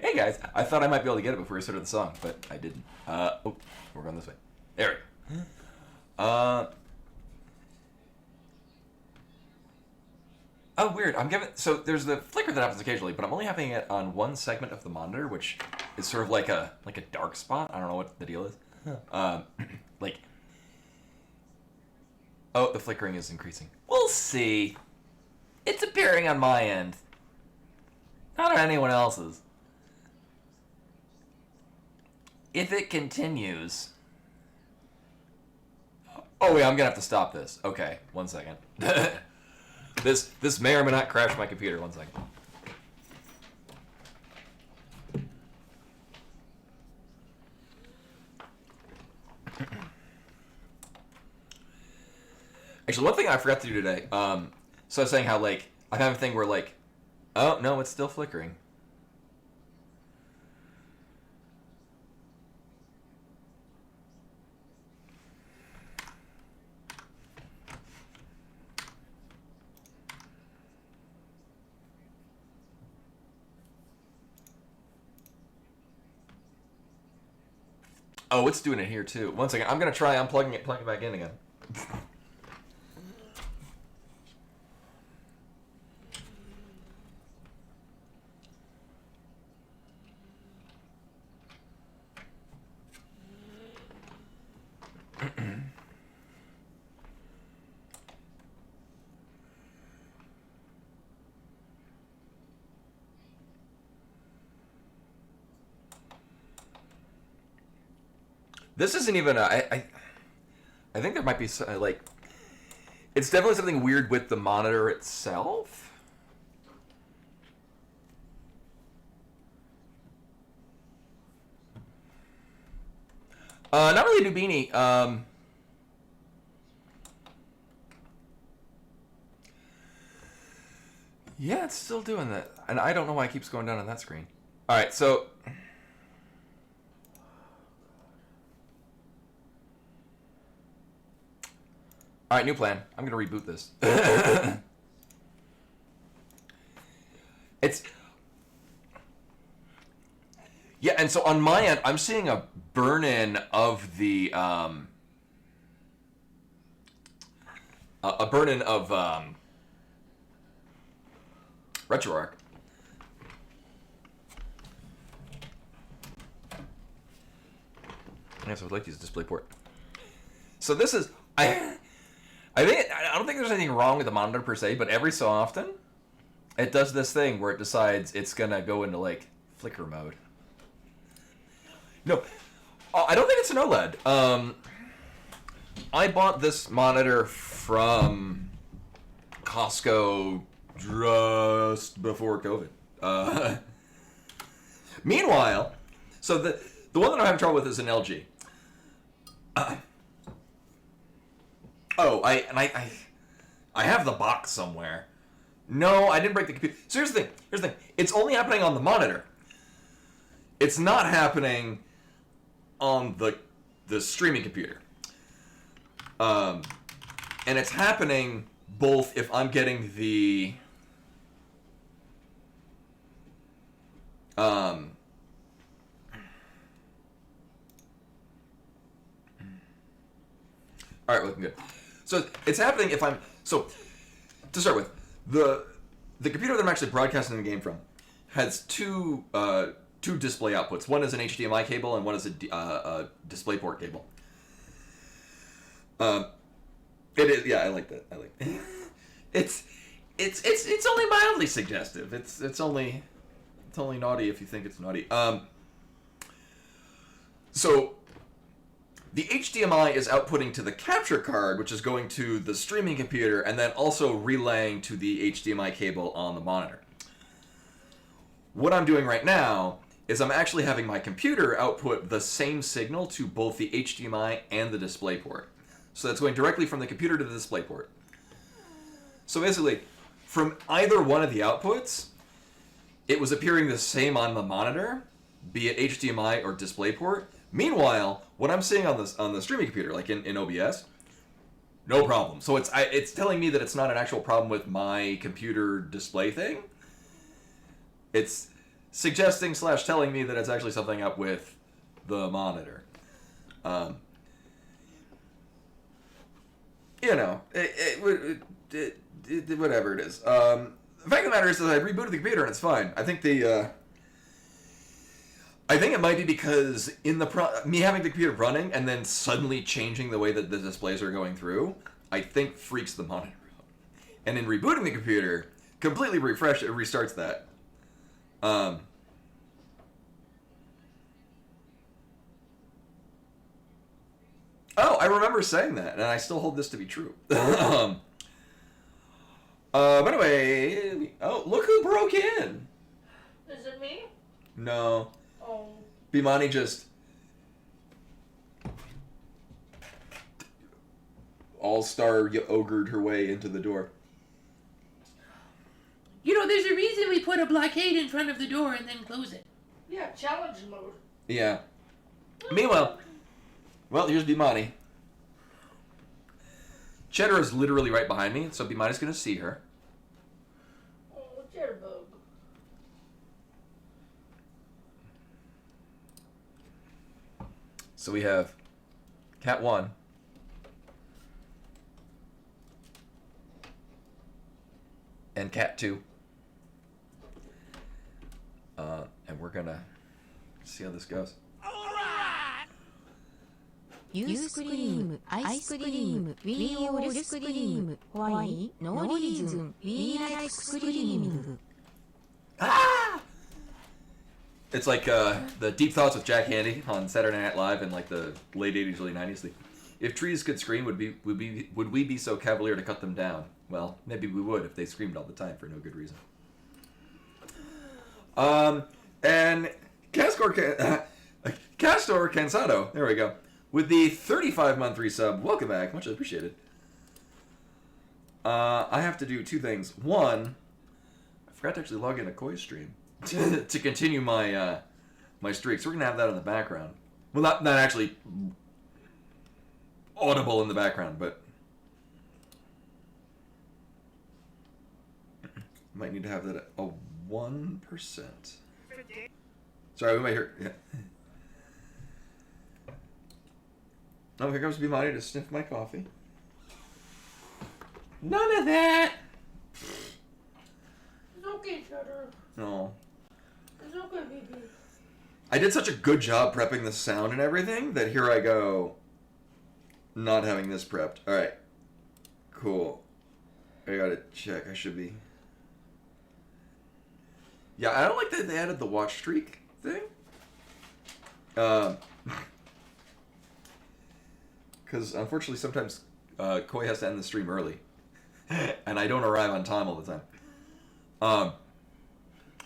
Hey guys, I thought I might be able to get it before we started the song, but I didn't. We're going this way. There we go. Oh, weird. So there's the flicker that happens occasionally, but I'm only having it on one segment of the monitor, which is sort of like a dark spot. I don't know what the deal is. Huh. Oh, the flickering is increasing. We'll see. It's appearing on my end. Not on anyone else's. If it continues... Oh wait, I'm gonna have to stop this. Okay, 1 second. This may or may not crash my computer. 1 second. Actually, one thing I forgot to do today. So I was saying how I have a thing where oh no, it's still flickering. Oh, it's doing it here too. 1 second. I'm gonna try unplugging it, plugging it back in again. This isn't even I think there might be it's definitely something weird with the monitor itself. Not really Dubini. Yeah, it's still doing that, and I don't know why it keeps going down on that screen. All right, so. All right, new plan. I'm gonna reboot this. Yeah, and so on my end, I'm seeing a burn-in of the RetroArch. Yes, I would like to use DisplayPort. So this is I don't think there's anything wrong with the monitor per se, but every so often, it does this thing where it decides it's gonna go into flicker mode. No, I don't think it's an OLED. I bought this monitor from Costco just before COVID. Meanwhile, so the one that I'm having trouble with is an LG. I have the box somewhere. No, I didn't break the computer. So here's the thing. It's only happening on the monitor. It's not happening on the streaming computer. And it's happening both if I'm getting the all right, looking good. So it's happening if I'm to start with, the computer that I'm actually broadcasting the game from has two display outputs. One is an HDMI cable and one is a DisplayPort cable. It is, yeah, I like that. I like that. It's only mildly suggestive. It's only naughty if you think it's naughty. So the HDMI is outputting to the capture card, which is going to the streaming computer, and then also relaying to the HDMI cable on the monitor. What I'm doing right now is I'm actually having my computer output the same signal to both the HDMI and the DisplayPort. So that's going directly from the computer to the DisplayPort. So basically, from either one of the outputs, it was appearing the same on the monitor, be it HDMI or DisplayPort. Meanwhile, what I'm seeing on the streaming computer, like in OBS, no problem. So it's telling me that it's not an actual problem with my computer display thing. It's suggesting / telling me that it's actually something up with the monitor. Whatever it is. The fact of the matter is that I rebooted the computer and it's fine. I think I think it might be because in me having the computer running and then suddenly changing the way that the displays are going through, I think freaks the monitor out. And in rebooting the computer, completely restarts that. Oh, I remember saying that, and I still hold this to be true. But anyway, oh, look who broke in. Is it me? No. Oh. Bimani just all-star ogred her way into the door. You know, there's a reason we put a blockade in front of the door and then close it. Yeah, challenge mode. Yeah. Meanwhile, well, here's Bimani. Cheddar is literally right behind me, so Bimani's going to see her. Oh, Jitterbug. So we have Cat 1. And Cat 2. And we're going to see how this goes. ユースクリーム、アイスクリーム、ウィーオールスクリーム、ホワイ、ノーリーズン、ウィーライクスクリーム。Ah! It's like the Deep Thoughts with Jack Handy on Saturday Night Live in like the late 80s, early 90s. If trees could scream, would we be so cavalier to cut them down? Well, maybe we would if they screamed all the time for no good reason. And Castor Cansado, there we go. With the 35-month resub, welcome back, much appreciated. I have to do two things. One, I forgot to actually log in a Koi stream to continue my my streak. So we're gonna have that in the background. Well, not actually audible in the background, but might need to have that at a 1%. Sorry, we might hear. Yeah. Oh, here comes Bimani to sniff my coffee. None of that! It's okay, Cheddar. No. It's okay, baby. I did such a good job prepping the sound and everything that here I go not having this prepped. Alright. Cool. I gotta check. I should be... Yeah, I don't like that they added the watch streak thing. Because unfortunately sometimes Koi has to end the stream early. And I don't arrive on time all the time. Oh,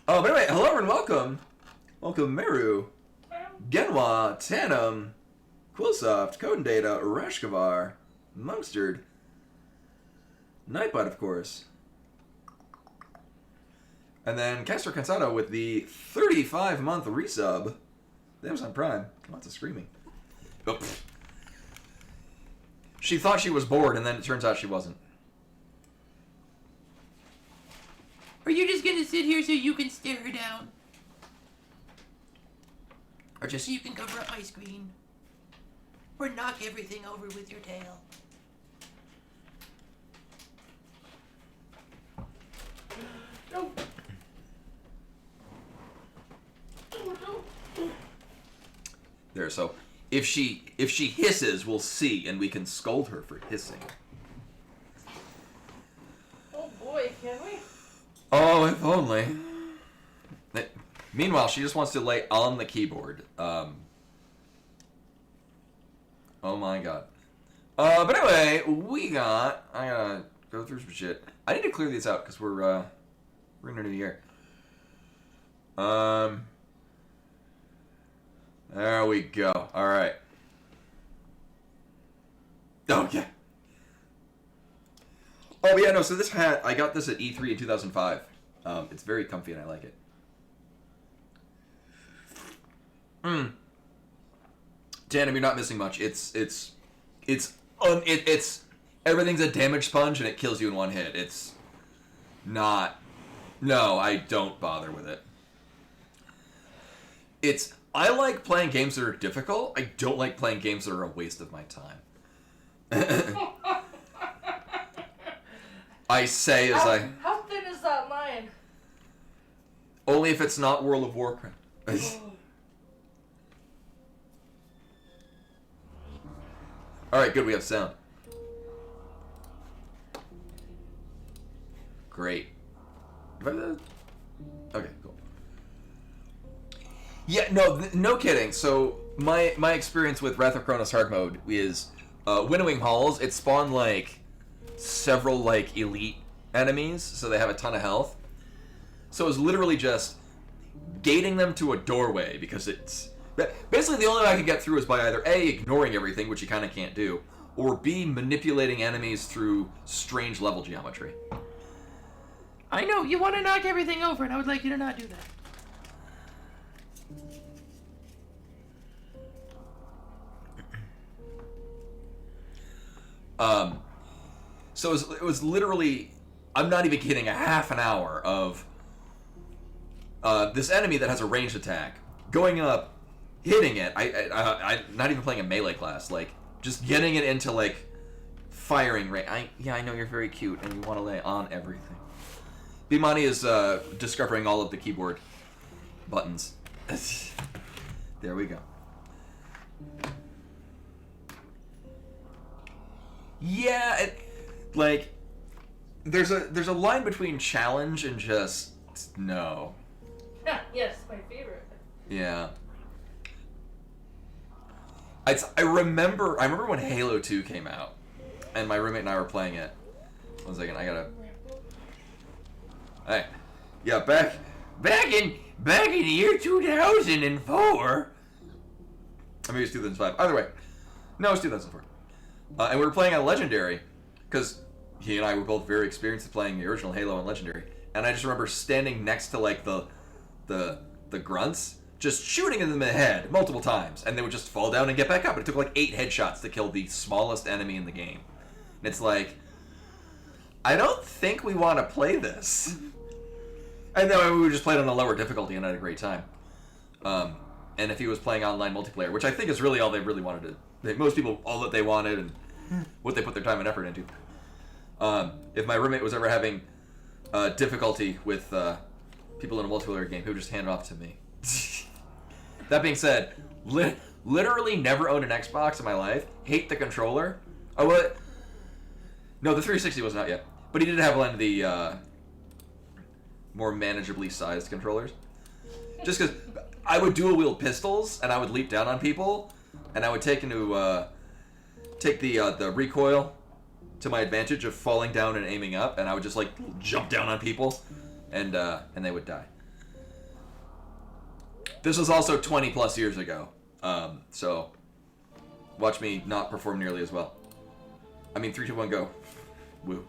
but anyway, hello and welcome. Welcome Meru, Genwa, Tanum, Quillsoft, Code Data, Rashkavar, Mungsterd, Nightbot, of course. And then Castor Cansado with the 35-month resub. Amazon Prime. Lots of screaming. Oh, she thought she was bored, and then it turns out she wasn't. Are you just gonna sit here so you can stare her down? Or just so you can cover up my screen? Or knock everything over with your tail? No. There, so if she hisses, we'll see, and we can scold her for hissing. Oh boy, can we? Oh, if only. Meanwhile, she just wants to lay on the keyboard. Oh my god. But anyway, I gotta go through some shit. I need to clear these out because we're in a new year. There we go. All right. Oh yeah. Oh yeah, no. So this hat, I got this at E3 in 2005. It's very comfy and I like it. Tandem, you're not missing much. It's everything's a damage sponge and it kills you in one hit. It's not. No, I don't bother with it. I like playing games that are difficult. I don't like playing games that are a waste of my time. I say as I... How thin is that line? Only if it's not World of Warcraft. Alright, good, we have sound. Great. Okay, cool. Yeah, no kidding. So, my experience with Wrath of Kronos hard mode is Winnowing Halls, it spawned, like, several, like, elite enemies, so they have a ton of health. So it was literally just gating them to a doorway, because it's... Basically, the only way I could get through is by either A, ignoring everything, which you kind of can't do, or B, manipulating enemies through strange level geometry. I know, you want to knock everything over, and I would like you to not do that. So it was literally, I'm not even kidding, a half an hour of this enemy that has a ranged attack, going up, hitting it, I not even playing a melee class, like, just getting it into, like, firing range. I know you're very cute, and you want to lay on everything. Bimani is discovering all of the keyboard buttons. There we go. Yeah, like, there's a line between challenge and just no. Yes, my favorite. Yeah. I remember when Halo 2 came out, and my roommate and I were playing it. 1 second, I gotta. Hey, yeah, back in the year 2004. I mean, it's 2005. Either way, no, it's 2004. And we were playing on Legendary, because he and I were both very experienced at playing the original Halo on Legendary. And I just remember standing next to, like, the grunts, just shooting them in the head multiple times, and they would just fall down and get back up. It took like 8 headshots to kill the smallest enemy in the game. And it's like, I don't think we want to play this. And then we would just play it on a lower difficulty and had a great time. And if he was playing online multiplayer, which I think is really all they really wanted to... Most people, all that they wanted and what they put their time and effort into. If my roommate was ever having difficulty with people in a multiplayer game, he would just hand it off to me. That being said, literally never owned an Xbox in my life. Hate the controller. Oh, what? No, the 360 wasn't out yet. But he did have one of the more manageably sized controllers. Just because I would dual wield pistols and I would leap down on people, and I would take the recoil to my advantage of falling down and aiming up, and I would just like jump down on people, and they would die. This was also 20 plus years ago, so watch me not perform nearly as well. I mean, 3, 2, 1, go. Woo.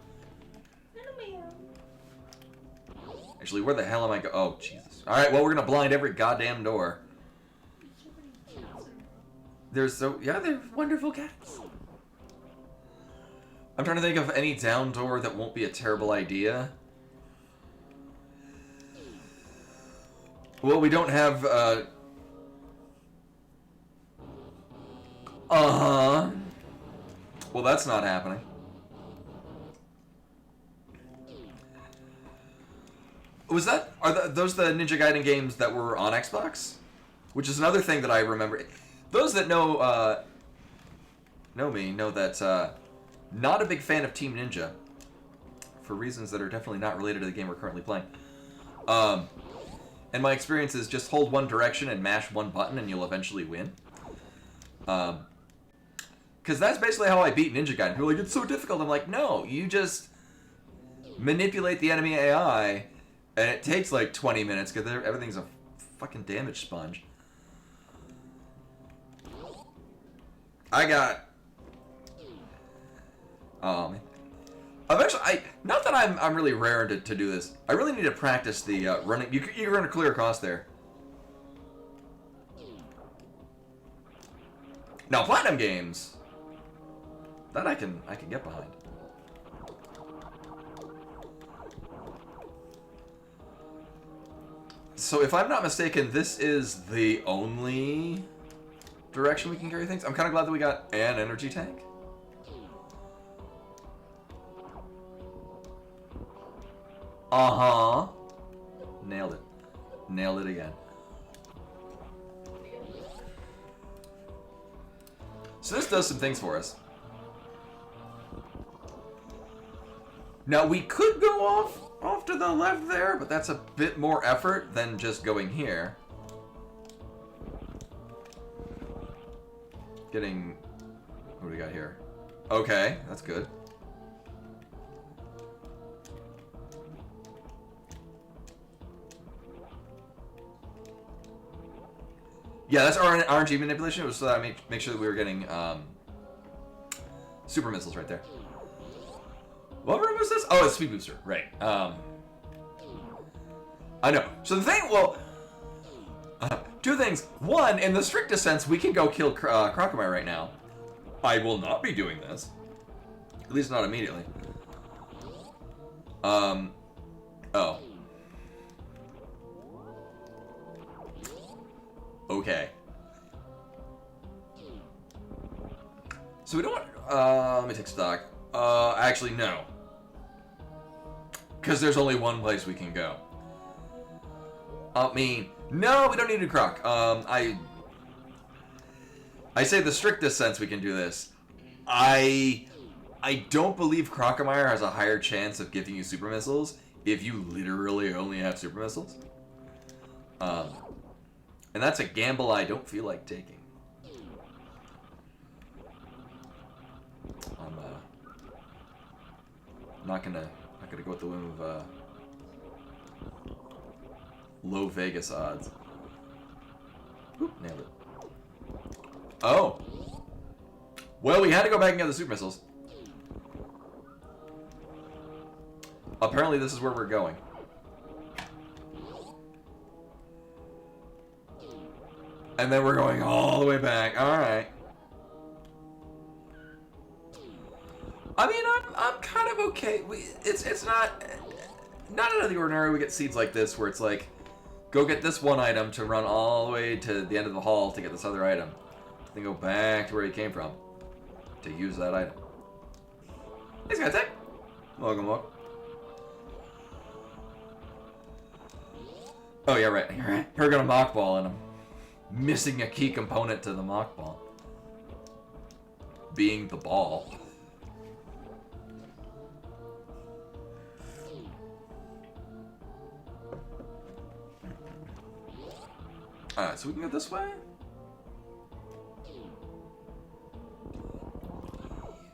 Actually, where the hell am I Oh, Jesus. Alright, well, we're gonna blind every goddamn door. They're wonderful cats. I'm trying to think of any down door that won't be a terrible idea. Well, we don't have, Well, that's not happening. Are those the Ninja Gaiden games that were on Xbox? Which is another thing that I remember. Those that know me know that not a big fan of Team Ninja for reasons that are definitely not related to the game we're currently playing. And my experience is just hold one direction and mash one button and you'll eventually win. Because that's basically how I beat Ninja Gaiden. People are like, it's so difficult. I'm like, no, you just manipulate the enemy AI, and it takes like 20 minutes because everything's a fucking damage sponge. Oh man. Not that I'm really rare to do this. I really need to practice the running. You're going to clear across there. Now, Platinum games, that I can get behind. So if I'm not mistaken, this is the only direction we can carry things. I'm kind of glad that we got an energy tank. Uh-huh. Nailed it. Nailed it again. So this does some things for us. Now we could go off to the left there, but that's a bit more effort than just going here. Getting... What do we got here? Okay, that's good. Yeah, that's RNG manipulation. It was so that I make sure that we were getting super missiles right there. What room is this? Oh, it's speed booster, right? I know. So the thing, well, two things. One, in the strictest sense, we can go kill Crocomire right now. I will not be doing this, at least not immediately. Oh. Okay. So we don't want... let me take stock. Actually, no. Because there's only one place we can go. I mean, no, we don't need a croc. I say the strictest sense we can do this. I don't believe Crocomire has a higher chance of giving you super missiles if you literally only have super missiles. And that's a gamble I don't feel like taking. I'm not gonna go with the whim of low Vegas odds. Oop, nailed it. Oh. Well, we had to go back and get the super missiles. Apparently, this is where we're going. And then we're going all the way back. All right. I mean, I'm kind of okay. It's not out of the ordinary. We get seeds like this where it's like, go get this one item to run all the way to the end of the hall to get this other item, then go back to where you came from to use that item. Hey, Skytech. Welcome, welcome. Oh yeah, right. You're gonna mock ball and I'm missing a key component to the mock ball, being the ball. Alright, so we can go this way?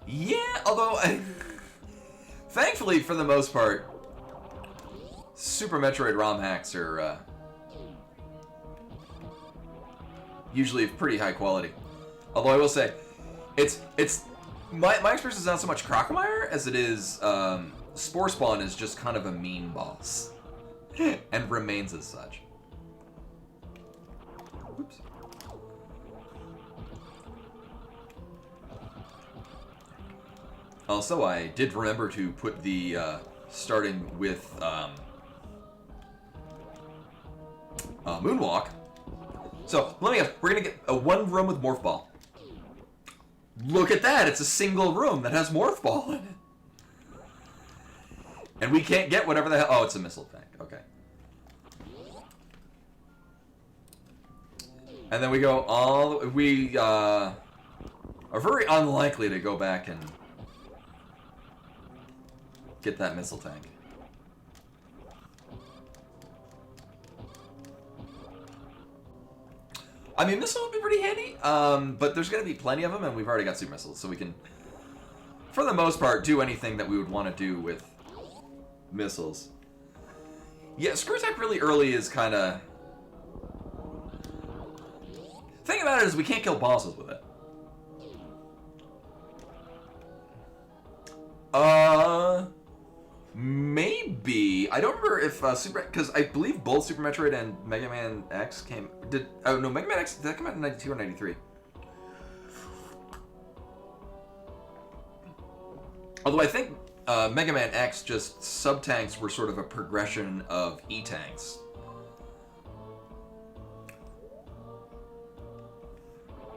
Yeah, although, thankfully, for the most part, Super Metroid ROM hacks are usually of pretty high quality. Although I will say, it's my experience is not so much Crocomire as it is Spore Spawn is just kind of a mean boss, and remains as such. Oops. Also, I did remember to put the starting with Moonwalk. So let me guess, we're gonna get a one room with Morph Ball. Look at that! It's a single room that has Morph Ball in it, and we can't get whatever the hell. Oh, it's a missile tank. Okay. And then we go all... We are very unlikely to go back and get that missile tank. I mean, missile would be pretty handy, but there's going to be plenty of them, and we've already got super missiles, so we can, for the most part, do anything that we would want to do with missiles. Yeah, Screw Attack really early is kind of... Thing about it is we can't kill bosses with it. Maybe. I don't remember if because I believe both Super Metroid and Mega Man X came. Oh no, Mega Man X, did that come out in 92 or 93? Although I think Mega Man X just sub-tanks were sort of a progression of E-tanks.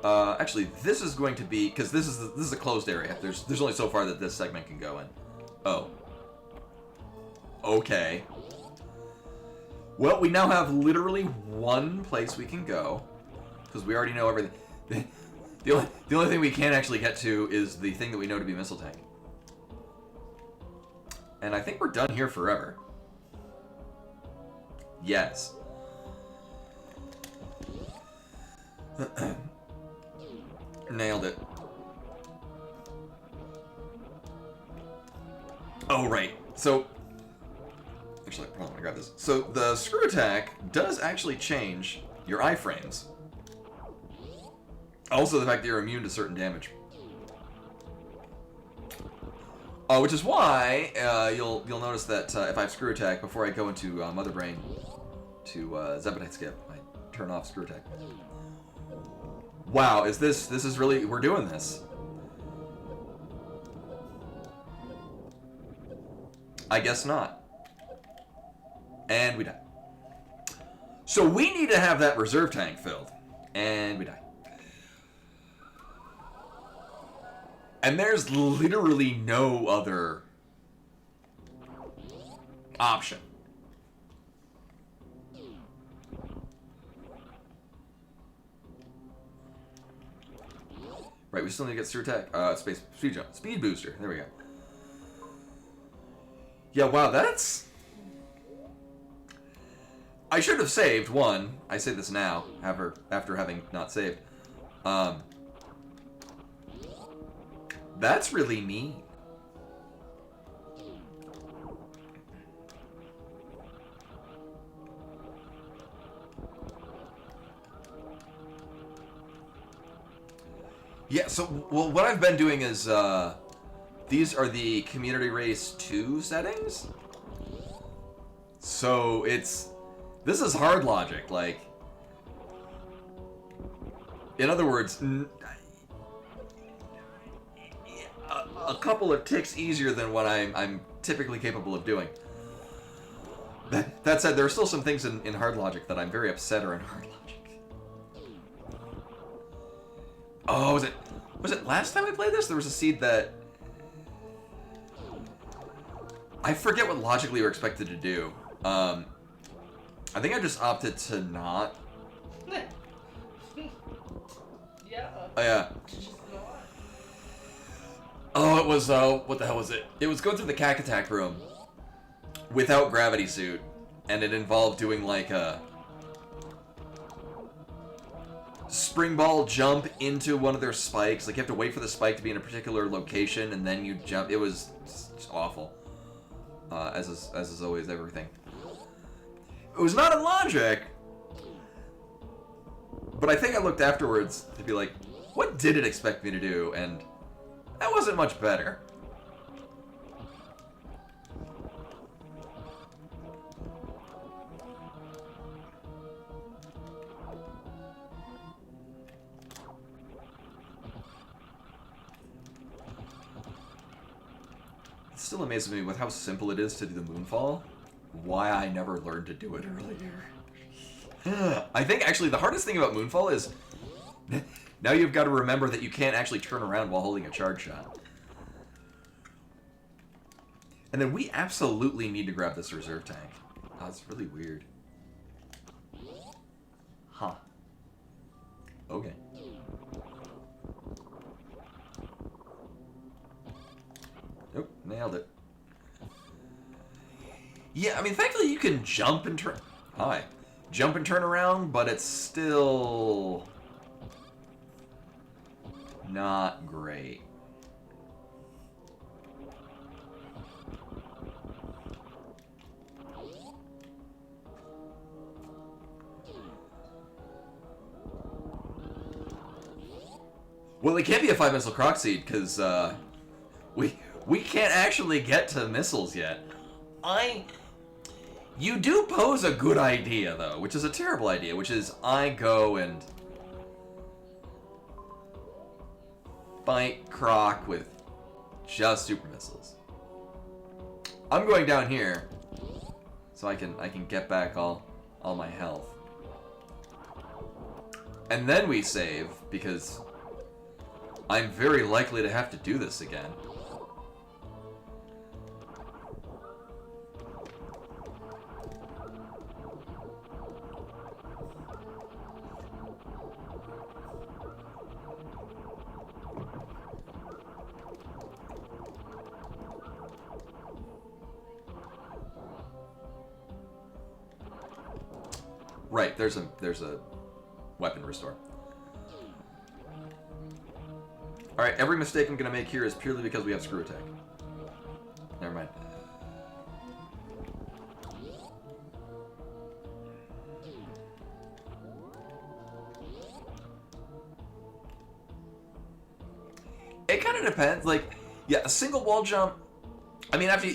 Actually, this is going to be because this is a closed area. There's only so far that this segment can go in. Oh. Okay. Well, we now have literally one place we can go because we already know everything. The only thing we can actually get to is the thing that we know to be missile tank. And I think we're done here forever. Yes. Nailed it. Oh, right. So, actually, hold on, I'm gonna grab this. So, the screw attack does actually change your iframes. Also, the fact that you're immune to certain damage. Which is why you'll notice that if I have screw attack, before I go into Mother Brain to Zebedite skip, I turn off screw attack. Wow, this is really, we're doing this. I guess not. And we die. So we need to have that reserve tank filled. And we die. And there's literally no other option. Right, we still need to get through attack. Speed jump. Speed booster. There we go. Yeah, wow, that's... I should have saved, one. I say this now, after having not saved. That's really neat. Yeah, so, well, what I've been doing is, these are the Community Race 2 settings. So, this is hard logic, like, in other words, a couple of ticks easier than what I'm typically capable of doing. That said, there are still some things in hard logic that I'm very upset are in hard logic. Oh, was it last time we played this? There was a seed that... I forget what logically we're expected to do. I think I just opted to not. Yeah. Oh, yeah. Just not. Oh, it was, what the hell was it? It was going through the Cack Attack room without gravity suit, and it involved doing like a spring ball jump into one of their spikes. Like, you have to wait for the spike to be in a particular location, and then you jump. It was just awful. As is always everything. It was not in logic, but I think I looked afterwards to be like, what did it expect me to do? And that wasn't much better. It still amazes me with how simple it is to do the moonfall, why I never learned to do it earlier. I think actually the hardest thing about moonfall is now you've got to remember that you can't actually turn around while holding a charge shot. And then we absolutely need to grab this reserve tank. Oh, it's really weird. Huh. Okay. Nope, nailed it. Yeah, I mean, thankfully you can jump and turn... Hi. Jump and turn around, but it's still... not great. Well, it can't be a 5-missile croc seed, because, we can't actually get to missiles yet. You do pose a good idea, though, which is a terrible idea, which is I go and fight Croc with just super missiles. I'm going down here so I can get back all my health. And then we save, because I'm very likely to have to do this again. Right, there's a weapon restore. Alright, every mistake I'm gonna make here is purely because we have screw attack. Never mind. It kind of depends. Like, yeah, a single wall jump. I mean, after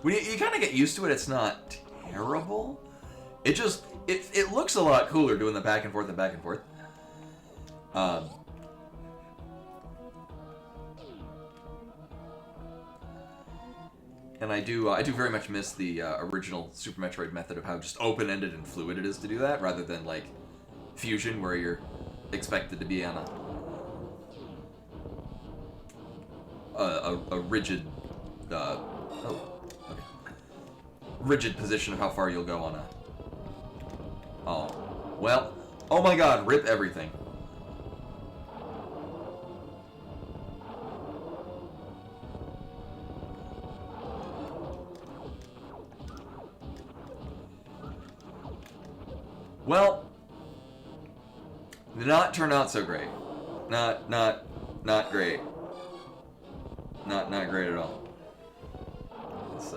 when you kind of get used to it, it's not terrible. It just it looks a lot cooler doing the back and forth and back and forth. And I do very much miss the original Super Metroid method of how just open-ended and fluid it is to do that, rather than like Fusion, where you're expected to be on a rigid rigid position of how far you'll go on a. Oh, well, oh my god, rip everything. Well, did not turn out so great. Not great. Not great at all. It's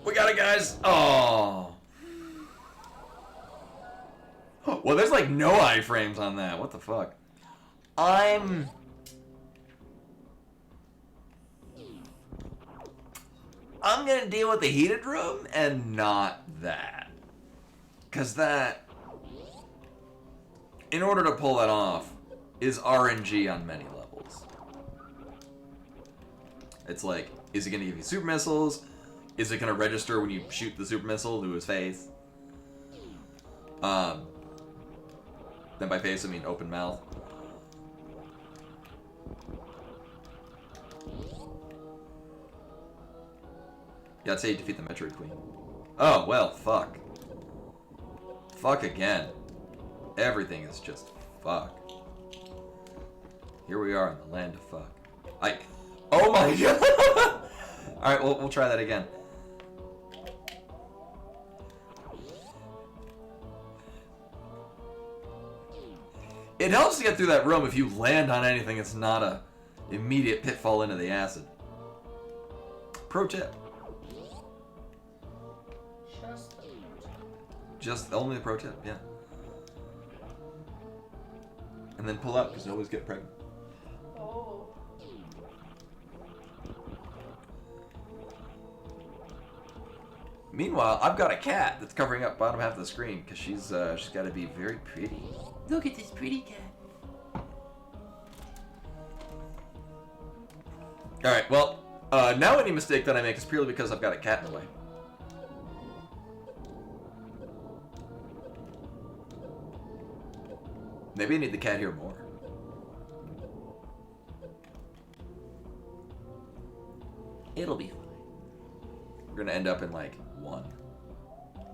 We got it, guys! Oh. Well, there's like no iframes on that. What the fuck? I'm gonna deal with the heated room and not that. Cause that, in order to pull that off, is RNG on many levels. It's like, is it gonna give you super missiles? Is it gonna register when you shoot the super missile to his face? Then by face I mean open mouth. Yeah, I'd say you defeat the Metroid Queen. Oh, well, fuck. Fuck again. Everything is just fuck. Here we are in the land of fuck. Oh my god! Alright, we'll try that again. It helps to get through that room if you land on anything it's not a immediate pitfall into the acid. Pro tip. Just only the pro tip, yeah. And then pull up, because you always get pregnant. Oh. Meanwhile, I've got a cat that's covering up bottom half of the screen, because she's got to be very pretty. Look at this pretty cat. Alright, well, now any mistake that I make is purely because I've got a cat in the way. Maybe I need the cat here more. It'll be fine. We're gonna end up in like 1.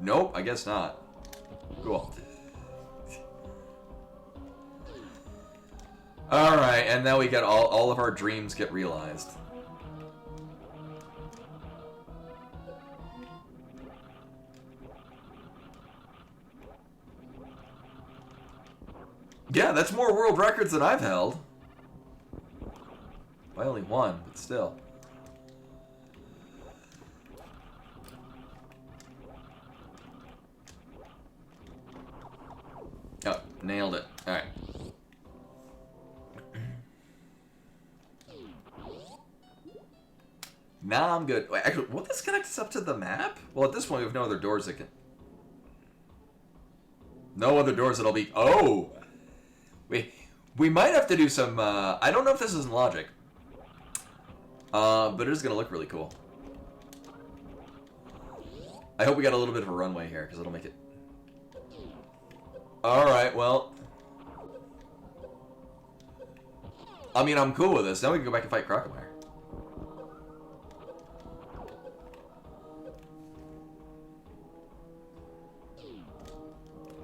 Nope, I guess not. Cool. Alright, and now we get all of our dreams get realized. Yeah, that's more world records than I've held. By only 1, but still. Oh, nailed it. Alright. Nom I'm good. Wait, actually, will this connect us up to the map? Well, at this point, we have no other doors that can... No other doors that'll be... Oh! We might have to do some... I don't know if this is in logic. But it is going to look really cool. I hope we got a little bit of a runway here, because it'll make it... Alright, well... I mean, I'm cool with this. Now we can go back and fight Crocomire.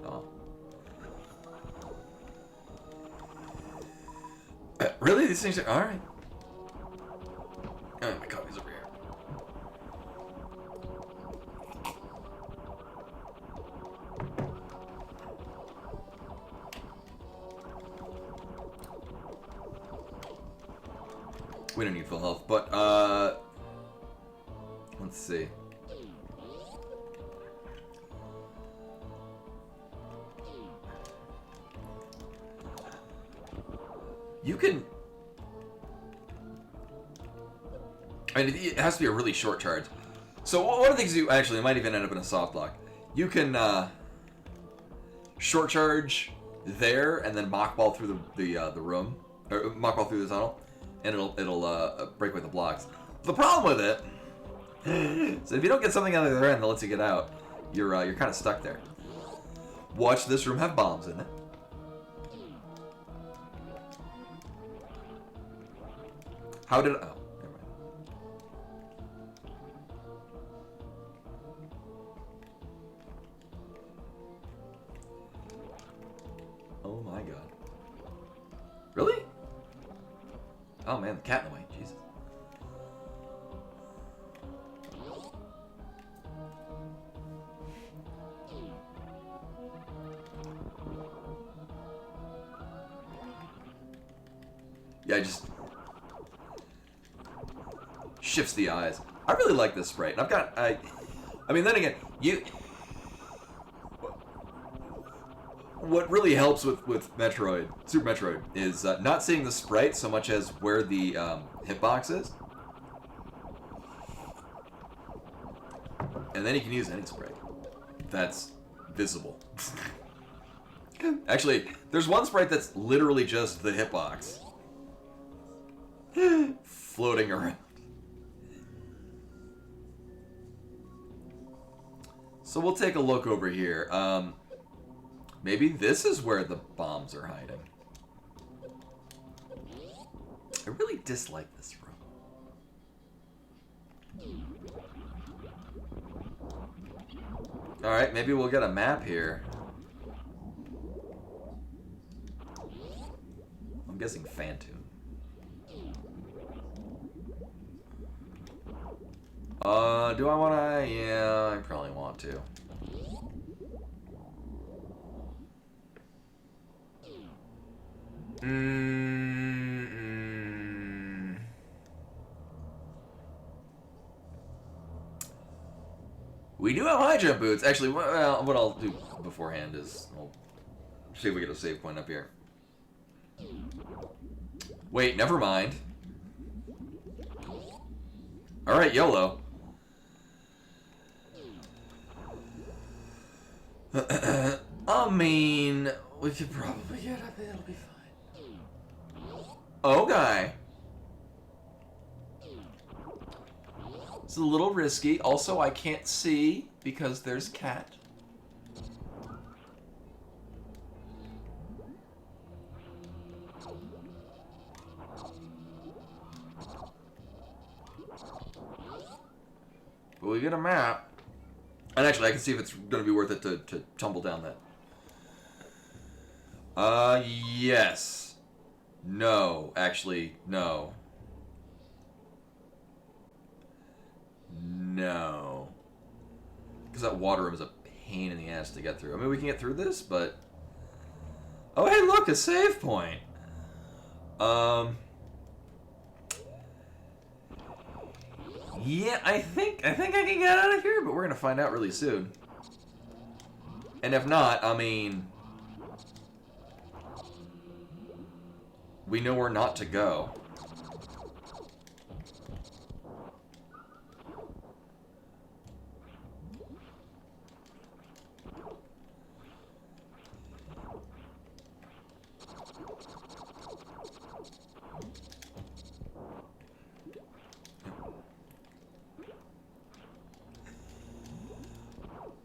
Oh. Really? These things are... Alright. Oh my god, he's over here. We don't need full health, but, let's see. You can... I mean, it has to be a really short charge. So one of the things you... Actually, it might even end up in a soft lock. You can, short charge there, and then mock ball through the room. Or mock ball through the tunnel. And it'll break away the blocks. The problem with it is if you don't get something out of the other end that lets you get out, you're kind of stuck there. Watch this room have bombs in it. How did... Oh, never mind. Oh my god. Really? Oh man, the cat in the way. Jesus. Yeah, it just shifts the eyes. I really like this sprite. And I've got... I mean, then again, what really helps with Metroid, Super Metroid, is not seeing the sprite so much as where the hitbox is. And then you can use any sprite that's visible. Actually, there's one sprite that's literally just the hitbox. Floating around. So we'll take a look over here. Maybe this is where the bombs are hiding. I really dislike this room. Alright, maybe we'll get a map here. I'm guessing Phantom. Do I wanna? Yeah, I probably want to. We do have high jump boots. Actually, well, what I'll do beforehand is I'll see if we get a save point up here. Wait, never mind. Alright, YOLO. I mean, we could probably get up there, it'll be fine. Okay. It's a little risky. Also, I can't see because there's cat. But we get a map. And actually, I can see if it's going to be worth it to tumble down that. Yes. No. Actually, no. No. Because that water room is a pain in the ass to get through. I mean, we can get through this, but... Oh, hey, look, a save point. Yeah, I think I can get out of here, but we're gonna find out really soon. And if not, I mean, we know where not to go.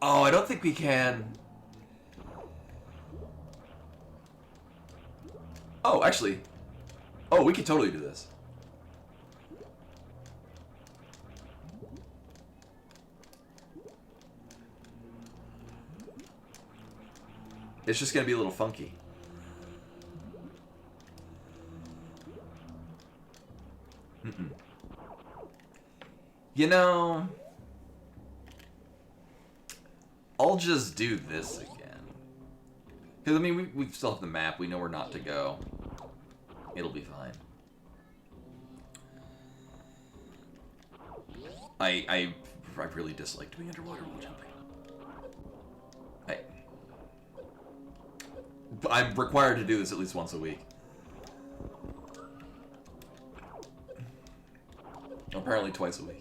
Oh, I don't think we can. Oh, actually. Oh, we could totally do this. It's just gonna be a little funky. Mm-mm. You know, I'll just do this again. Because, I mean, we still have the map. We know where not to go. It'll be fine. I really dislike doing underwater wall jumping. I'm required to do this at least once a week. Apparently twice a week.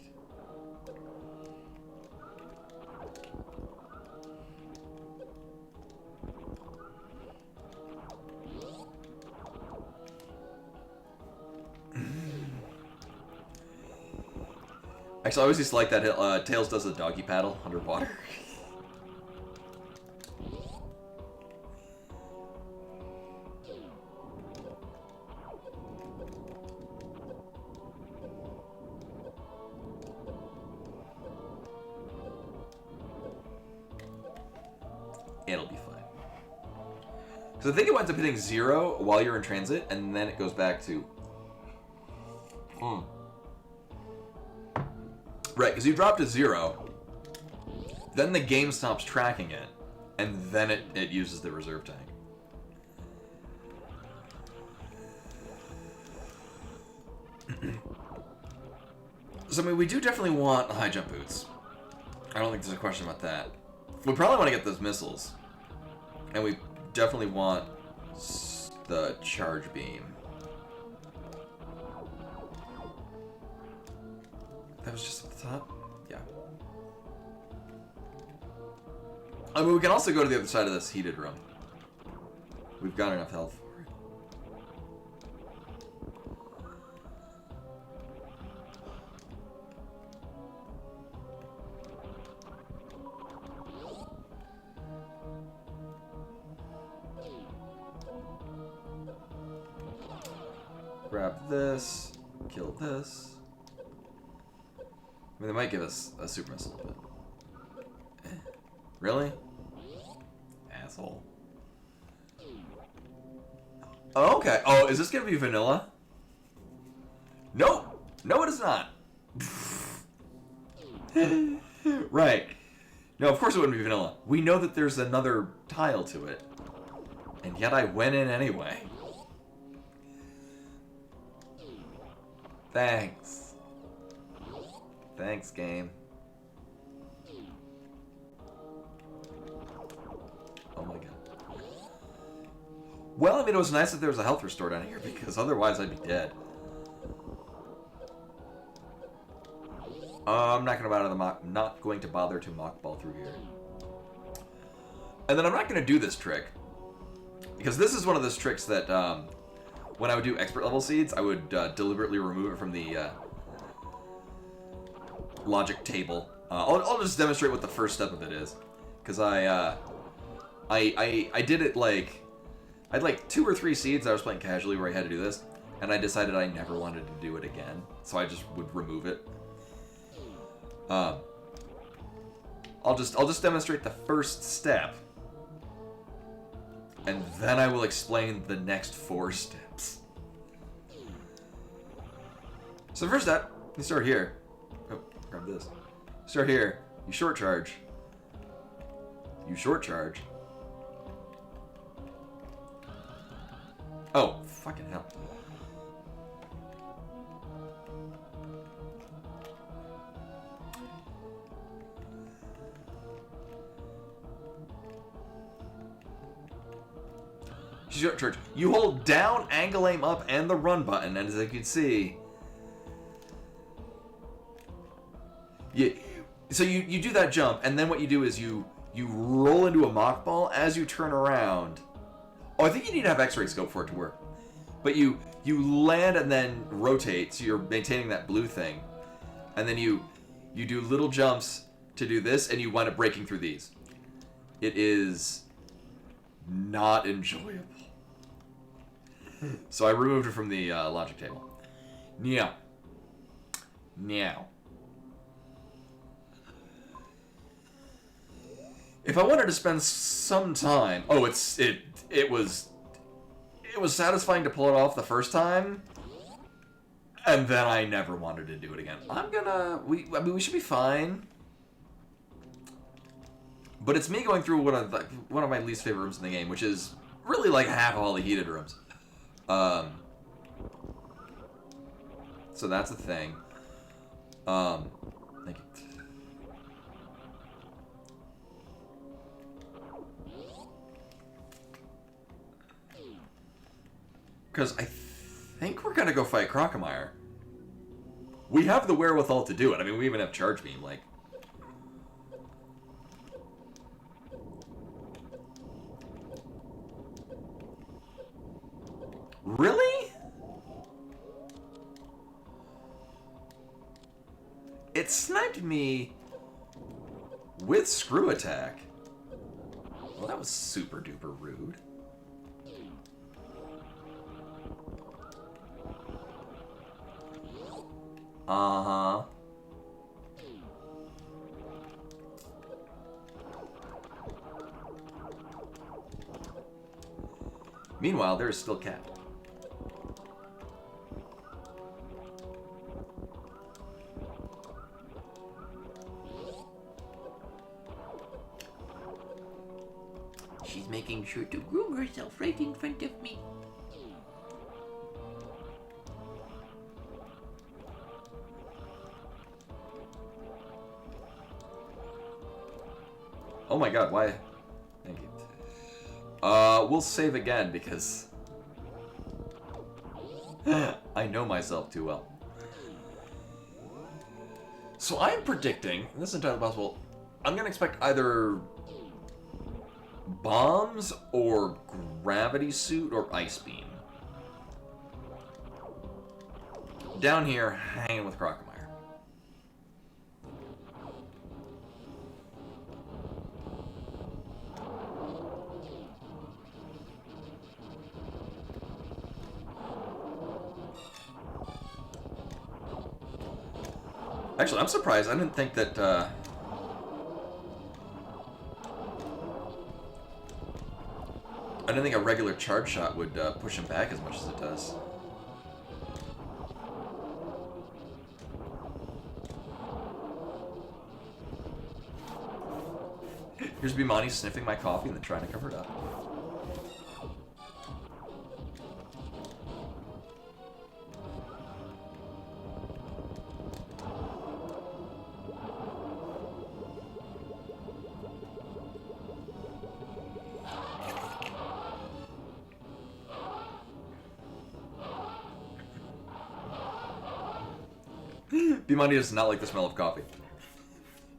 Actually, I always used to like that Tails does the doggy paddle underwater. It'll be fine. Because I think it winds up hitting 0 while you're in transit, and then it goes back to... Right, because you drop to 0, then the game stops tracking it, and then it uses the reserve tank. So, I mean, we do definitely want high jump boots. I don't think there's a question about that. We probably want to get those missiles. And we definitely want the charge beam. That was just at the top? Yeah. I mean, we can also go to the other side of this heated room. We've got enough health for it. Grab this, kill this. I mean, they might give us a super missile, but... Really? Asshole. Oh, okay. Oh, is this gonna be vanilla? Nope! No, it is not! Right. No, of course it wouldn't be vanilla. We know that there's another tile to it. And yet I went in anyway. Thanks. Thanks, game. Oh my god. Well, I mean, it was nice that there was a health restore down here, because otherwise I'd be dead. I'm not going to bother to mock ball through here. And then I'm not going to do this trick, because this is one of those tricks that when I would do expert level seeds, I would deliberately remove it from the logic table. I'll just demonstrate what the first step of it is, because I did it like I had like 2 or 3 seeds I was playing casually where I had to do this, and I decided I never wanted to do it again, so I just would remove it. I'll just demonstrate the first step, and then I will explain the next 4 steps. So the first step, you start here. Oh, grab this. Start here. You short charge. You short charge. Oh, fucking hell. Short charge. You hold down, angle aim up, and the run button, and as you can see... So you do that jump, and then what you do is you roll into a mock ball as you turn around. Oh, I think you need to have X-ray scope for it to work. But you land and then rotate, so you're maintaining that blue thing. And then you do little jumps to do this, and you wind up breaking through these. It is not enjoyable. So I removed it from the logic table. Now. If I wanted to spend some time, it was satisfying to pull it off the first time, and then I never wanted to do it again. We should be fine. But it's me going through one of my least favorite rooms in the game, which is really like half of all the heated rooms. So that's a thing. Thank you. Because I think we're gonna go fight Crocomire. We have the wherewithal to do it. I mean, we even have Charge Beam, like... Really? It sniped me with Screw Attack. Well, that was super duper rude. Uh-huh. Meanwhile, there is still Cat. She's making sure to groom herself right in front of me. Oh my god, why? Thank you. We'll save again because I know myself too well. So I'm predicting, and this is entirely possible, I'm gonna expect either bombs or gravity suit or ice beam. Down here, hanging with Crocomire. Actually, I'm surprised. I didn't think that, I didn't think a regular charge shot would push him back as much as it does. Here's Bimani sniffing my coffee and then trying to cover it up. Bimani does not like the smell of coffee.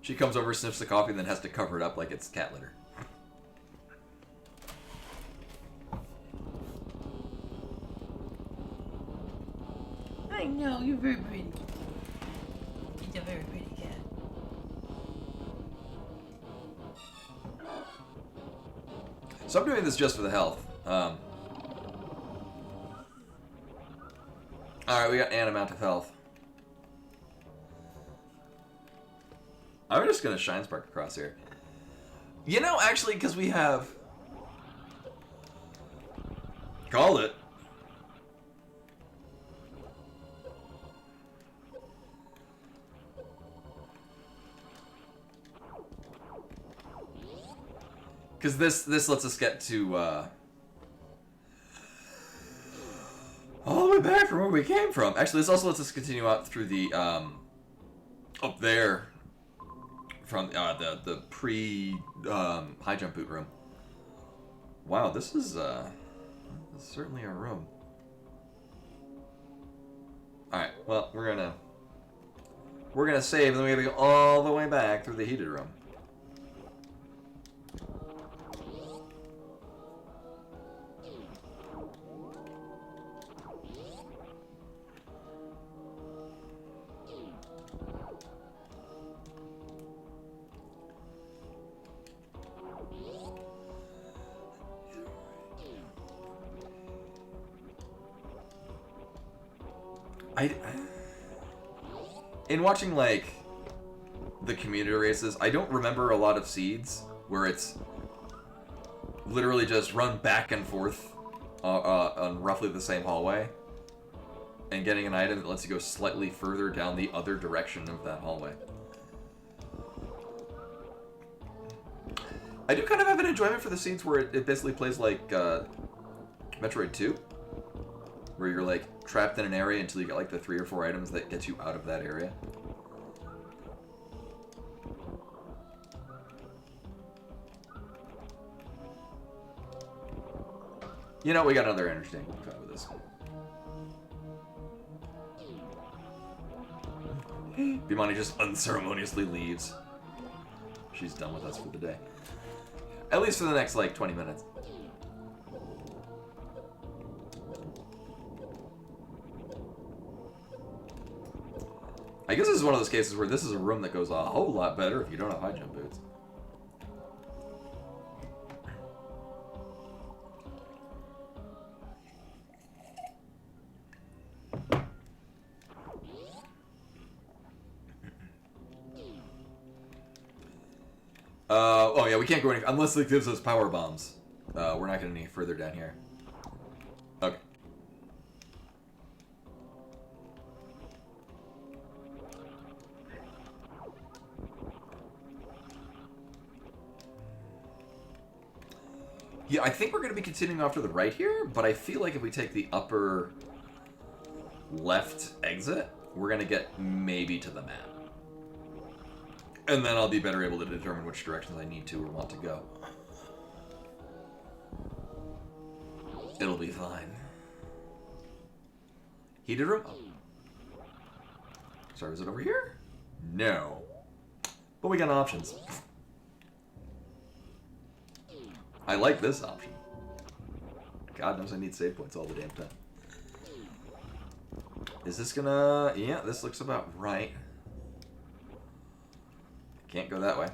She comes over, sniffs the coffee, and then has to cover it up like it's cat litter. I know, you're very pretty. She's a very pretty cat. So I'm doing this just for the health. Alright, we got an amount of health. I'm just gonna Shine Spark across here. You know, actually, because we have... Called it. Because this lets us get to, all the way back from where we came from. Actually, this also lets us continue out through the, up there. From the pre high jump boot room. Wow, this is certainly a room. All right, well we're gonna save, and then we gotta go all the way back through the heated room. In watching, like, the community races, I don't remember a lot of seeds where it's literally just run back and forth on roughly the same hallway and getting an item that lets you go slightly further down the other direction of that hallway. I do kind of have an enjoyment for the seeds where it basically plays like Metroid 2, where you're like trapped in an area until you get like the 3 or 4 items that get you out of that area. You know, we got another energy tank. We'll be fine with this. Bimani just unceremoniously leaves. She's done with us for the day. At least for the next, like, 20 minutes. I guess this is one of those cases where this is a room that goes a whole lot better if you don't have high jump boots. Oh yeah, we can't go any unless it gives us power bombs. We're not getting any further down here. Okay. Yeah, I think we're going to be continuing off to the right here, but I feel like if we take the upper left exit, we're going to get maybe to the map. And then I'll be better able to determine which directions I need to or want to go. It'll be fine. Heated room? Oh. Sorry, was it over here? No. But we got options. I like this option. God knows I need save points all the damn time. Is this gonna... Yeah, this looks about right. Can't go that way.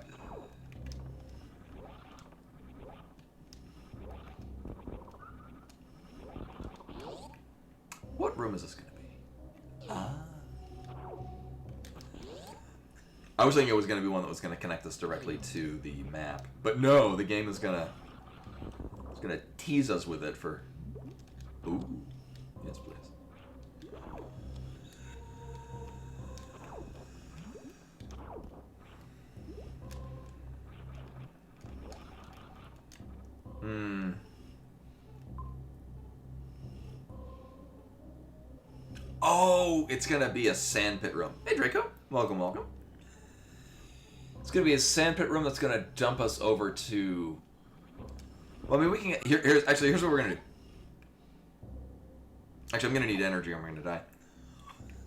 What room is this gonna be? Ah. I was thinking it was gonna be one that was gonna connect us directly to the map. But no, the game is gonna... It's gonna tease us with it for... Ooh. Yes, please. Hmm. Oh, it's gonna be a sandpit room. Hey, Draco. Welcome, welcome. It's gonna be a sandpit room that's gonna dump us over to... Well, I mean, we can get... here's what we're gonna do. Actually, I'm gonna need energy or I'm gonna die.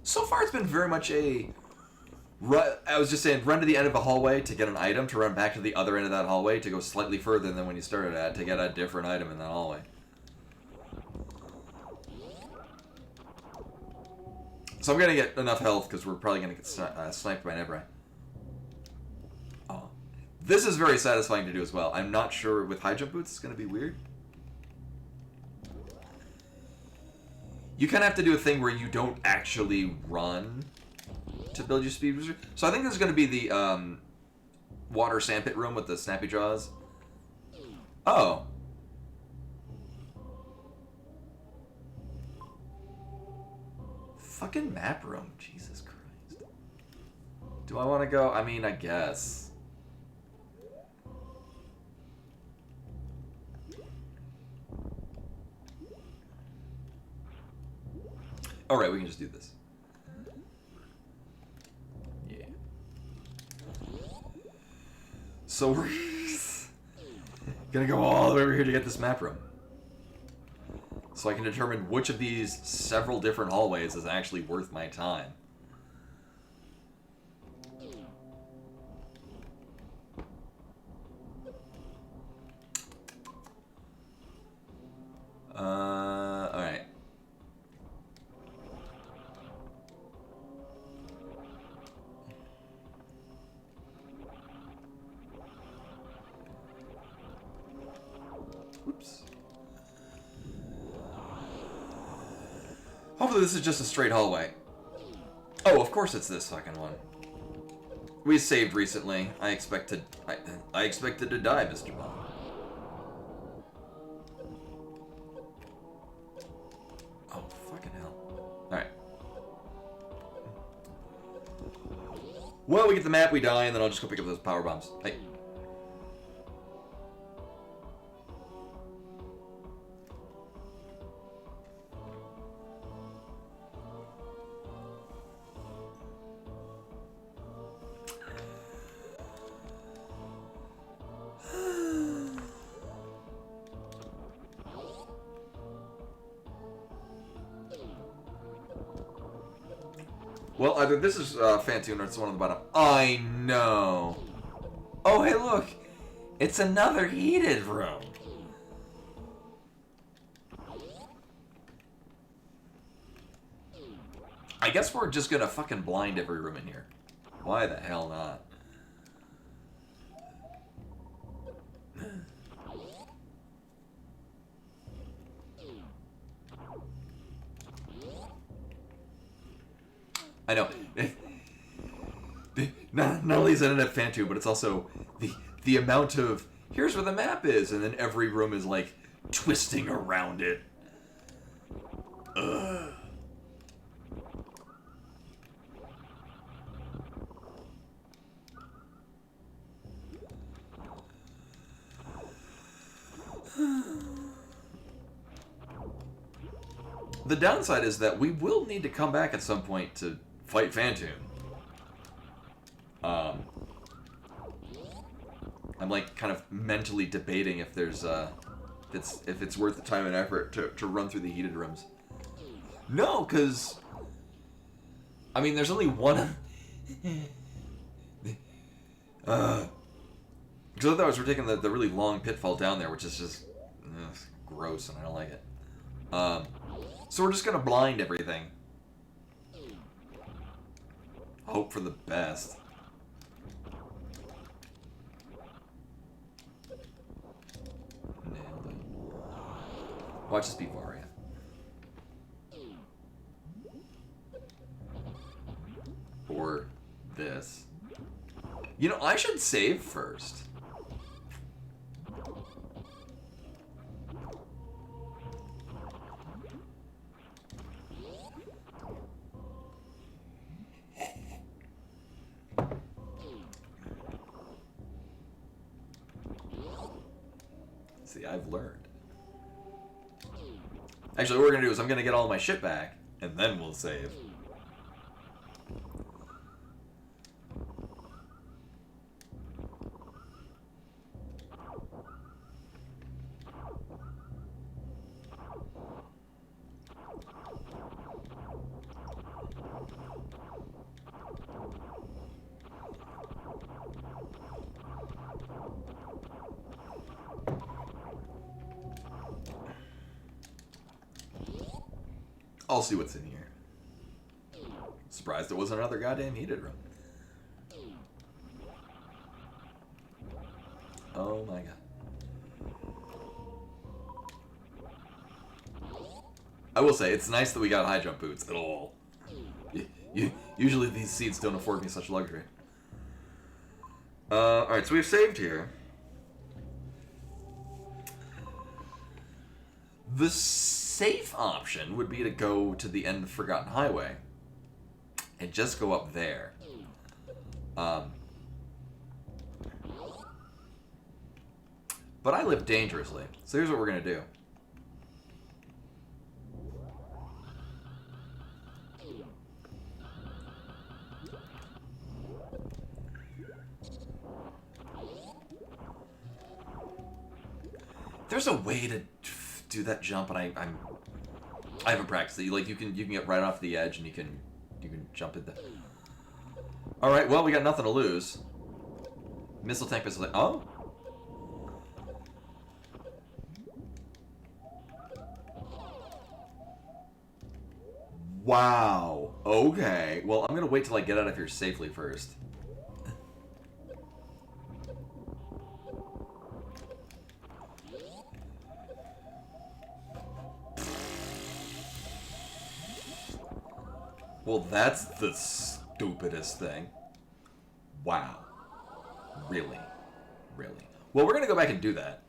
So far, it's been very much a... I was just saying, run to the end of a hallway to get an item, to run back to the other end of that hallway, to go slightly further than when you started at, to get a different item in that hallway. So I'm going to get enough health, because we're probably going to get sniped by an Ebrai. Oh. This is very satisfying to do as well. I'm not sure, with high jump boots, it's going to be weird. You kind of have to do a thing where you don't actually run to build your speed booster. So I think this is going to be the water sandpit room with the snappy jaws. Oh. Fucking map room. Jesus Christ. Do I want to go? I mean, I guess. Alright, we can just do this. So we're gonna go all the way over here to get this map room. So I can determine which of these several different hallways is actually worth my time. Alright. Oops. Hopefully this is just a straight hallway. Oh, of course it's this fucking one. We saved recently. I expected to die, Mr. Bond. Oh, fucking hell. Alright. Well, we get the map, we die, and then I'll just go pick up those power bombs. Hey. Well, either this is Phantoon or it's the one on the bottom. I know. Oh, hey, look. It's another heated room. I guess we're just gonna fucking blind every room in here. Why the hell not? I know. Not only is it a Phantom, but it's also the amount of here's where the map is, and then every room is like twisting around it. Ugh. The downside is that we will need to come back at some point to fight Phantom. I'm like kind of mentally debating if there's if it's worth the time and effort to run through the heated rooms. No, because I mean there's only one. Because otherwise we're taking the really long pitfall down there, which is just gross, and I don't like it. So we're just gonna blind everything. Hope for the best. Nailed it. Watch this be Varia. Or this. You know, I should save first. See, I've learned. Actually, what we're gonna do is I'm gonna get all my shit back, and then we'll save. I'll see what's in here. Surprised there wasn't another goddamn heated room. Oh my god. I will say, it's nice that we got high jump boots at all. Usually these seats don't afford me such luxury. Alright, so we've saved here. The safe option would be to go to the end of Forgotten Highway and just go up there. But I live dangerously, so here's what we're gonna do. There's a way to do that jump, and I haven't practiced it. Like you can get right off the edge, and you can jump it. All right, well we got nothing to lose. Missile tank, missile tank. Oh. Wow. Okay. Well, I'm gonna wait till I get out of here safely first. Well, that's the stupidest thing. Wow. Really? Really? Well, we're gonna go back and do that.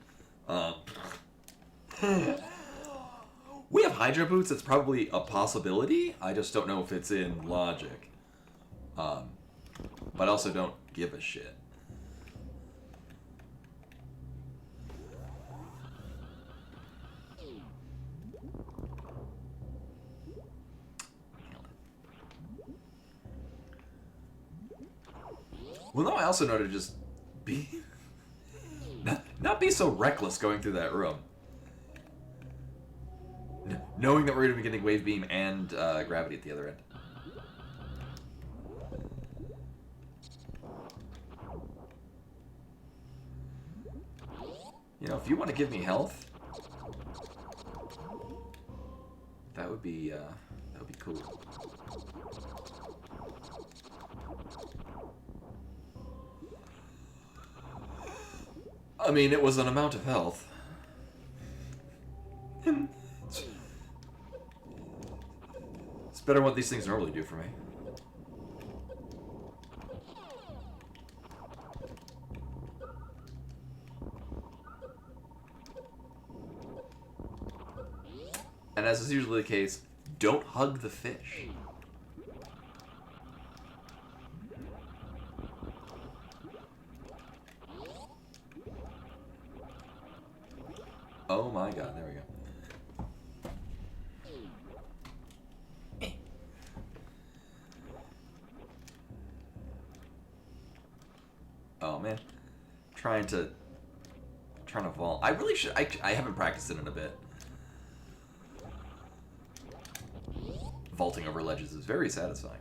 We have Hydro Boots. It's probably a possibility. I just don't know if it's in logic. But I also don't give a shit. Well, no, I also know to just be... not be so reckless going through that room. Knowing that we're going to be getting Wave Beam and Gravity at the other end. You know, if you want to give me health, that would be cool. I mean, it was an amount of health. It's better than what these things normally do for me. And as is usually the case, don't hug the fish. Oh my god, there we go. Oh man. Trying to vault. I really should. I haven't practiced it in a bit. Vaulting over ledges is very satisfying.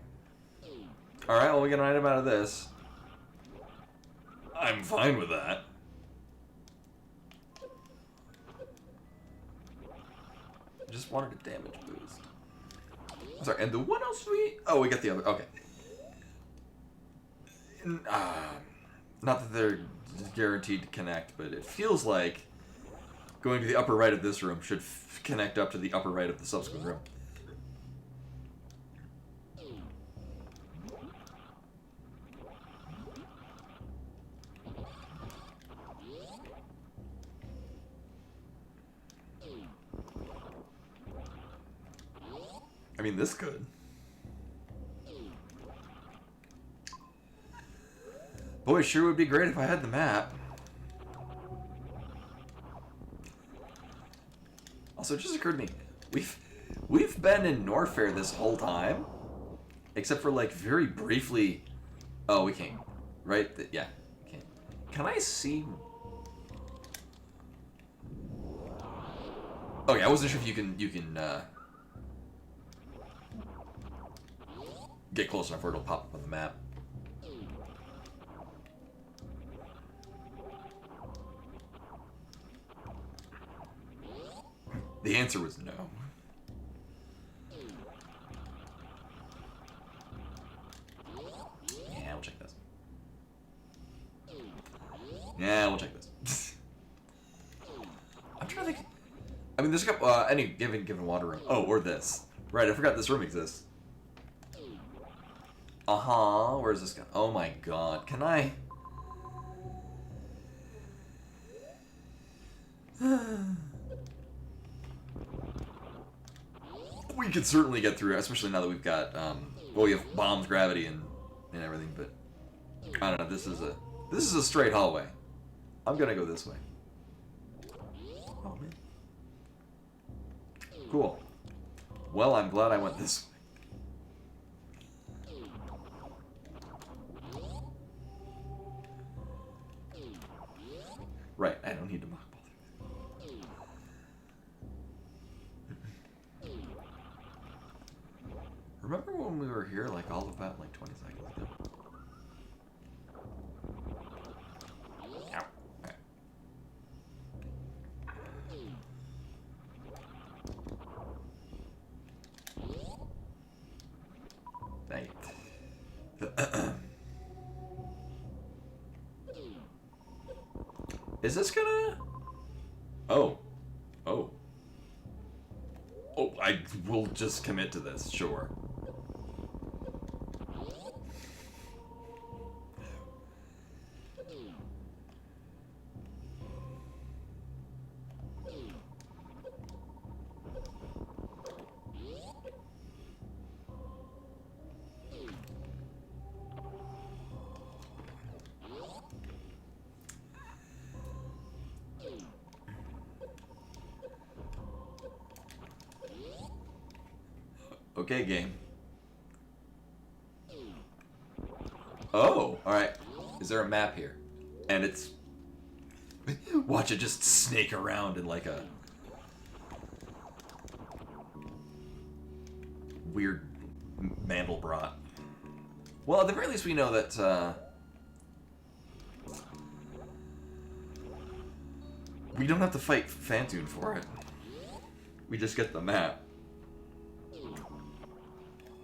Alright, well, we get an item out of this. I'm fine with that. Just wanted a damage boost. I'm sorry, and the what else do we... Oh, we got the other... Okay. Not that they're guaranteed to connect, but it feels like going to the upper right of this room should connect up to the upper right of the subsequent room. I mean, this could. Boy, it sure would be great if I had the map. Also, it just occurred to me, we've been in Norfair this whole time, except for like very briefly. Oh, we can't. Right? Yeah. We can't. Can I see? Okay, I wasn't sure if you can get close enough where it'll pop up on the map. The answer was no. Yeah, we'll check this. Yeah, we'll check this. I'm trying to think. I mean, there's a couple. Any given water room. Oh, or this. Right, I forgot this room exists. Where's this going? Oh my god, can I? We could certainly get through, especially now that we've got, well, we have bombs, gravity, and everything, but I don't know, this is a straight hallway. I'm gonna go this way. Oh, man. Cool. Well, I'm glad I went this way. Right, I don't need to mock ball through. Remember when we were here, like, all about, like, 20 seconds ago? Ow. Right. Dang it. Is this gonna... Oh. Oh, I will just commit to this, sure. Okay, game. Oh, alright. Is there a map here? And it's... Watch it just snake around in like a... weird Mandelbrot. Well, at the very least we know that, we don't have to fight Phantoon for it. We just get the map.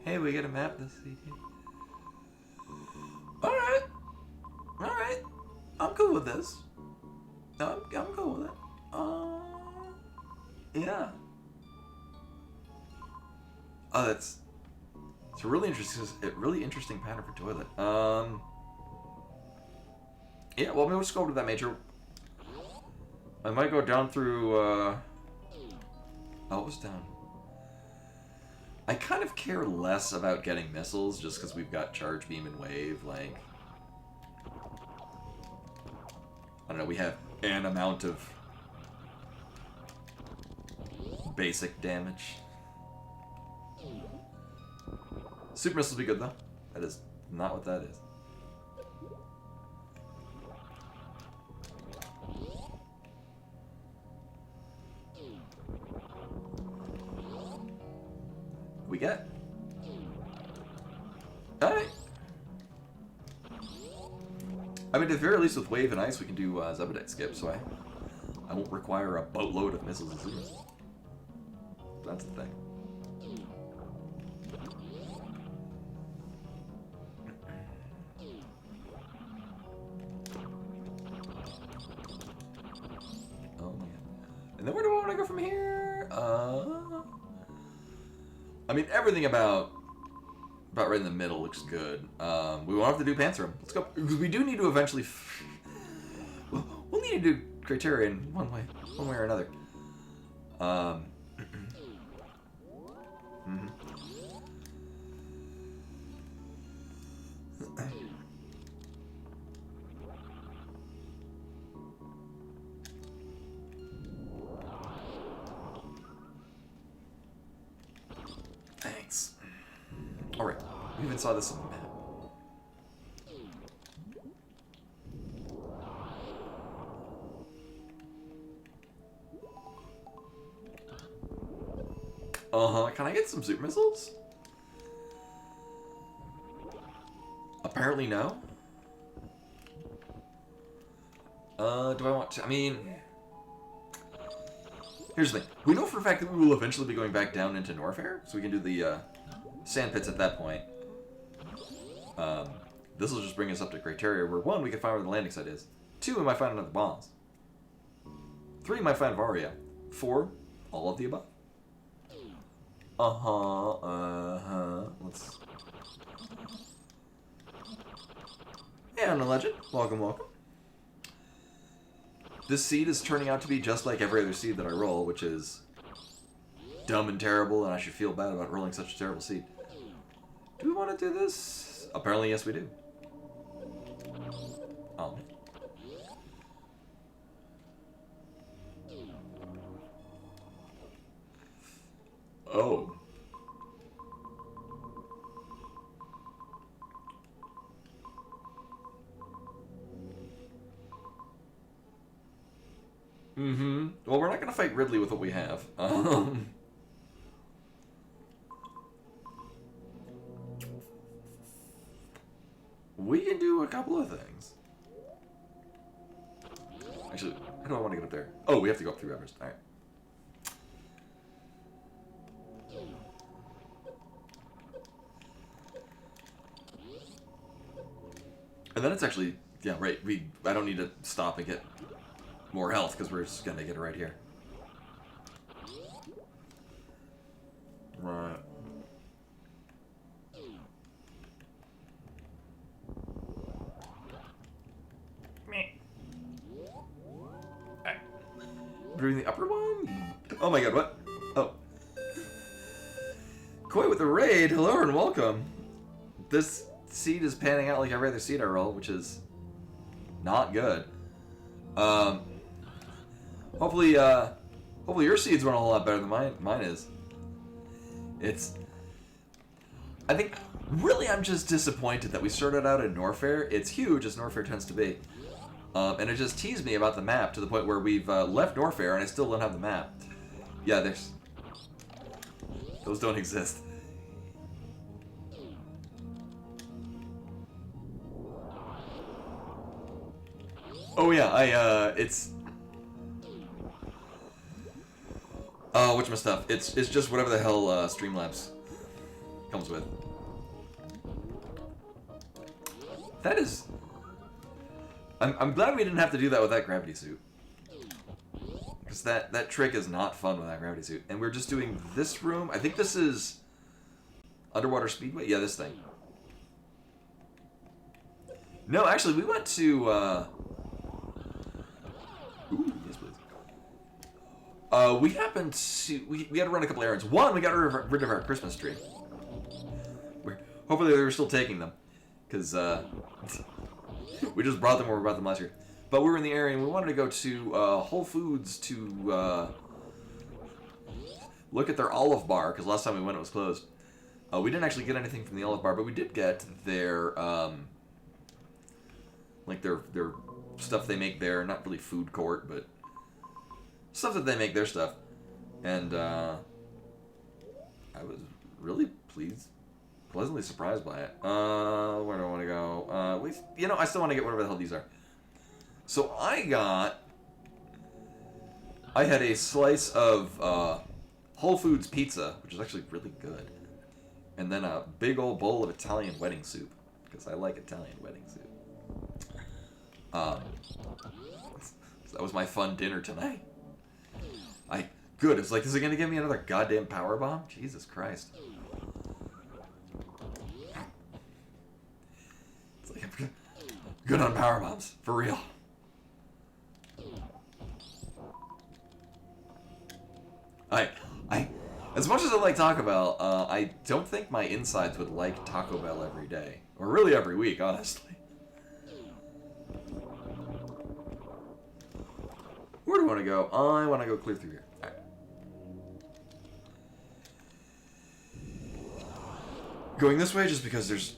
Hey, we get a map this CD. Alright. Alright. I'm cool with this. I'm cool with it. Yeah. Oh, it's a really interesting pattern for toilet. Yeah, well, maybe we'll just go over to that major. I might go down through, oh, it was down. I kind of care less about getting missiles just because we've got charge, beam, and wave. Like, I don't know, we have an amount of basic damage. Super missiles be good though. That is not what that is. We get. Alright. I mean, at the very least with Wave and Ice, we can do Zebedite skip, so I won't require a boatload of missiles and zoomers. That's the thing. Oh my god. And then where do I want to go from here? I mean, everything about right in the middle looks good. We won't have to do Panzerum. Let's go. Because we do need to eventually... we'll need to do Criterion one way or another. Thanks. Alright, we even saw this on the map. Can I get some super missiles? Apparently no. Do I want to? I mean... Here's the thing. We know for a fact that we will eventually be going back down into Norfair, so we can do the sand pits at that point. This will just bring us up to Criteria, where 1, we can find where the landing site is. 2, we might find another bombs. 3, we might find Varia. 4, all of the above. Let's... Yeah, no legend. Welcome, welcome. This seed is turning out to be just like every other seed that I roll, which is dumb and terrible, and I should feel bad about rolling such a terrible seed. Do we want to do this? Apparently, yes, we do. Oh, man. Oh. Well, we're not going to fight Ridley with what we have. We can do a couple of things. Actually, how do I want to get up there? Oh, we have to go up through Everest. Alright. And then it's actually, yeah, right, I don't need to stop and get more health, because we're just gonna get it right here. Right. Doing the upper one? Oh my god, what? Oh. Koi with the raid, hello and welcome. This seed is panning out like every other seed I roll, which is not good. Hopefully your seeds run a whole lot better than mine is. It's I think, really, I'm just disappointed that we started out in Norfair. It's huge, as Norfair tends to be. And it just teased me about the map to the point where we've left Norfair and I still don't have the map. Yeah, there's... Those don't exist. Oh yeah, it's... whatchamastuff. It's just whatever the hell Streamlabs comes with. That is... I'm glad we didn't have to do that with that gravity suit. Because that trick is not fun with that gravity suit. And we're just doing this room. I think this is... Underwater Speedway? Yeah, this thing. No, actually, we went to... Ooh, yes, please. We happened to... We had to run a couple errands. One, we got rid of our Christmas tree. Hopefully they were still taking them. Because, we just brought them when we brought them last year. But we were in the area and we wanted to go to Whole Foods to look at their Olive Bar, because last time we went it was closed. We didn't actually get anything from the Olive Bar, but we did get their, like their stuff they make there. Not really food court, but stuff that they make their stuff. And I was really pleasantly surprised by it. Where do I want to go? You know, I still want to get whatever the hell these are. So I had a slice of Whole Foods pizza, which is actually really good. And then a big old bowl of Italian wedding soup, because I like Italian wedding soup. So that was my fun dinner tonight. Good. It's like, is it going to give me another goddamn power bomb? Jesus Christ. It's like, I'm good on power bombs. For real. As much as I like Taco Bell, I don't think my insides would like Taco Bell every day. Or really every week, honestly. Where do I want to go? I want to go clear through here. Alright. Going this way just because there's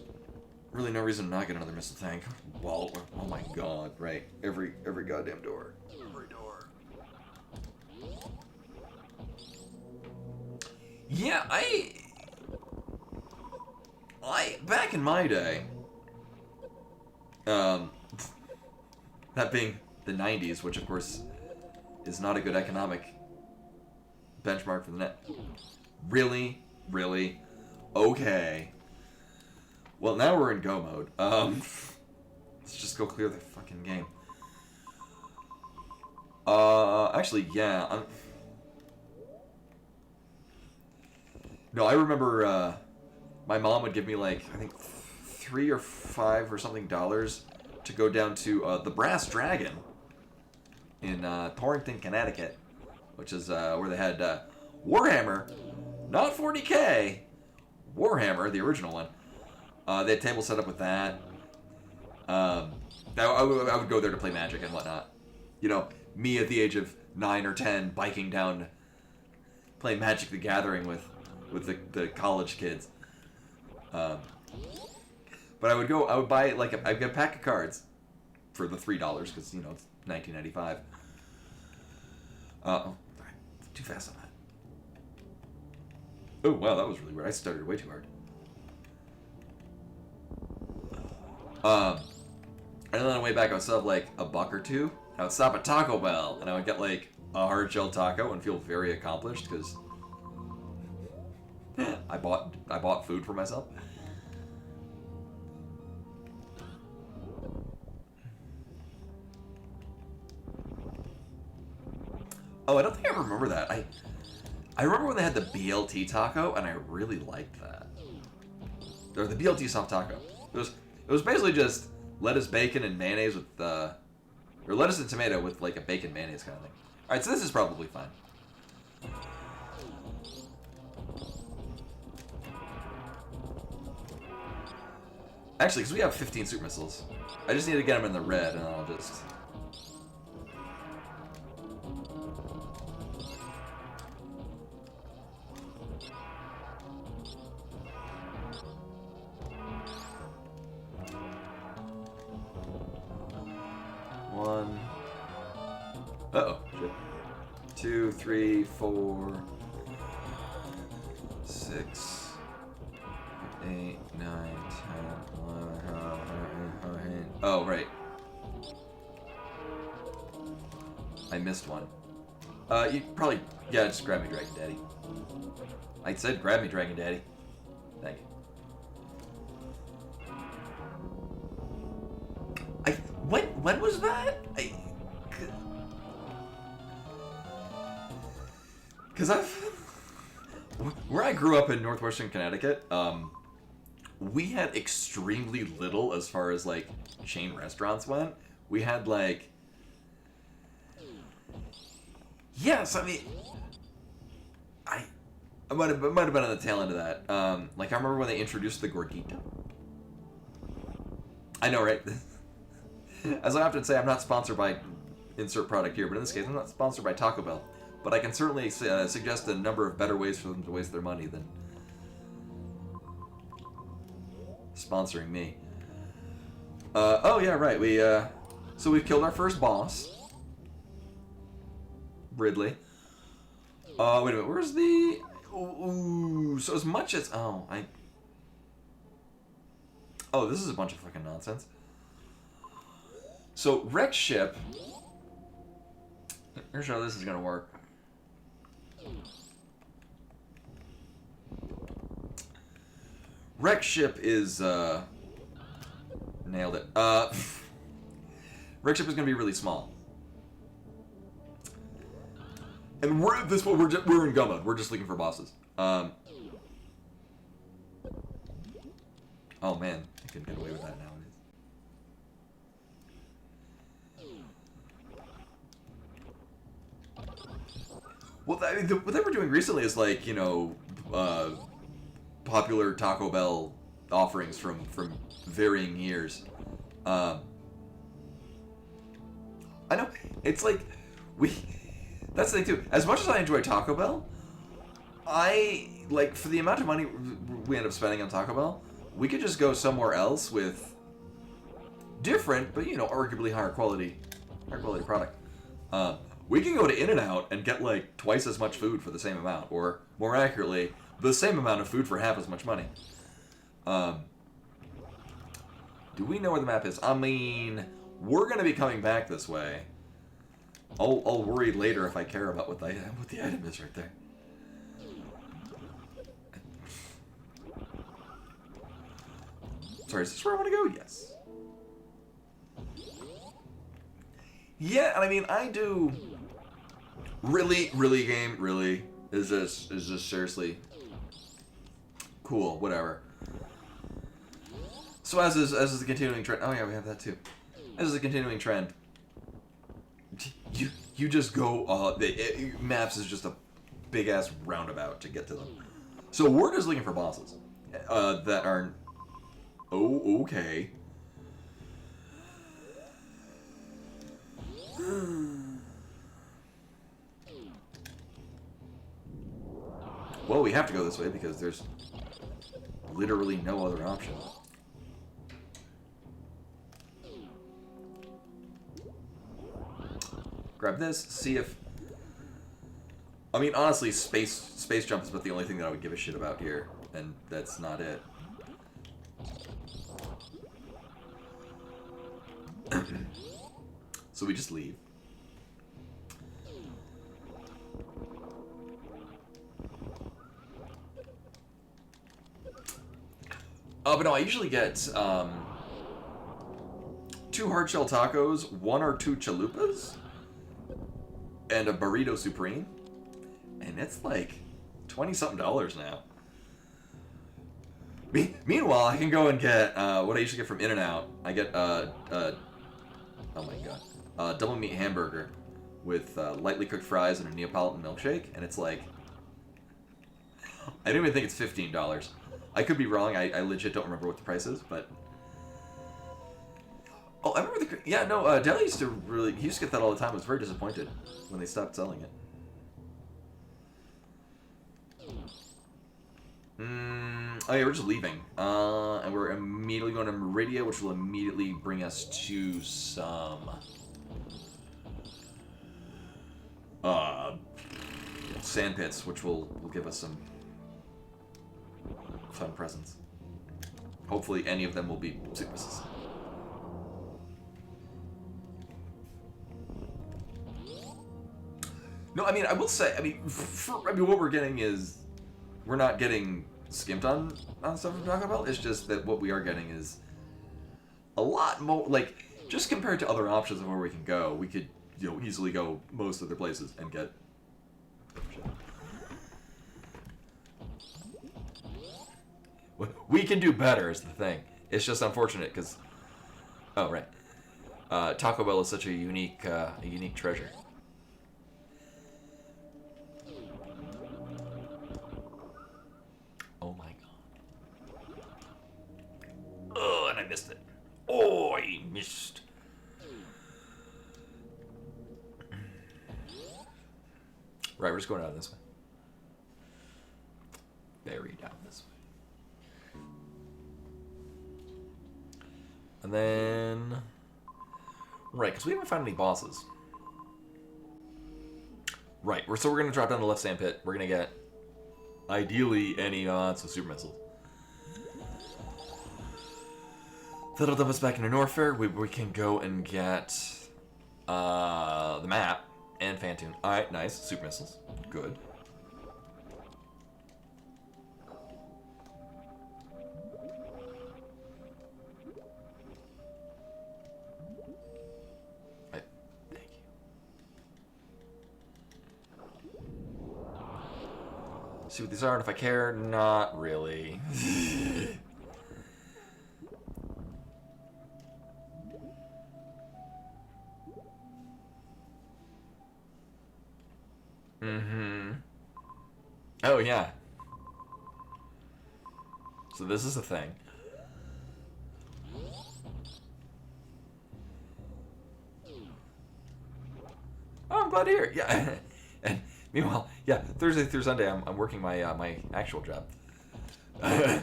really no reason to not get another missile tank. Well, oh my god, right. Every goddamn door. Every door. Yeah, I back in my day, that being the 90s, which of course is not a good economic benchmark for the net. Really? Really? Okay. Well, now we're in go mode. Let's just go clear the fucking game. Actually, yeah. No, I remember, my mom would give me, like, I think $3 or $5 or something to go down to, the Brass Dragon in, Torrington, Connecticut, which is, where they had, Warhammer, not 40K, Warhammer, the original one. They had tables set up with that. I would go there to play Magic and whatnot. You know, me at the age of 9 or 10, biking down, playing Magic the Gathering with the college kids. But I would buy, like, I'd get a pack of cards for the $3, because, you know, it's 1995. Oh, too fast on that. Oh, wow, that was really weird. I stuttered way too hard. And then on the way back, I would still have, like, a buck or two. I would stop at Taco Bell, and I would get, like, a hard-shell taco and feel very accomplished, because I bought food for myself. Oh, I don't think I remember that. I remember when they had the BLT taco, and I really liked that. Or the BLT soft taco. It was basically just lettuce, bacon, and mayonnaise with or lettuce and tomato with like a bacon mayonnaise kind of thing. All right, so this is probably fine. Actually, because we have 15 super missiles, I just need to get them in the red, and I'll just. Uh-oh. Shit. 2, 3, 4, 6, 8, 9, 10, 11. Oh, right. I missed one. You probably... Yeah, just grab me, Dragon Daddy. I said grab me, Dragon Daddy. Thank you. When was that? Because where I grew up in northwestern Connecticut, we had extremely little as far as, like, chain restaurants went. We had, like... Yes, I mean... I might have been on the tail end of that. Like, I remember when they introduced the Gordita. I know, right? As I often say, I'm not sponsored by insert product here, but in this case, I'm not sponsored by Taco Bell. But I can certainly suggest a number of better ways for them to waste their money than sponsoring me. Oh yeah, right. So we've killed our first boss, Ridley. Wait a minute. Where's the? Ooh. So as much as oh, this is a bunch of fucking nonsense. So wreck ship. Here's how this is gonna work. Wreck ship is nailed it. Wreck ship is gonna be really small. And we're at this point. We're in gun mode. We're just looking for bosses. Oh man, I couldn't get away with that nowadays. Well, I mean, what they were doing recently is like, you know, popular Taco Bell offerings from varying years. I know it's like That's the thing too. As much as I enjoy Taco Bell, I like for the amount of money we end up spending on Taco Bell, we could just go somewhere else with different, but you know, arguably higher quality product. We can go to In-N-Out and get like twice as much food for the same amount, or more accurately, the same amount of food for half as much money. Do we know where the map is? I mean, we're gonna be coming back this way. I'll worry later if I care about what the item is right there. Sorry, is this where I want to go? Yes. Yeah, and I mean, I do. Really, game, really. Is this seriously cool? Whatever. So as is the continuing trend. Oh yeah, we have that too. As is the continuing trend. You just go. Maps is just a big ass roundabout to get to them. So we're just looking for bosses that aren't. Oh, okay. Well, we have to go this way because there's literally no other option. Grab this, see if... I mean, honestly, space jump is about the only thing that I would give a shit about here, and that's not it. So we just leave. But no, I usually get 2 hard-shell tacos, 1 or 2 chalupas, and a burrito supreme, and it's like $20-something now. Meanwhile, I can go and get what I usually get from In-N-Out. I get oh my god, double meat hamburger with lightly cooked fries and a Neapolitan milkshake, and it's like I don't even think it's $15. I could be wrong. I legit don't remember what the price is, but oh, I remember Deli used to he used to get that all the time. I was very disappointed when they stopped selling it. Oh yeah, we're just leaving. And we're immediately going to Meridia, which will immediately bring us to some sand pits, which will give us some fun presents. Hopefully, any of them will be super missiles. No, I mean, I will say, I mean, what we're getting is, we're not getting skimped on stuff from Taco Bell. It's just that what we are getting is a lot more, like, just compared to other options of where we can go, we could, you know, easily go most other places and get. We can do better is the thing. It's just unfortunate because, oh right, Taco Bell is such a unique treasure. Oh my god. Oh, and I missed it. Oh, I missed. Right, we're just going down this way. Very down this way. And then... Right, because we haven't found any bosses. Right, so we're going to drop down the left sand pit. We're going to get, ideally, any odds of super missiles. That'll dump us back into Norfair. We can go and get the map and Fantoon. Alright, nice. Super missiles. Good. Thank you. See what these are, and if I care, not really. Mm-hmm. Oh, yeah. So this is a thing. Oh, I'm glad to hear it. Yeah. And meanwhile, yeah, Thursday through Sunday, I'm working my my actual job. I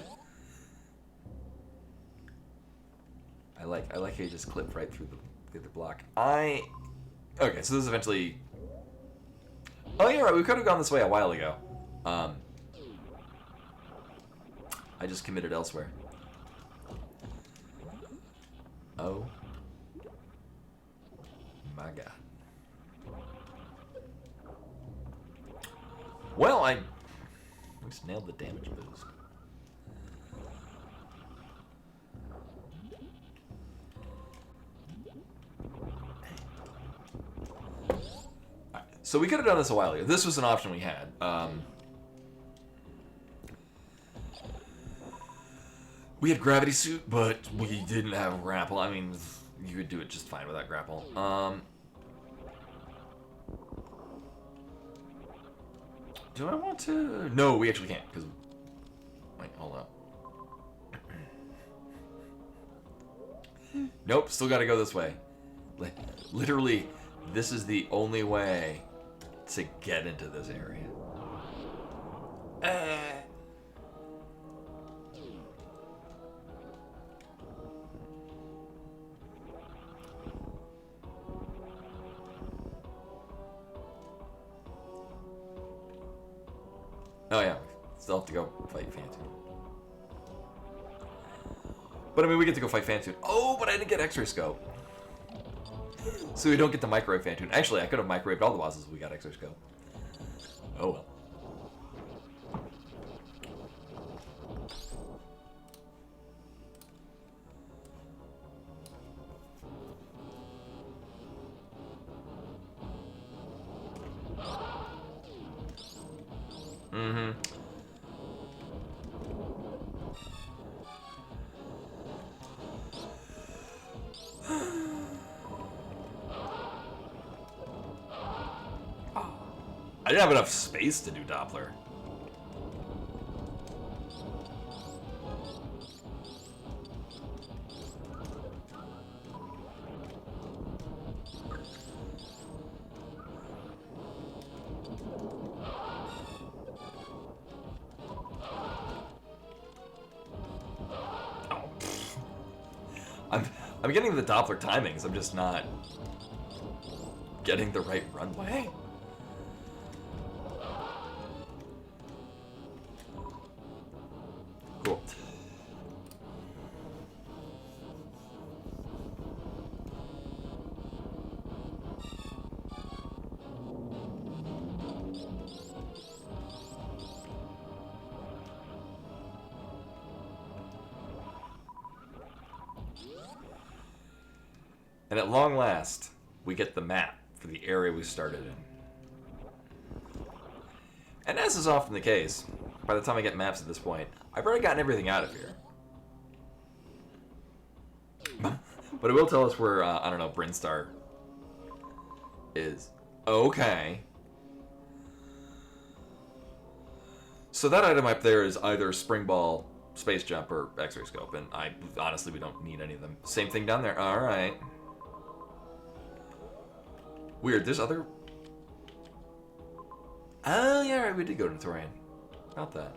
like how you just clip right through the block. Okay, so this is eventually. Oh yeah, right. We could have gone this way a while ago. I just committed elsewhere. Oh my god. Well, I just nailed the damage boost. So we could have done this a while ago. This was an option we had. We had gravity suit, but we didn't have grapple. I mean, you could do it just fine without grapple. Do I want to? No, we actually can't, because... Wait, hold up. Nope, still gotta go this way. Literally, this is the only way to get into this area. Oh yeah, still have to go fight Fantoon. But I mean, we get to go fight Fantoon. Oh, but I didn't get X-ray scope. So we don't get the microwave Fantoon. Actually, I could have microwaved all the bosses if we got X-ray scope. Oh well. Mm-hmm. I didn't have enough space to do Doppler. I'm getting the Doppler timings, I'm just not getting the right runway. And at long last, we get the map for the area we started in. And as is often the case, by the time I get maps at this point, I've already gotten everything out of here. But it will tell us where, I don't know, Brinstar is. Okay. So that item up there is either Spring Ball, Space Jump, or X-Ray Scope, and honestly, we don't need any of them. Same thing down there. Alright. Weird, there's other... Oh, yeah, right, we did go to Torian. About that.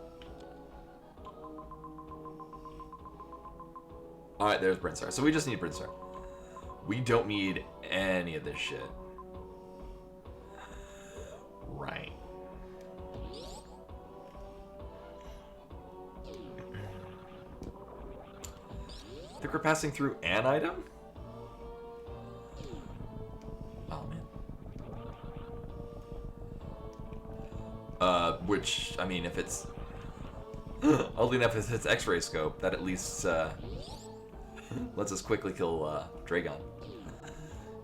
Alright, there's Brinstar. So we just need Brinstar. We don't need any of this shit. Right. I think we're passing through an item? Oh, man. Which, I mean, if it's... oddly enough, if it's X-Ray Scope, that at least, lets us quickly kill, Dragon.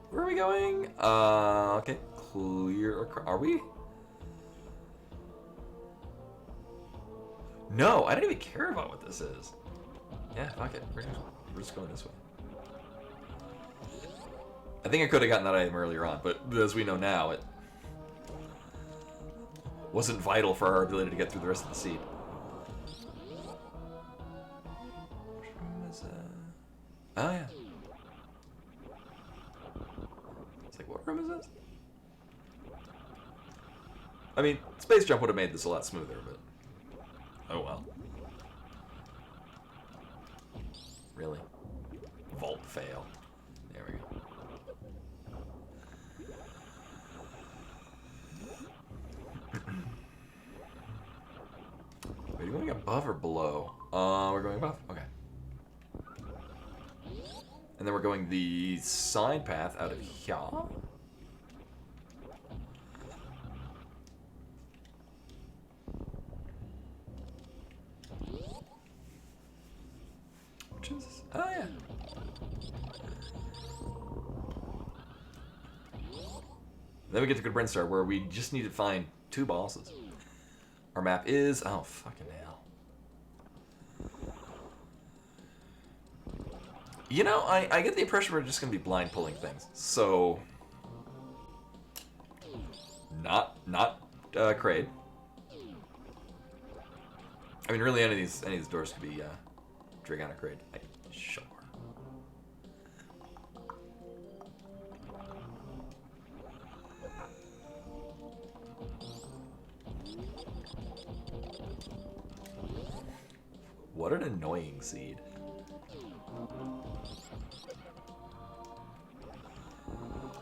Where are we going? Okay. Clear... Are we? No, I don't even care about what this is. Yeah, fuck it. We're just going this way. I think I could have gotten that item earlier on, but as we know now, it wasn't vital for our ability to get through the rest of the seed. Oh, yeah. It's like, what room is this? I mean, Space Jump would have made this a lot smoother, but... Oh, well. Really? Vault fail. There we go. Wait, are you going above or below? We're going above? Okay. And then we're going the side path out of here. Which is this? Oh, yeah. Then we get to Good Brinstar, where we just need to find 2 bosses. Our map is... Oh, fucking hell. You know, I get the impression we're just going to be blind pulling things. So... Not Kraid. I mean, really, any of these doors could be Dragon or Kraid. Sure. What an annoying seed.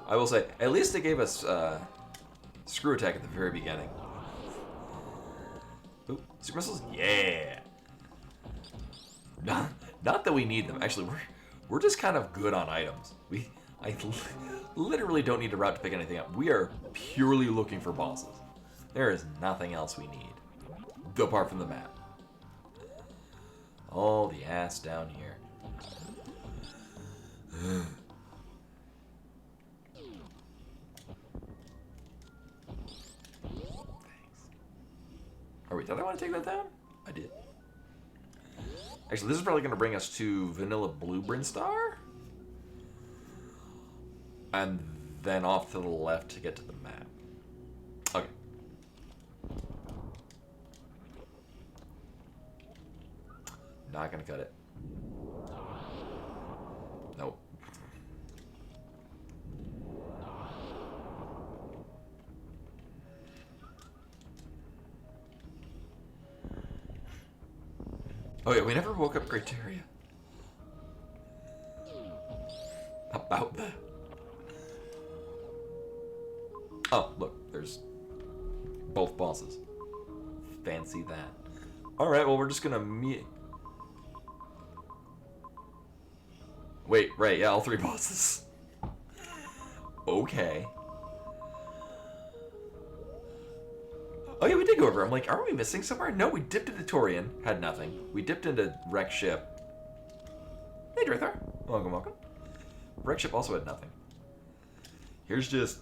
I will say, at least they gave us screw attack at the very beginning. Ooh, super missiles? Yeah. Not that we need them. Actually, we're just kind of good on items. I literally don't need a route to pick anything up. We are purely looking for bosses. There is nothing else we need, apart from the map. All the ass down here. Are we did I want to take that down? I did. Actually, this is probably going to bring us to Vanilla Blue Brinstar. And then off to the left to get to the map. Okay. Not going to cut it. Nope. Oh yeah, we never woke up criteria. About that. Oh, look, there's both bosses. Fancy that. Alright, well we're just gonna meet... Wait, right, yeah, all 3 bosses. Okay. Oh yeah, we did go over. I'm like, are we missing somewhere? No, we dipped into Torian, had nothing. We dipped into Wreck Ship. Hey, Drithar. Welcome, welcome. Wreck ship also had nothing. Here's just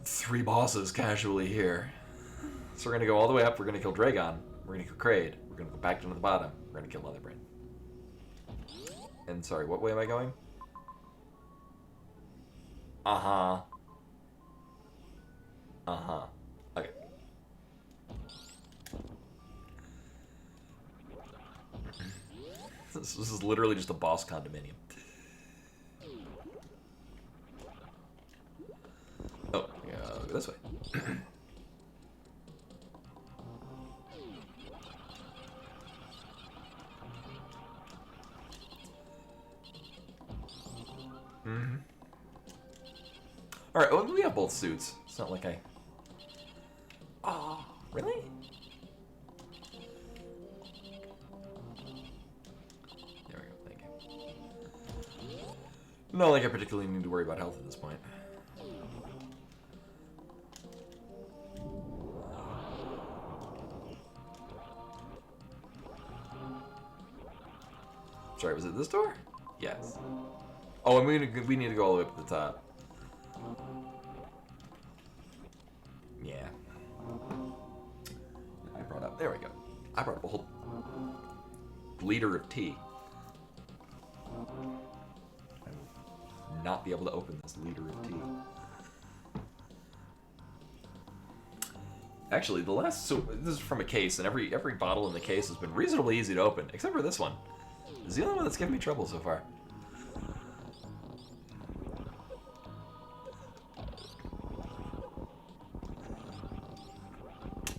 3 bosses casually here. So we're gonna go all the way up. We're gonna kill Dragon. We're gonna kill Kraid. We're gonna go back down to the bottom. We're gonna kill Leatherbrain. And sorry, what way am I going? Uh-huh. Uh-huh. Okay. This is literally just a boss condominium. Oh, yeah, go this way. Mm-hmm. Alright, well, we have both suits. It's not like I... Oh, really? There we go, thank you. Not like I particularly need to worry about health at this point. Sorry, was it this door? Yes. Oh, and we need to go all the way up to the top. Yeah. I brought up... There we go. I brought up a whole liter of tea. I will not be able to open this liter of tea. Actually, the last... So, this is from a case, and every bottle in the case has been reasonably easy to open, except for this one. It's the only one that's given me trouble so far.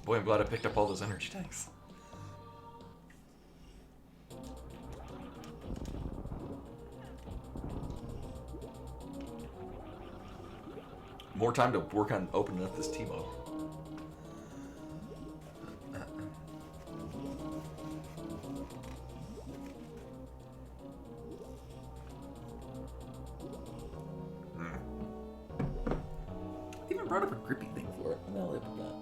Boy, I'm glad I picked up all those energy tanks. More time to work on opening up this T-Mo. I even brought up a grippy thing for it. No, I forgot.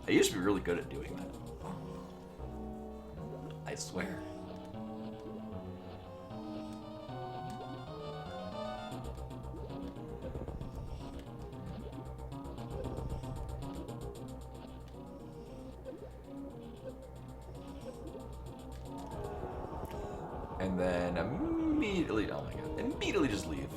I used to be really good at doing that. I swear. And then immediately, oh my god, immediately just leave.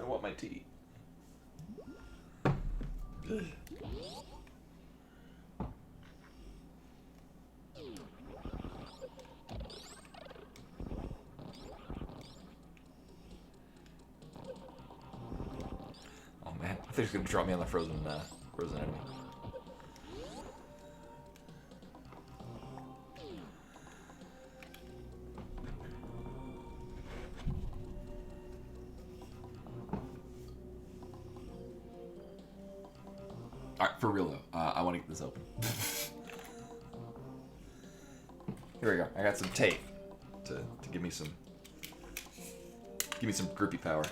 I want my tea. Oh man, I think he's gonna drop me on the frozen enemy. Alright, for real though, I want to get this open. Here we go. I got some tape to give me some grippy power.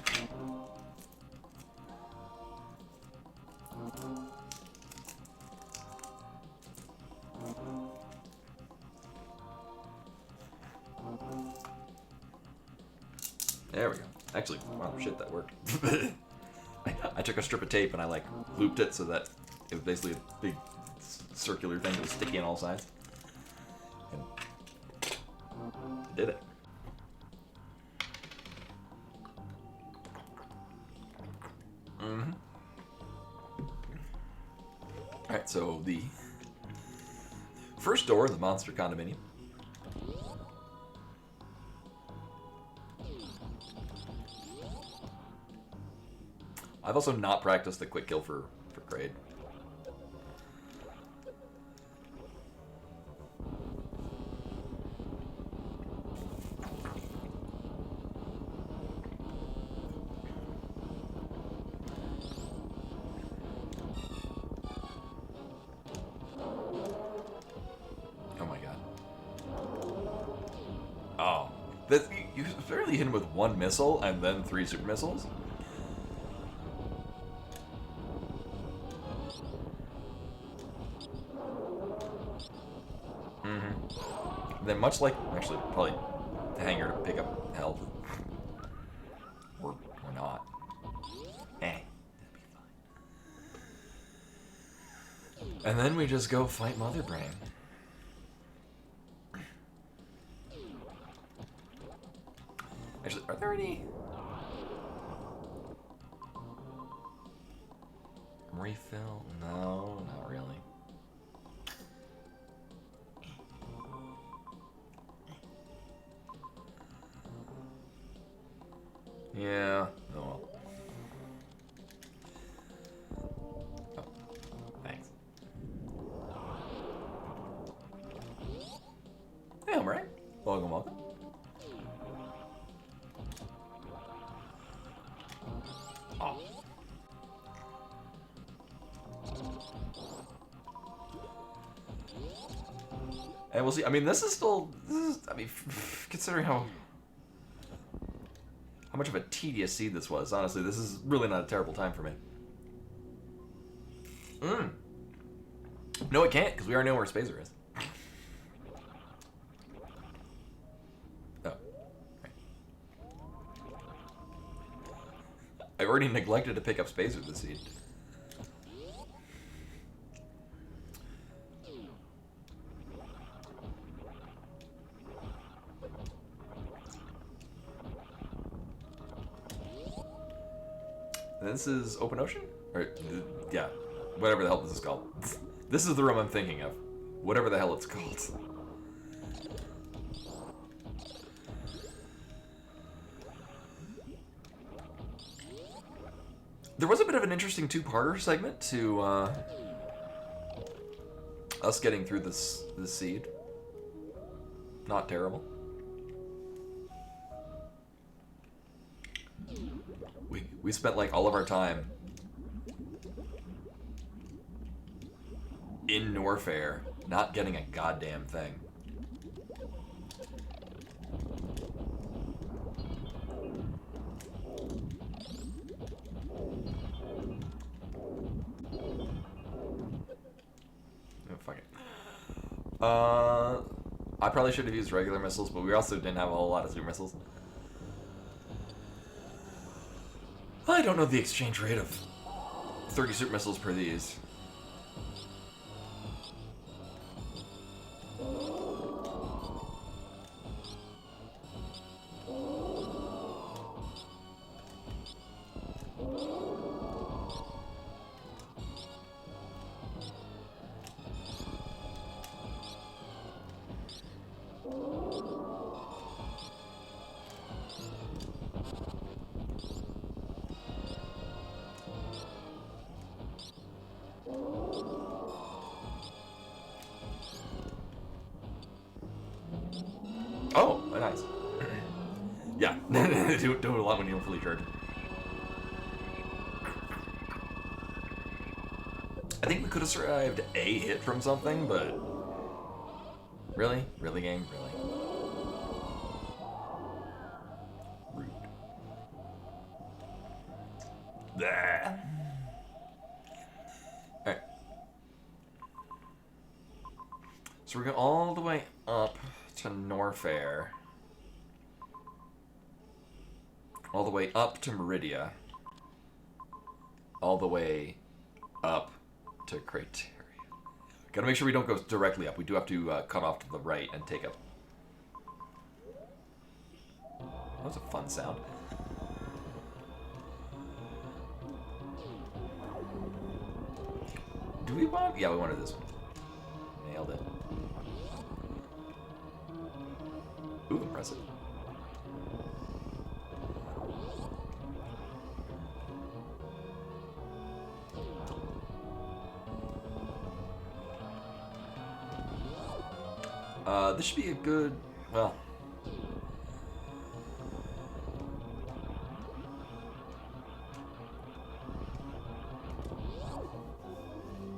There we go. Actually, wow, shit, that worked. I took a strip of tape and I like looped it so that it was basically a big circular thing that was sticky on all sides. And it did it. Mm-hmm. Alright, so the first door in the monster condominium. I've also not practiced the quick kill for Kraid. Oh. You apparently hit him with one missile and then 3 super missiles? Mm-hmm. Then much like, actually, probably the hangar to pick up health. Or not. That'd be fine. And then we just go fight Mother Brain. Actually, are there any refill? No, not really. Yeah. Oh well. Oh, thanks. Hey, I'm right. Welcome, welcome. Oh. And we'll see. I mean, this is still. I mean, considering how much of a tedious seed this was, honestly, this is really not a terrible time for me. No, it can't, because we already know where Spazer is. Oh. Right. I already neglected to pick up Spazer this seed. This is open ocean? Or, yeah, whatever the hell this is called. This is the room I'm thinking of. Whatever the hell it's called. There was a bit of an interesting two-parter segment to us getting through this seed. Not terrible. We spent like all of our time in Norfair, not getting a goddamn thing. Oh, fuck it. I probably should have used regular missiles, but we also didn't have a whole lot of super missiles. I don't know the exchange rate of 30 super missiles per these. Oh, nice. Yeah, do it a lot when you don't fully charge. I think we could have survived a hit from something, but really, really, game, really. Rude. Blah. All right. So we're going all the way up to Norfair, all the way up to Meridia, all the way up to Criteria. Gotta make sure we don't go directly up. We do have to cut off to the right and take up. That was a fun sound. Do we want? Yeah, we wanted this one. Nailed it. Ooh, impressive. This should be a good, well.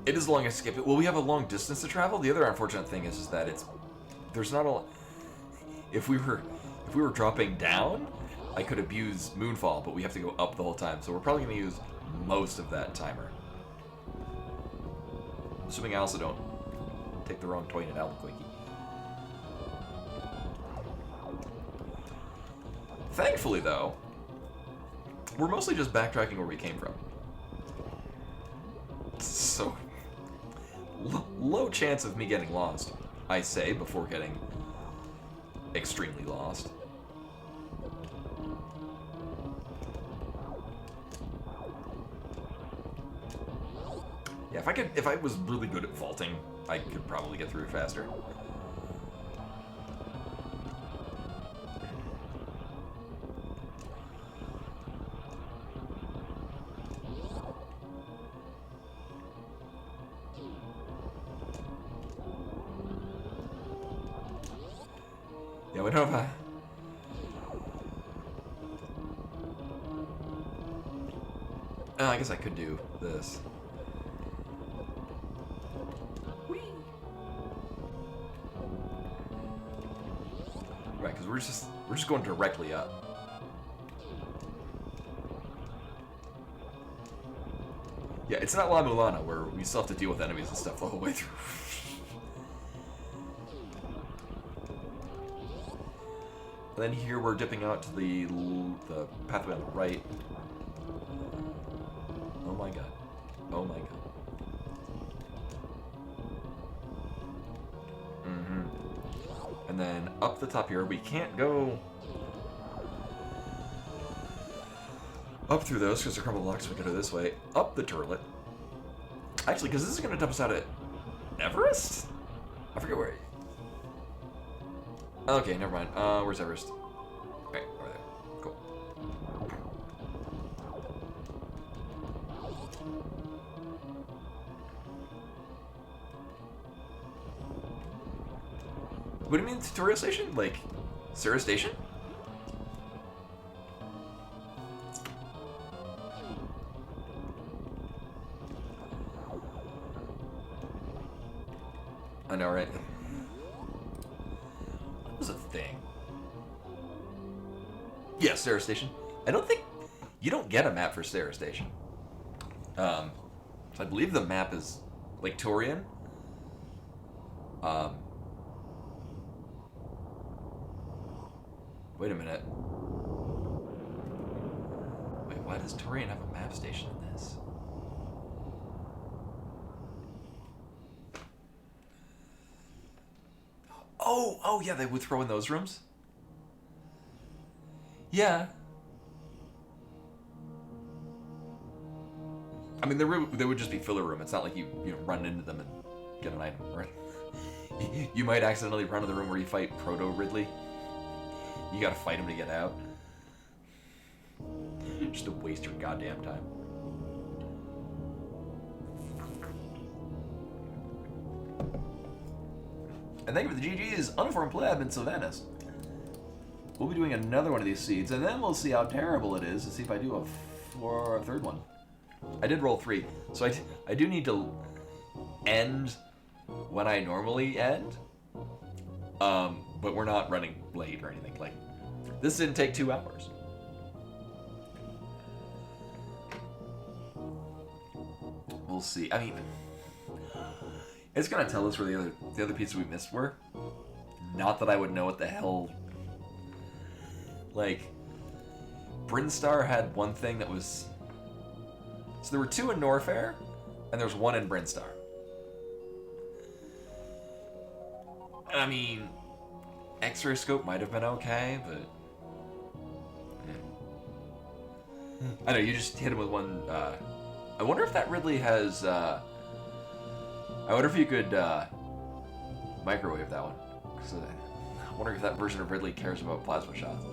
It is a long escape. Well, we have a long distance to travel. The other unfortunate thing is that there's not a lot. If we were dropping down, I could abuse Moonfall, but we have to go up the whole time, so we're probably going to use most of that timer. Assuming I also don't take the wrong toy in Albuquerque. Thankfully, though, we're mostly just backtracking where we came from. So, low chance of me getting lost, I say, before getting extremely lost. Yeah, if I was really good at vaulting, I could probably get through it faster. Yeah, we don't have I guess I could do this. Right, because we're just going directly up. Yeah, it's not La Mulana where we still have to deal with enemies and stuff the whole way through. And then here we're dipping out to the pathway on the right. Oh my god. Oh my god. And then up the top here, we can't go up through those because they're crumble blocks, we can go this way. Up the turlet. Actually, because this is going to dump us out at Everest? I forget where. Okay, never mind. Where's Everest? Okay, over there. Cool. What do you mean tutorial station? Like, Sarah Station? I know, right? What was a thing? Yeah, Sarah Station. I don't think... You don't get a map for Sarah Station. So I believe the map is Lake Torian. Wait a minute. Wait, why does Torian have a map station in this? Oh, yeah, they would throw in those rooms? Yeah. I mean, they would just be filler room. It's not like you run into them and get an item, right? You might accidentally run to the room where you fight Proto Ridley. You gotta fight him to get out. Just to waste your goddamn time. And thank you for the GG's, Uniform Pleb and Sylvanas. We'll be doing another one of these seeds, and then we'll see how terrible it is to see if I do a third one. I did roll 3, so I do need to end when I normally end. But we're not running late or anything. Like, this didn't take 2 hours. We'll see. I mean, it's gonna tell us where the other pieces we missed were. Not that I would know what the hell. Like, Brinstar had one thing that was. So there were 2 in Norfair, and there was 1 in Brinstar. I mean, X-ray scope might have been okay, but I know you just hit him with one. I wonder if that Ridley has. I wonder if you could microwave that one. I wonder if that version of Ridley cares about plasma shots.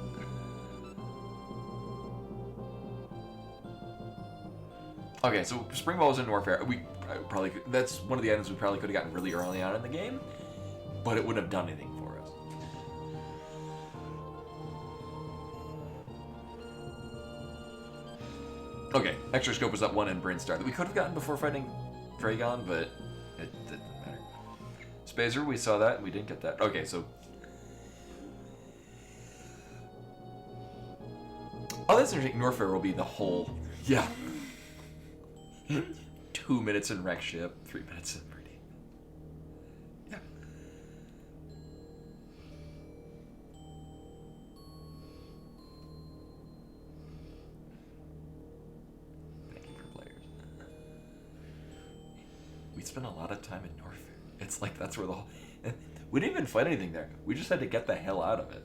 Okay, so Spring Ball was in Warfare. Probably could, that's one of the items we probably could have gotten really early on in the game, but it wouldn't have done anything for us. Okay, Extra Scope was that one in Brainstar that we could have gotten before fighting Dragon, but it didn't matter. Spazer, we saw that, and we didn't get that. Okay, so Oh, that's interesting. Norfair will be the whole. Yeah. 2 minutes in Wreck Ship, 3 minutes in Meridian. Yeah. Thank you for players. We spent a lot of time in Norfair. It's like that's where the whole. We didn't even fight anything there. We just had to get the hell out of it.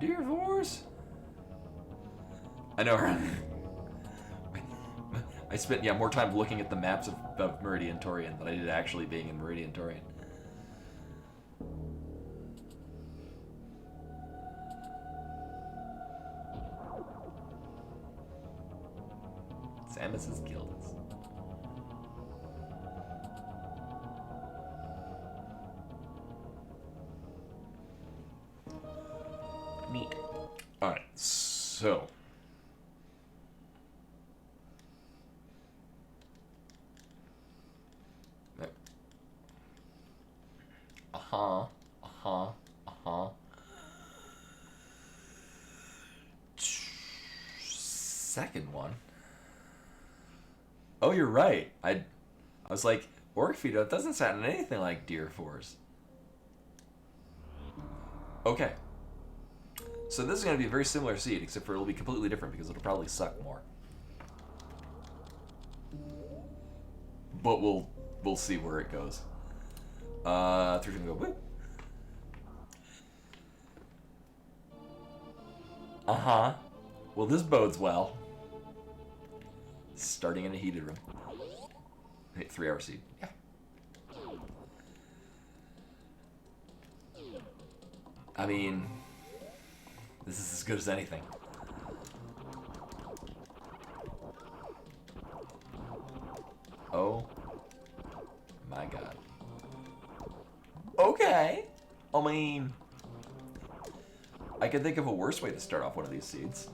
Dear Force? I know her. I spent, more time looking at the maps of Meridian Torian than I did actually being in Meridian Torian. Samus has killed us. Neat. Alright, so. Second one. Oh, you're right. I was like, Orgfeeder, it doesn't sound anything like Deer Force. Okay. So this is going to be a very similar seed, except for it'll be completely different because it'll probably suck more. But we'll see where it goes. 3's gonna go whoop. Uh-huh. Well, this bodes well. Starting in a heated room. 3-hour seed. Yeah. I mean, this is as good as anything. Oh my god. Okay. I mean, I could think of a worse way to start off one of these seeds.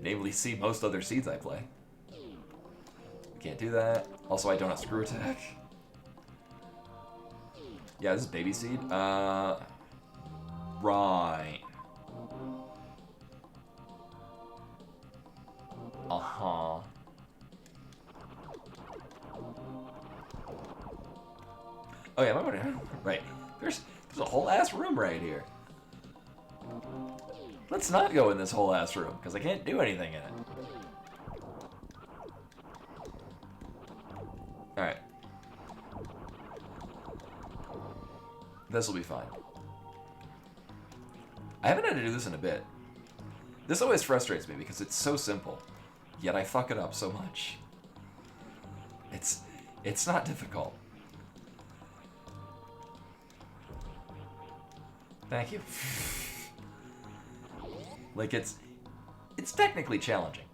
Namely, see most other seeds I play. We can't do that. Also, I don't have screw attack. Yeah, this is baby seed. Right. Uh-huh. Oh yeah, right. There's a whole ass room right here. Let's not go in this whole ass room, because I can't do anything in it. Alright. This will be fine. I haven't had to do this in a bit. This always frustrates me because it's so simple, yet I fuck it up so much. It's not difficult. Thank you. Like, it's technically challenging.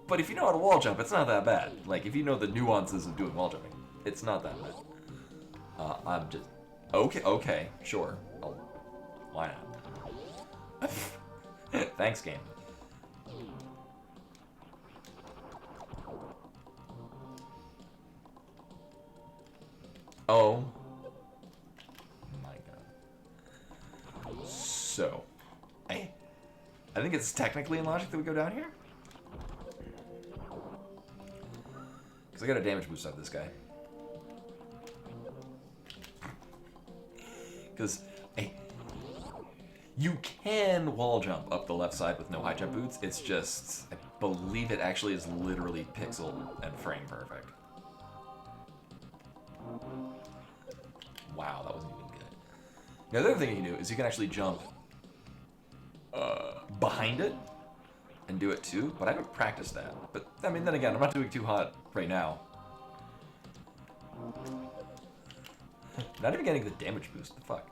But if you know how to wall jump, it's not that bad. Like, if you know the nuances of doing wall jumping, it's not that bad. I'm just... Okay, sure. Why not? Thanks, game. Oh. My god. So. I think it's technically in logic that we go down here. Because I got a damage boost on this guy. Because you can wall jump up the left side with no high jump boots. It's just, I believe it actually is literally pixel and frame perfect. Wow, that wasn't even good. Now, the other thing you can do is you can actually jump behind it and do it too, but I haven't practiced that. But, I mean, then again, I'm not doing too hot right now. Not even getting the damage boost, the fuck?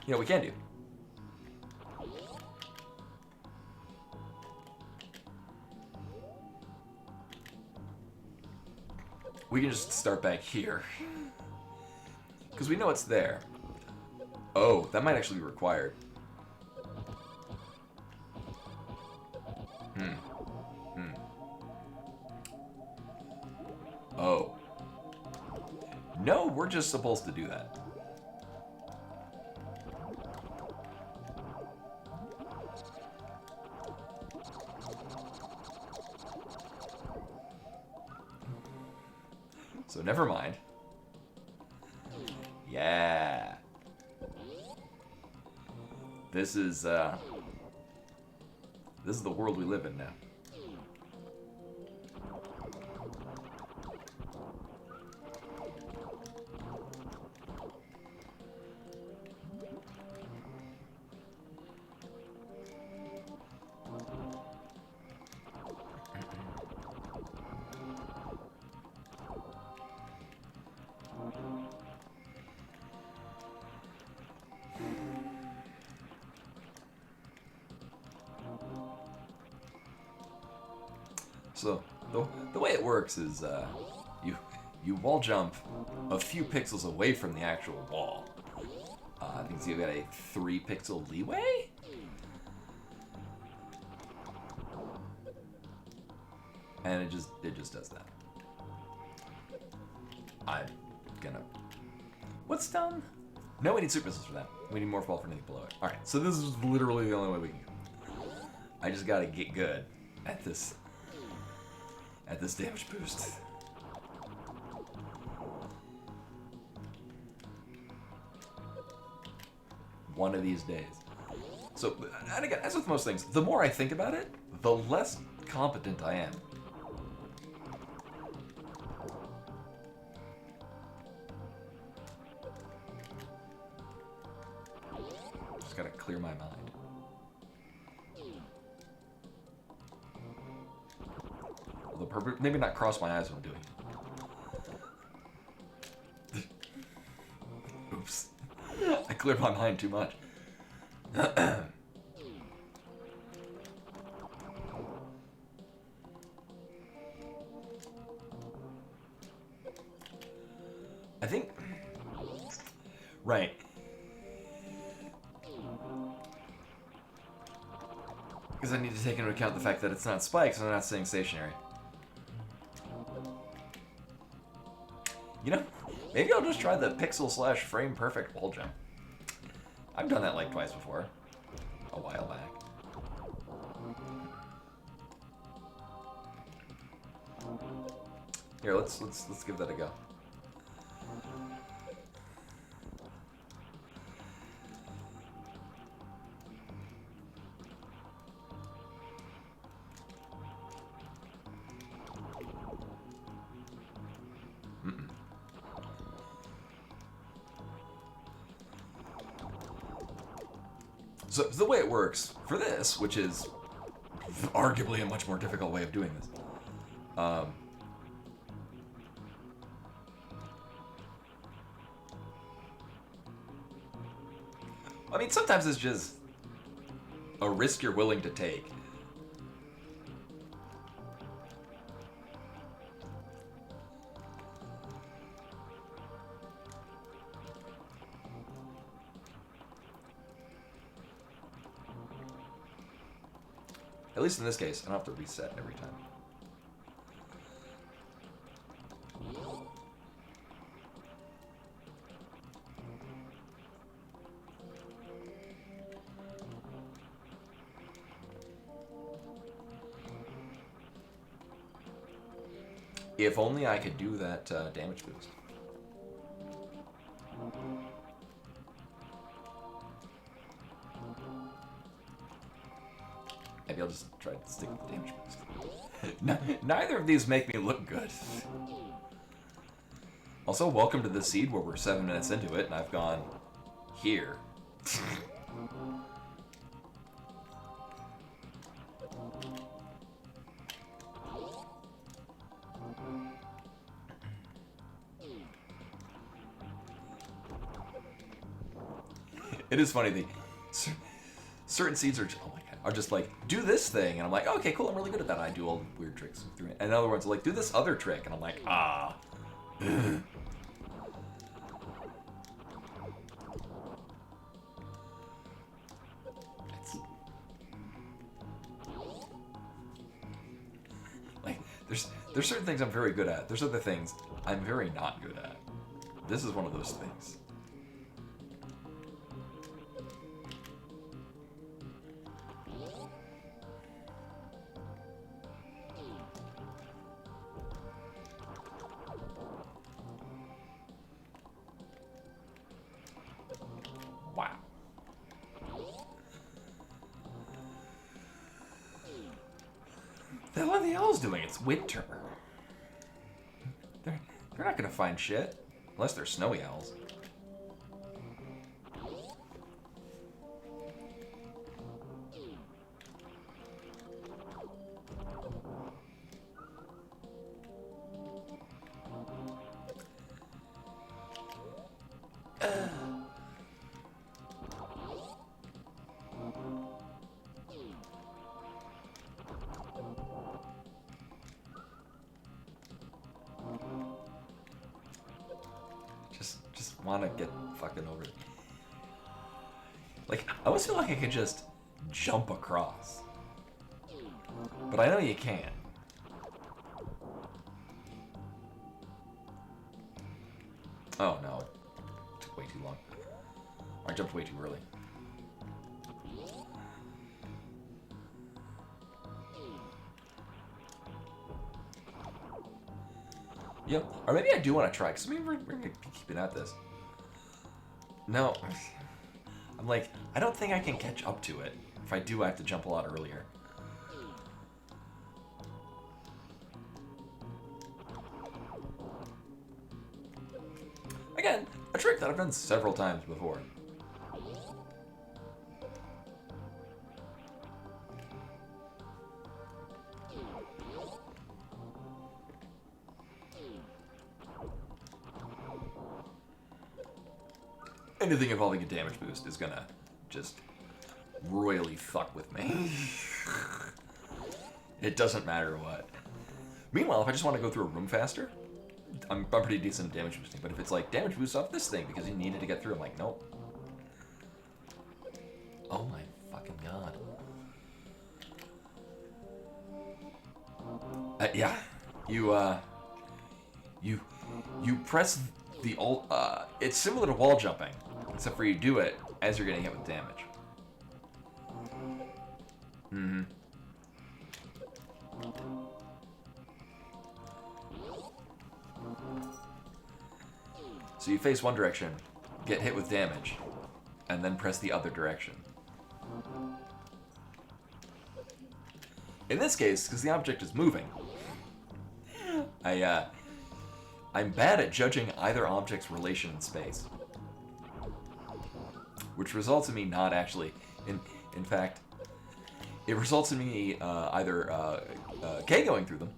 You know what we can do? we can just start back here. Because we know it's there. Oh, that might actually be required. Oh. No, we're just supposed to do that. So never mind. Yeah. This is the world we live in now. So the way it works is you wall jump a few pixels away from the actual wall. I think you've got a 3 pixel leeway. And it just does that. I'm gonna. What's done? No, we need super missiles for that. We need more fall for anything below it. All right, so this is literally the only way we can go. I just gotta get good at this damage boost. One of these days. So, and again, as with most things, the more I think about it, the less competent I am. Just gotta clear my mind. Although maybe not cross my eyes when doing it. Oops. I cleared my mind too much. I think... Right. Because I need to take into account the fact that it's not spikes and I'm not staying stationary. You know, maybe I'll just try the pixel/frame perfect wall jump. I've done that like twice before, a while back. Here, let's give that a go. So the way it works for this, which is arguably a much more difficult way of doing this, I mean, sometimes it's just a risk you're willing to take. At least in this case, I don't have to reset every time. If only I could do that damage boost. Maybe I'll just try to stick with the damage boost. Neither of these make me look good. Also, welcome to the seed where we're 7 minutes into it and I've gone here. It is funny, certain seeds are, oh my god, are just like, do this thing, and I'm like, oh, okay, cool, I'm really good at that. I do all the weird tricks through it. And other ones are like, do this other trick, and I'm like, ah. Like, there's certain things I'm very good at. There's other things I'm very not good at. This is one of those things. Wow. The hell are the owls doing? It's winter. They're not gonna find shit. Unless they're snowy owls. Just want to get fucking over it. Like, I always feel like I could just jump across. But I know you can't. Oh no. It took way too long. I jumped way too early. Yep. Or maybe I do want to try, because I mean, we're going to be keeping at this. No. I'm like, I don't think I can catch up to it. If I do, I have to jump a lot earlier. Again, a trick that I've done several times before. Anything involving a damage boost is gonna just royally fuck with me. It doesn't matter what. Meanwhile, if I just want to go through a room faster, I'm pretty decent at damage boosting. But if it's like damage boost off this thing because you needed to get through, I'm like, nope. Oh my fucking god. Yeah, you press the alt. It's similar to wall jumping, except for you do it as you're getting hit with damage. Mm-hmm. So you face one direction, get hit with damage, and then press the other direction. In this case, because the object is moving, I'm bad at judging either object's relation in space, which results in me not actually, in fact, it results in me either KOing through them,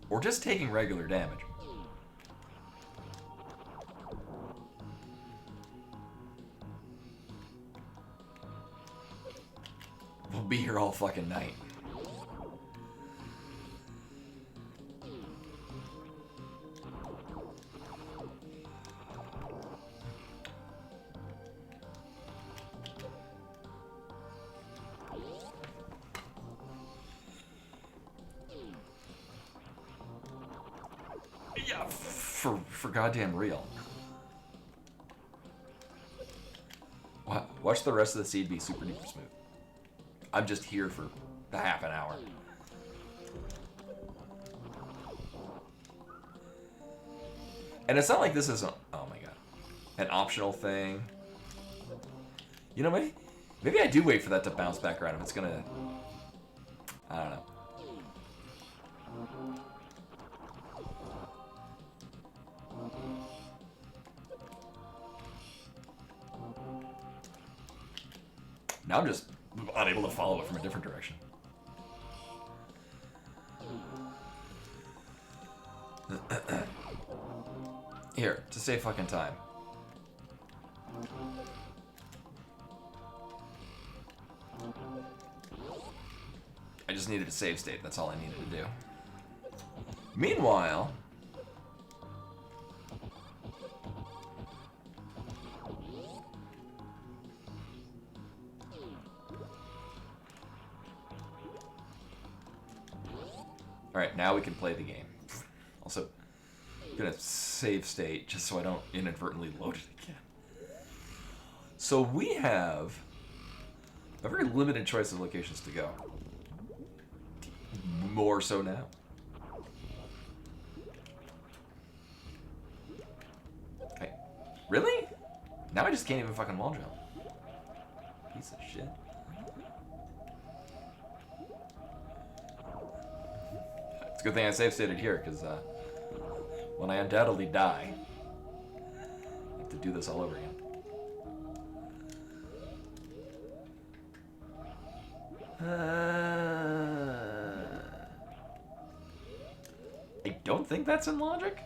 or just taking regular damage. We'll be here all fucking night. Yeah, for goddamn real. Watch the rest of the seed be super duper smooth. I'm just here for the half an hour. And it's not like this is a, oh my god, an optional thing. You know, maybe I do wait for that to bounce back around if it's gonna, I don't know. Now I'm just unable to follow it from a different direction. Here, to save fucking time. I just needed a save state, that's all I needed to do. Meanwhile, Alright, now we can play the game. Also, I'm gonna save state just so I don't inadvertently load it again. So we have a very limited choice of locations to go. More so now. Hey, really? Now I just can't even fucking wall jump. Piece of shit. It's a good thing I save stated here, because when I undoubtedly die, I have to do this all over again. I don't think that's in logic.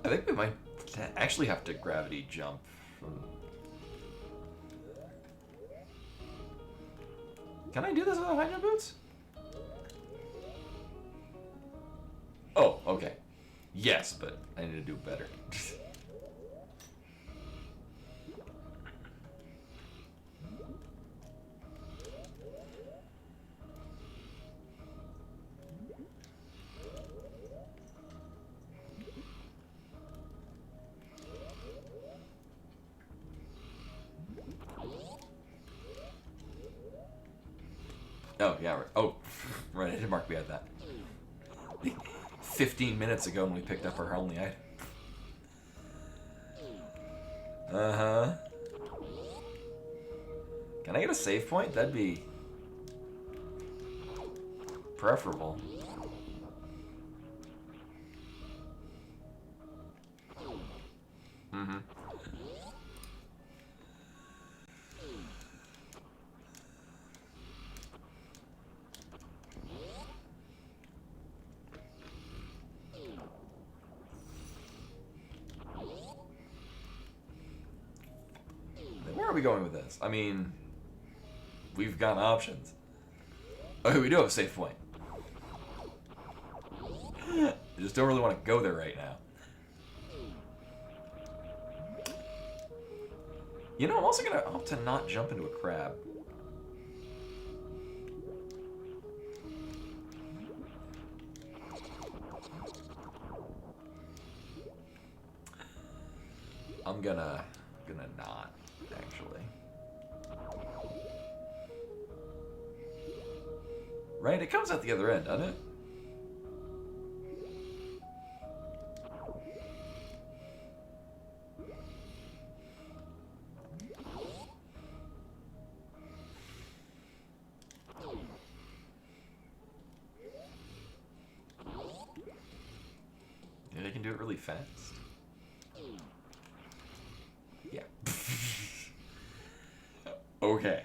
I think we might actually have to gravity jump from... Can I do this without high jump boots? Oh, okay. Yes, but I need to do better. Oh, yeah, right. Oh, right, I didn't mark we had that. 15 minutes ago when we picked up our only item. Uh-huh. Can I get a save point? That'd be preferable. Mm-hmm. Where are we going with this? I mean, we've got options. Okay, we do have a save point. I just don't really want to go there right now. You know, I'm also going to opt to not jump into a crab. I'm gonna not, actually. Right? It comes out the other end, doesn't it? Yeah, they can do it really fast. Yeah. Okay.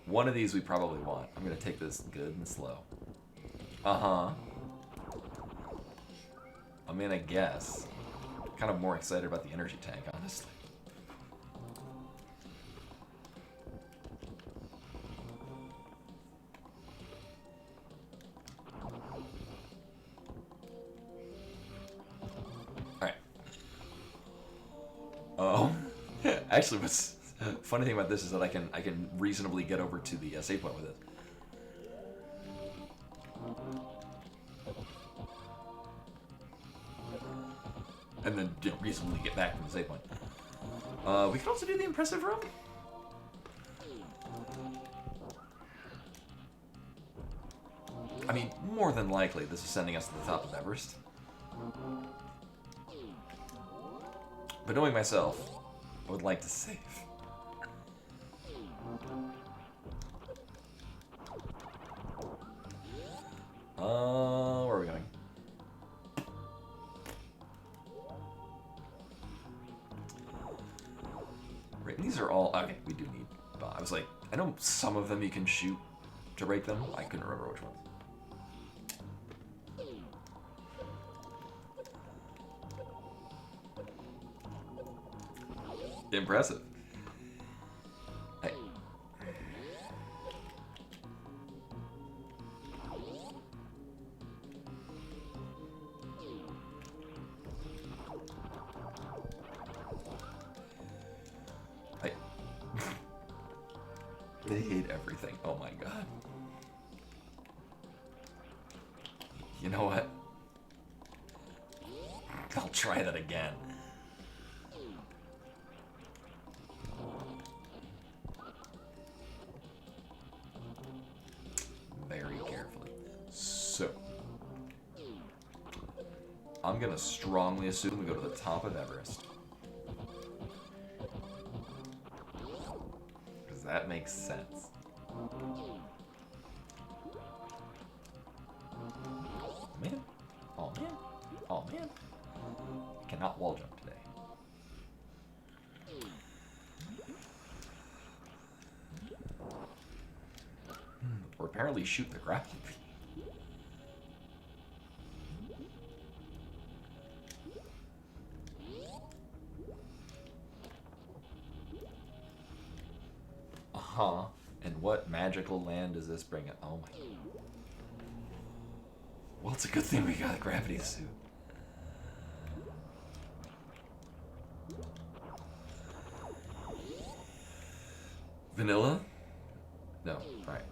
One of these we probably want. I'm gonna take this good and slow. Uh-huh. I mean, I guess. Kind of more excited about the energy tank, honestly. Alright. Oh. Actually, what's funny thing about this is that I can reasonably get over to the save point with it. And then reasonably get back from the save point. We can also do the impressive room. I mean, more than likely, this is sending us to the top of Everest. But knowing myself, I would like to save. Where are we going? Right, these are all okay. We do need. I was like, I know some of them you can shoot to break them. I couldn't remember which ones. Impressive. Hey. Hey. They hate everything. Oh my god. You know what? I'll try that again. Very carefully. So, I'm gonna strongly assume we go to the top of Everest. Because that makes sense. Man. Oh man. Oh man. I cannot wall jump today. Or apparently shoot the grapple beam. Uh-huh. And what magical land does this bring it? Oh my. Well, it's a good thing we got a gravity suit. Vanilla? No, alright.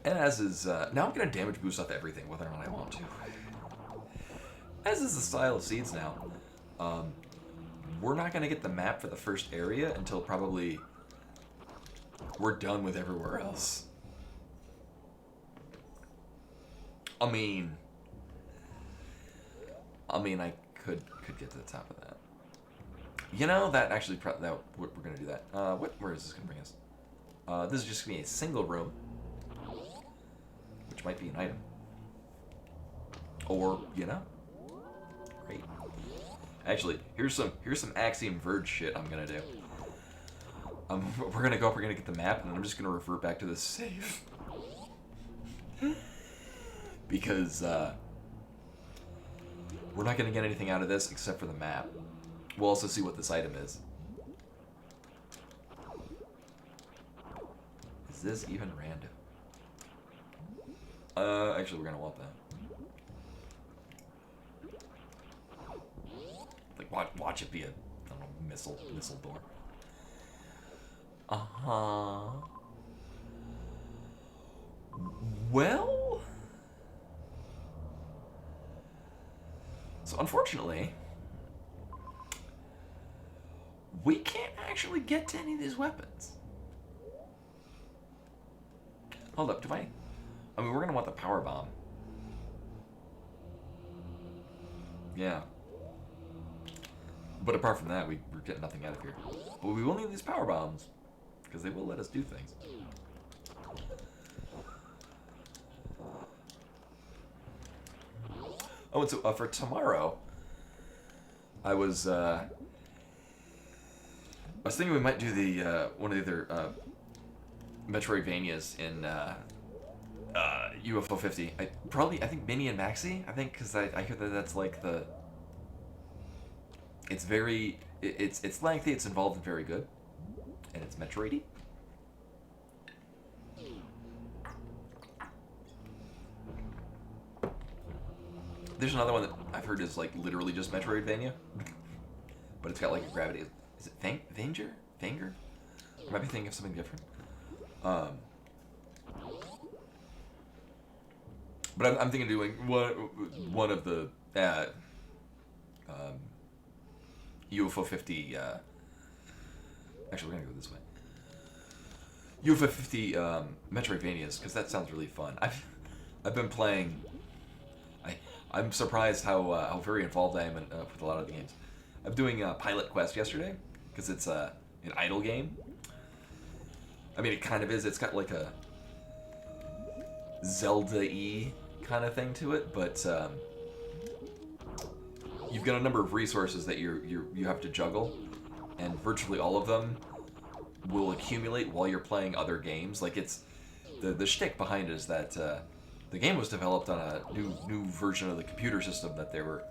And as is, now I'm gonna damage boost up everything, whether or not I want to. As is the style of Seeds now. We're not gonna get the map for the first area until probably we're done with everywhere else. I mean, I could get to the top of that. You know, that actually, we're gonna do that. Where is this gonna bring us? This is just gonna be a single room, which might be an item. Or, you know, great. Actually, here's some Axiom Verge shit I'm gonna do. We're gonna go up, we're gonna get the map, and I'm just gonna revert back to the save. Because, we're not gonna get anything out of this except for the map. We'll also see what this item is. Is this even random? Actually, we're gonna want that. Like, watch it be a, I don't know, missile door. Uh-huh. Well... So, unfortunately, we can't actually get to any of these weapons. Hold up, I mean, we're gonna want the power bomb. Yeah. But apart from that, we're getting nothing out of here. But we will need these power bombs, because they will let us do things. Oh, and so for tomorrow, I was thinking we might do the one of the other Metroidvanias in UFO 50. I think Mini and Maxi. I think because I hear that that's like the. It's very it's lengthy. It's involved and very good, and it's Metroidy. There's another one that I've heard is like literally just Metroidvania, but it's got like a gravity. Is it Vanger? Vanger? I might be thinking of something different. But I'm thinking of doing one of the UFO 50. Actually, we're gonna go this way. UFO 50 Metroidvanias, because that sounds really fun. I've been playing. I'm surprised how very involved I am with a lot of the games. I'm doing Pilot Quest yesterday because it's an idle game. I mean, it kind of is. It's got like Zelda-y kind of thing to it, but you've got a number of resources that you have to juggle, and virtually all of them will accumulate while you're playing other games. Like, it's the shtick behind it is that the game was developed on a new version of the computer system that they were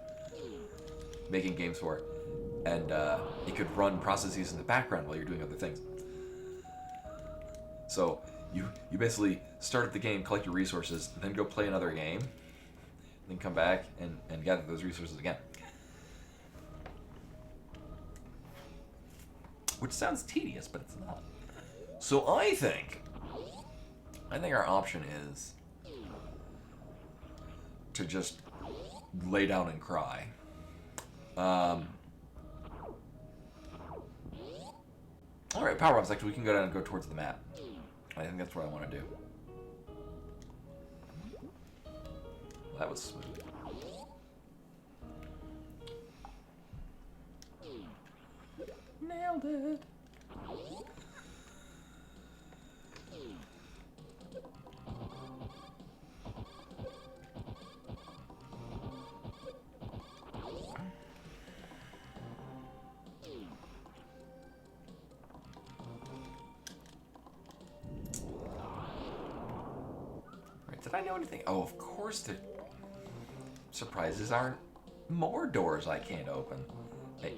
making games for, and it could run processes in the background while you're doing other things. So you basically start at the game, collect your resources, then go play another game, then come back and gather those resources again. Which sounds tedious, but it's not. So I think our option is to just lay down and cry. Alright, power-ups. Actually, we can go down and go towards the map. I think that's what I want to do. Well, that was smooth. Nailed it. Did I know anything? Oh, of course the surprises aren't more doors I can't open. Hey.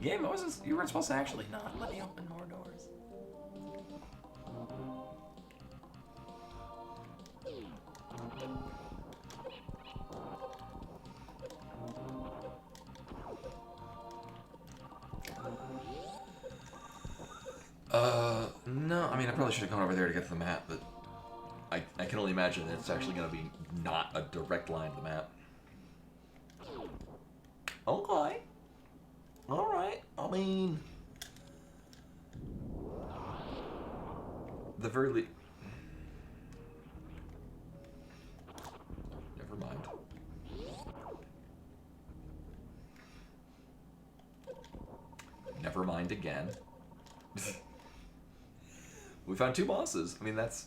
Game, you weren't supposed to actually not let me open more doors. No, I mean, I probably should have gone over there to get to the map, but I can only imagine that it's actually going to be not a direct line to the map. Okay. Alright. I mean... the very least... Never mind. Never mind again. We found 2 bosses. I mean, that's...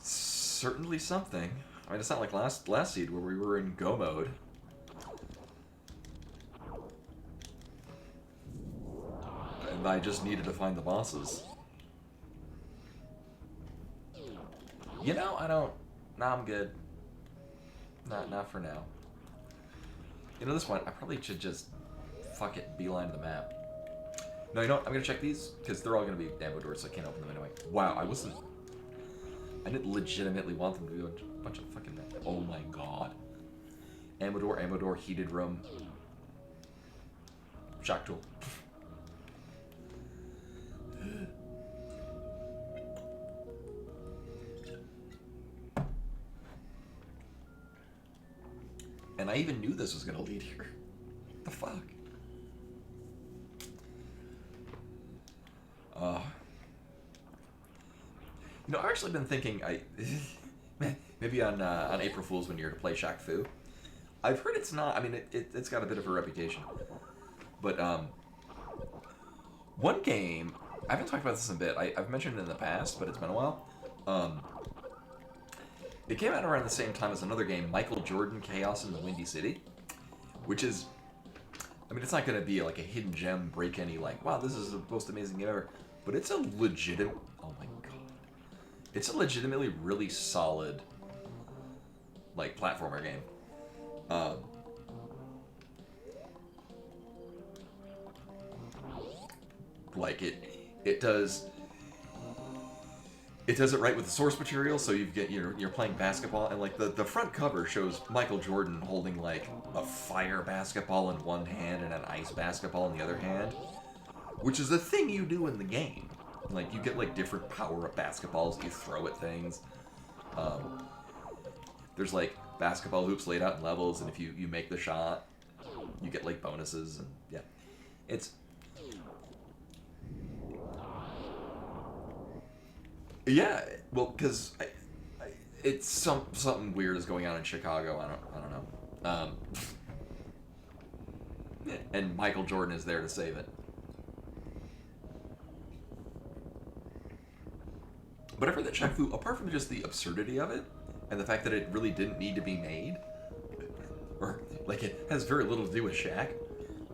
certainly something. I mean, it's not like last seed where we were in go mode. And I just needed to find the bosses. You know, I don't... Nah, I'm good. Not for now. You know, this one, I probably should just... fuck it, beeline to the map. No, you know what? I'm gonna check these, because they're all gonna be ammo doors, so I can't open them anyway. Wow, I didn't legitimately want them to be a bunch of fucking... Oh my god. Ammo door, heated room. Shock tool. And I even knew this was gonna lead here. What the fuck? You know, I've actually been thinking, maybe on April Fool's when you're to play Shaq Fu. I've heard it's not. I mean, it's got a bit of a reputation. But one game, I haven't talked about this in a bit. I've mentioned it in the past, but it's been a while. It came out around the same time as another game, Michael Jordan Chaos in the Windy City, which is, I mean, it's not going to be like a hidden gem, break any, like, wow, this is the most amazing game ever. But it's a legitimate, oh my god. It's a legitimately really solid, like, platformer game. Like, it does it right with the source material, so you're playing basketball, and like the front cover shows Michael Jordan holding like a fire basketball in one hand and an ice basketball in the other hand, which is a thing you do in the game. Like, you get like different power-up basketballs you throw at things. There's like basketball hoops laid out in levels, and if you make the shot, you get like bonuses, and yeah, it's. Yeah, well, because it's something weird is going on in Chicago. I don't know. And Michael Jordan is there to save it. But I've heard that Shaq Fu, apart from just the absurdity of it, and the fact that it really didn't need to be made, or, like, it has very little to do with Shaq,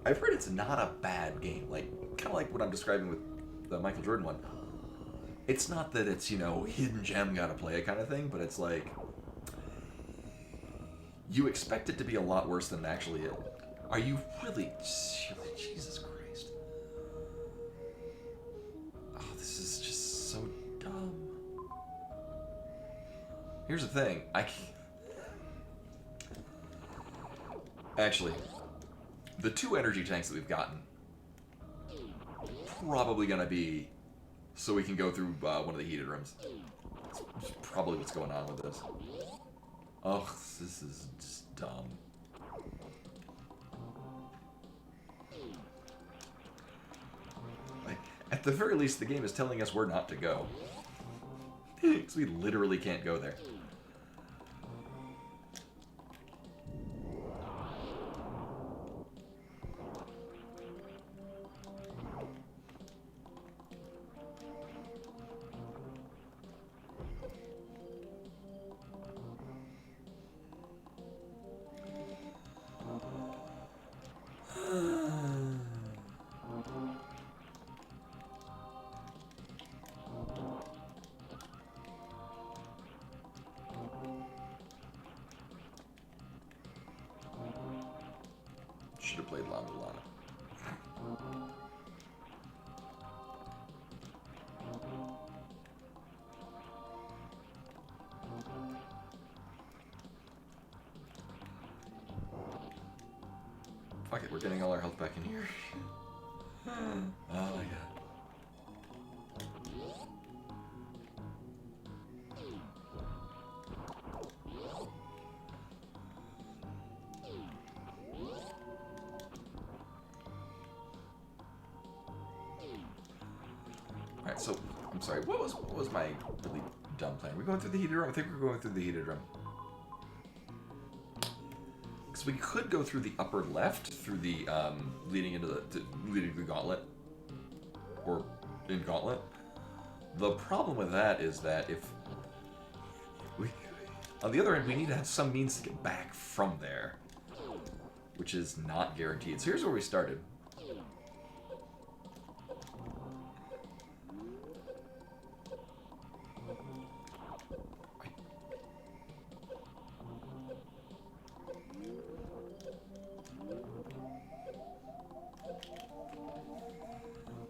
I've heard it's not a bad game. Like, kind of like what I'm describing with the Michael Jordan one. It's not that it's, you know, hidden gem, gotta play it kind of thing, but it's like, you expect it to be a lot worse than it actually is. Are you really? Jesus Christ. Oh, this is just so dumb. Here's the thing. I can't... Actually, the 2 energy tanks that we've gotten probably gonna be so we can go through one of the heated rooms. That's probably what's going on with this. Oh, this is just dumb. Like, at the very least, the game is telling us where not to go. Because we literally can't go there. Should have played Lana Lana. Fuck it, we're getting all our health back in here. Oh my god. Alright, so, I'm sorry, what was my really dumb plan? Are we going through the heated room? I think we're going through the heated room. Because we could go through the upper left, through the, leading into leading to the gauntlet. Or in gauntlet. The problem with that is that if we, on the other end, we need to have some means to get back from there. Which is not guaranteed. So here's where we started.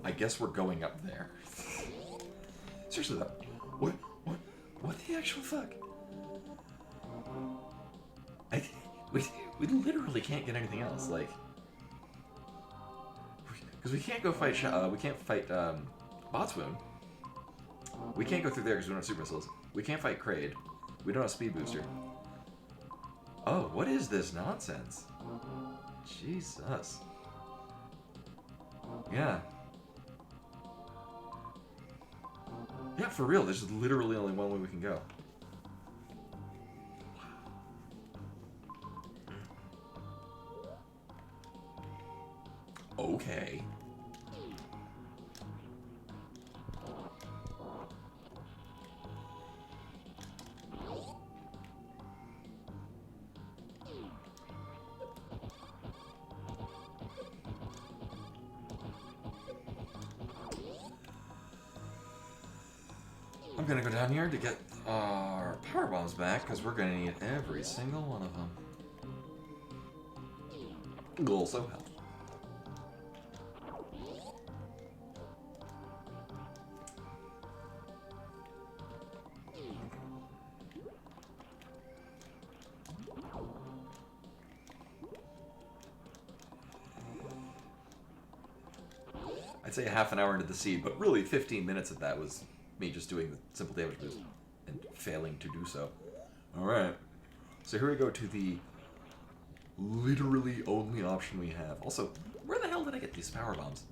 I guess we're going up there. Seriously though, what the actual fuck? We literally can't get anything else, like, because we can't go fight we can't fight Botswoon. We can't go through there because we don't have super missiles. We can't fight Kraid. We don't have speed booster. Oh, what is this nonsense? Jesus. Yeah. Yeah, for real, there's literally only one way we can go. Okay. I'm gonna go down here to get our power bombs back, because we're gonna need every single one of them. Will also help. I'd say a half an hour into the seed, but really 15 minutes of that was me just doing the simple damage boost and failing to do so. Alright. So here we go to the literally only option we have. Also, where the hell did I get these power bombs?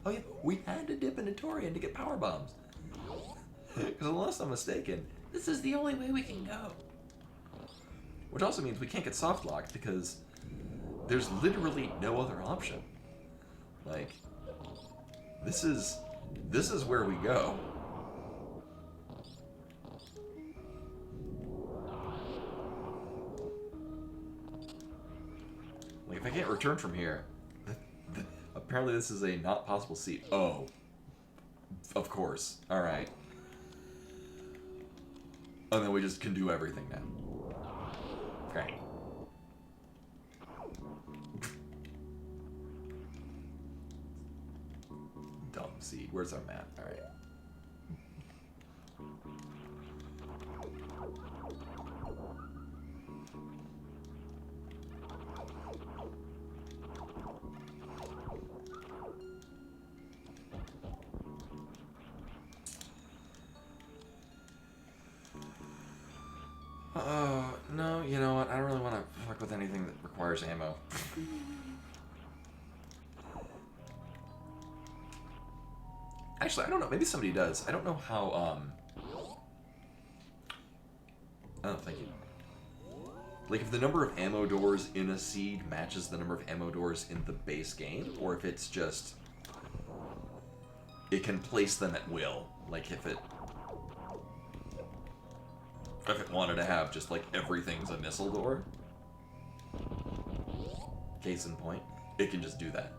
Oh yeah, we had to dip into Torian to get power bombs. Because unless I'm mistaken, this is the only way we can go. Which also means we can't get soft locked because there's literally no other option. Like, this is where we go. I can't return from here. Apparently this is a not possible seat. Oh. Of course. Alright. And then we just can do everything now. Okay. Dumb seed. Where's our map? Alright. No, you know what? I don't really want to fuck with anything that requires ammo. Actually, I don't know. Maybe somebody does. I don't know how, Oh, thank you. Like, if the number of ammo doors in a seed matches the number of ammo doors in the base game, or if it's just... it can place them at will. Like, if it wanted to have just, like, everything's a missile door. Case in point. It can just do that.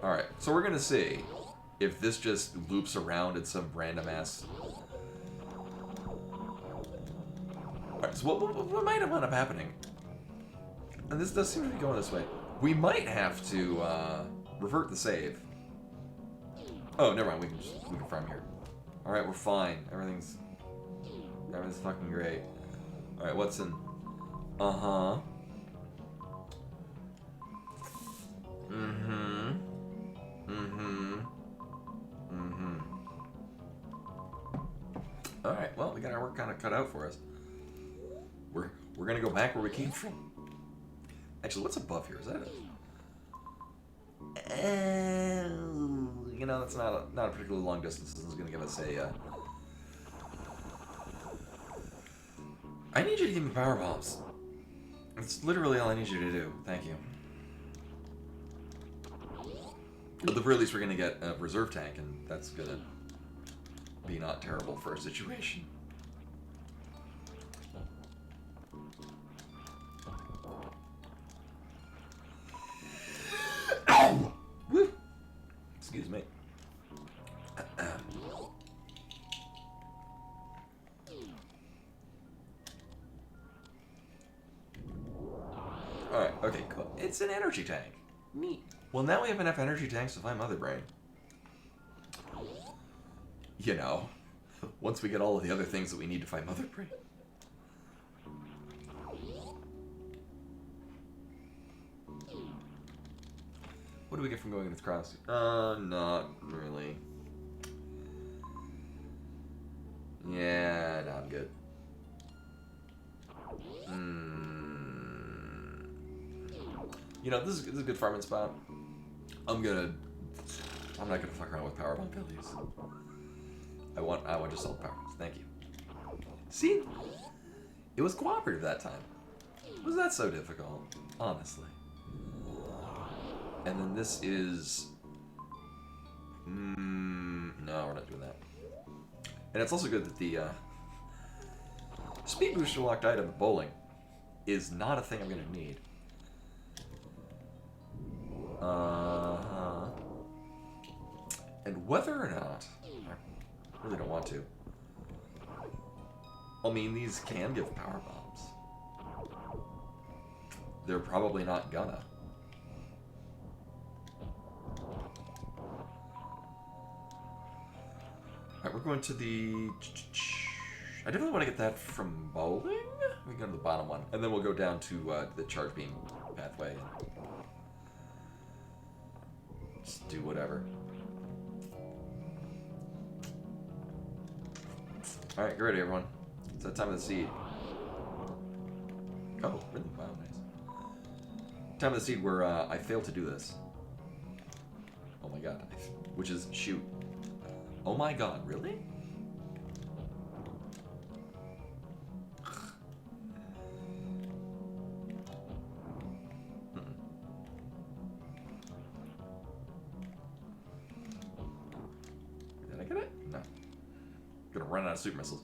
Alright, so we're gonna see if this just loops around in some random ass... Alright, so what might end up happening? And this does seem to be going this way. We might have to, revert the save. Oh, never mind, we can farm here. Alright, we're fine. Everything's fucking great. Alright, what's in... Uh-huh. Mm-hmm. Mm-hmm. Mm-hmm. Alright, well, we got our work kind of cut out for us. We're gonna go back where we came from. Actually, what's above here? Is that it? You know, that's not a particularly long distance. This is gonna give us a, I need you to give me power bombs. That's literally all I need you to do. Thank you. At the very least, we're gonna get a reserve tank, and that's gonna be not terrible for our situation. Ow! Woo! Excuse me. Alright, okay, cool. It's an energy tank. Neat. Well, now we have enough energy tanks to find Mother Brain. You know, once we get all of the other things that we need to find Mother Brain. What do we get from going this cross? Not really. Yeah, no, I'm good. You know, this is a good farming spot. I'm not gonna fuck around with power bomb values. I want just all the power bombs. Thank you. See? It was cooperative that time. Was that so difficult? Honestly. And then this is... no, we're not doing that. And it's also good that the speed booster locked item at bowling is not a thing I'm gonna need. And whether or not... I really don't want to. I mean, these can give power bombs. They're probably not gonna. Alright, we're going to the... I definitely want to get that from bowling? We can go to the bottom one. And then we'll go down to the charge beam pathway. Just do whatever. Alright, get ready, everyone. It's that time of the seed. Oh, really? Wow, nice. Time of the seed where I failed to do this. Oh my god. Which is shoot. Oh my god, really? Did I get it? No. Gonna run out of super missiles.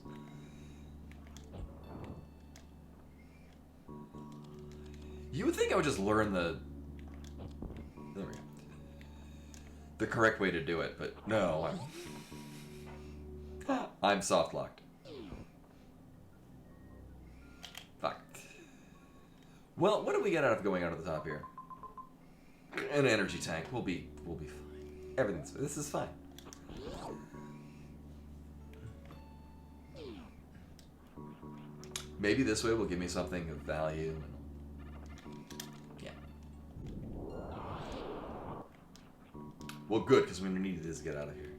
You would think I would just learn the... There we go. The correct way to do it, but no, I'm soft-locked. Fuck. Well, what do we get out of going out of the top here? An energy tank. We'll be fine. This is fine. Maybe this way will give me something of value. Yeah. Well, good, because we need this to get out of here.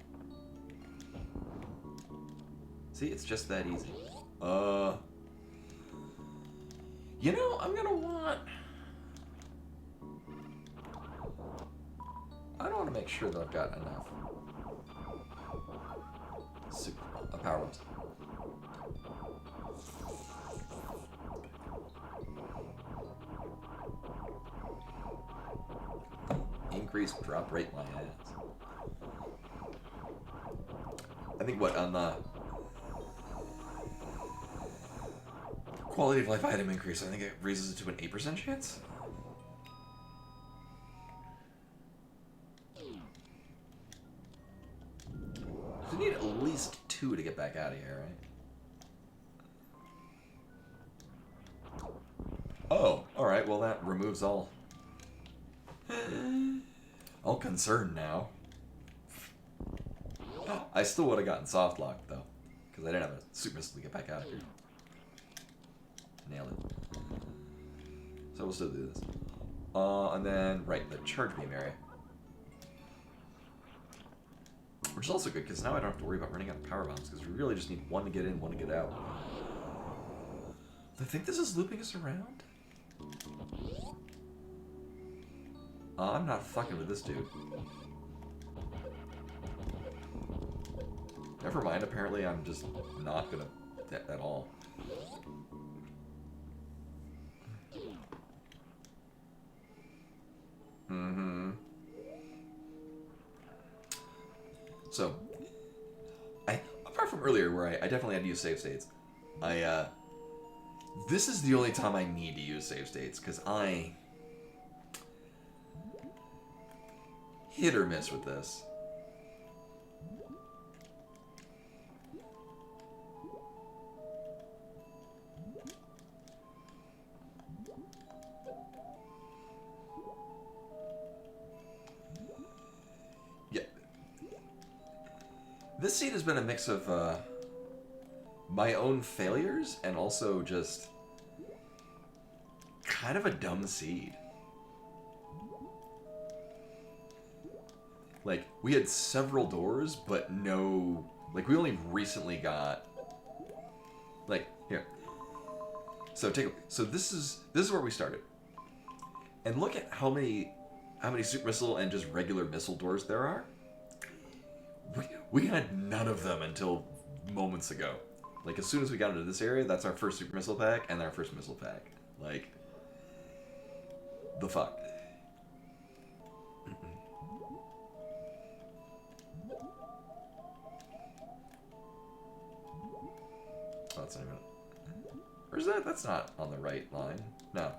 See, it's just that easy. You know, I'm gonna want... I don't want to make sure that I've got enough. Power ones. Increase drop rate my ass. I think what on the quality of life item increase, I think it raises it to an 8% chance. We need at least 2 to get back out of here, right? Oh, alright, well that removes all concern now. I still would have gotten soft locked though, because I didn't have a super missile to get back out of here. Nailed it. So we'll still do this. And then, right, the charge beam area. Which is also good, because now I don't have to worry about running out of power bombs, because we really just need 1 to get in, 1 to get out. I think this is looping us around? I'm not fucking with this dude. Never mind, apparently I'm just not gonna at all. Mm-hmm. So, apart from earlier where I definitely had to use save states, this is the only time I need to use save states, because I hit or miss with this. Yeah. This seed has been a mix of my own failures and also just kind of a dumb seed. Like, we had several doors, but no... Like, we only recently got... Like, here. So, so this is where we started. And look at how many super missile and just regular missile doors there are. We had none of them until moments ago. Like, as soon as we got into this area, that's our first super missile pack and our first missile pack. Like, the fuck. Oh, that's not even... Where's that? That's not on the right line. No.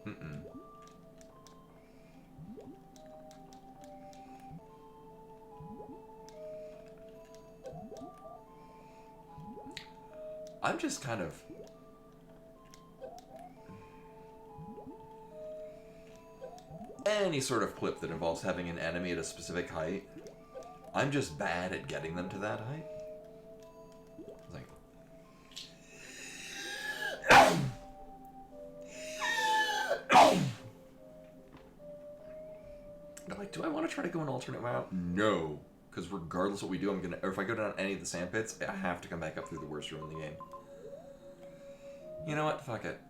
Mm-mm. I'm just kind of... Any sort of clip that involves having an enemy at a specific height, I'm just bad at getting them to that height. Like... I'm like, do I want to try to go an alternate route? No. Because regardless of what we do, I'm gonna... Or if I go down any of the sand pits, I have to come back up through the worst room in the game. You know what? Fuck it.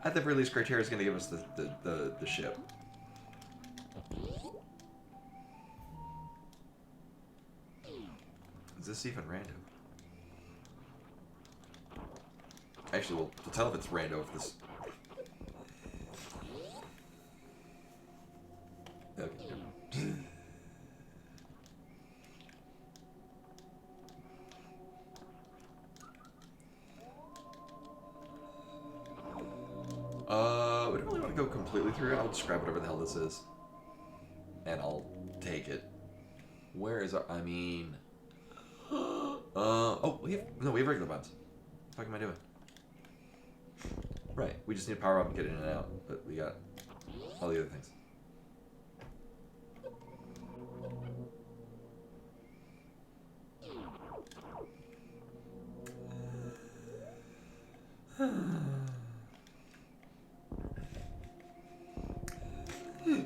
At the very least, Criteria is going to give us the ship. Is this even random? Actually, we'll tell if it's random if this... Okay. We don't really want to go completely through it. I'll describe whatever the hell this is. And I'll take it. Where is our... I mean... oh, we have regular buttons. What the fuck am I doing? Right, we just need to power up and get in and out. But we got all the other things.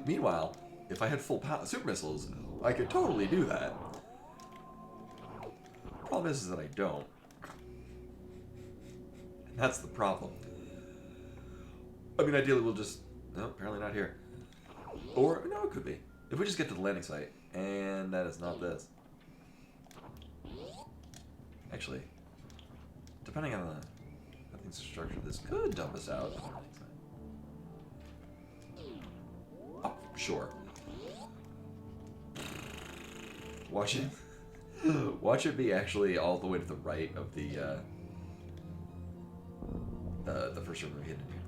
Meanwhile, if I had full super missiles, I could totally do that. Problem is that I don't. And that's the problem. I mean, ideally we'll just... No, apparently not here. Or, no, it could be. If we just get to the landing site, and that is not this. Actually, depending on the... I think the structure, this could dump us out. Oh, sure. Watch it. Watch it be actually all the way to the right of the first server we hit in here.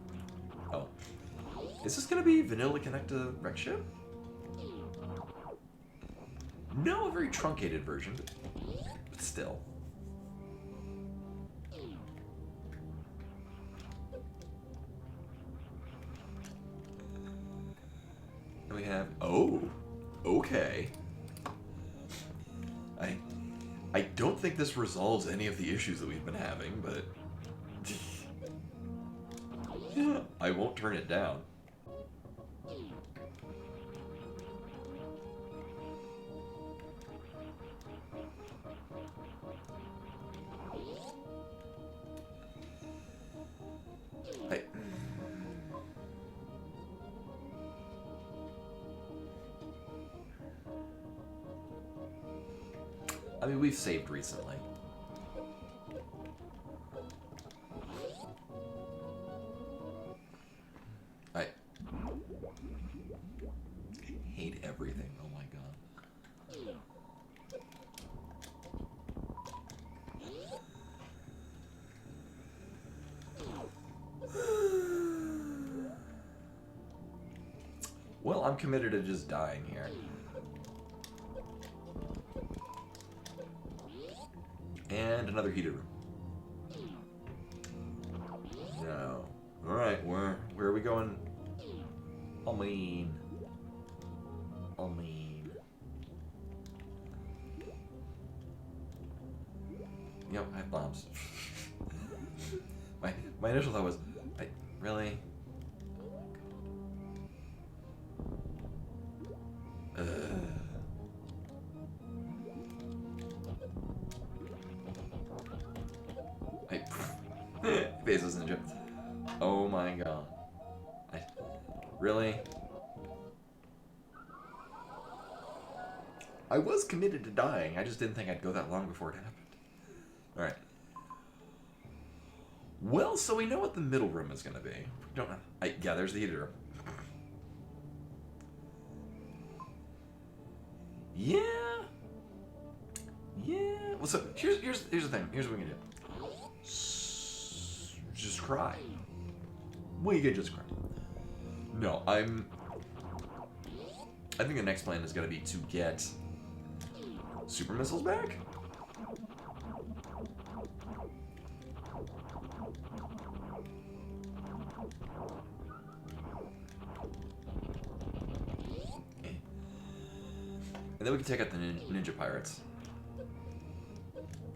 Oh. Is this gonna be vanilla connect to wreck ship? No, a very truncated version, but still. And we have... Oh! Okay. I don't think this resolves any of the issues that we've been having, but... yeah, I won't turn it down. I mean, we've saved recently. I hate everything. Oh my god. Well, I'm committed to just dying here. And another heated room. No. Alright, where are we going? I mean. Yep, I have bombs. my initial thought was, really? Basis Ninja. Oh my god. Really? I was committed to dying. I just didn't think I'd go that long before it happened. Alright. Well, so we know what the middle room is going to be. Don't know. Yeah, there's the heated room. Yeah. Well, so here's the thing. Here's what we can do. Just cry. We could just cry. No, I think the next plan is going to be to get super missiles back. And then we can take out the ninja pirates.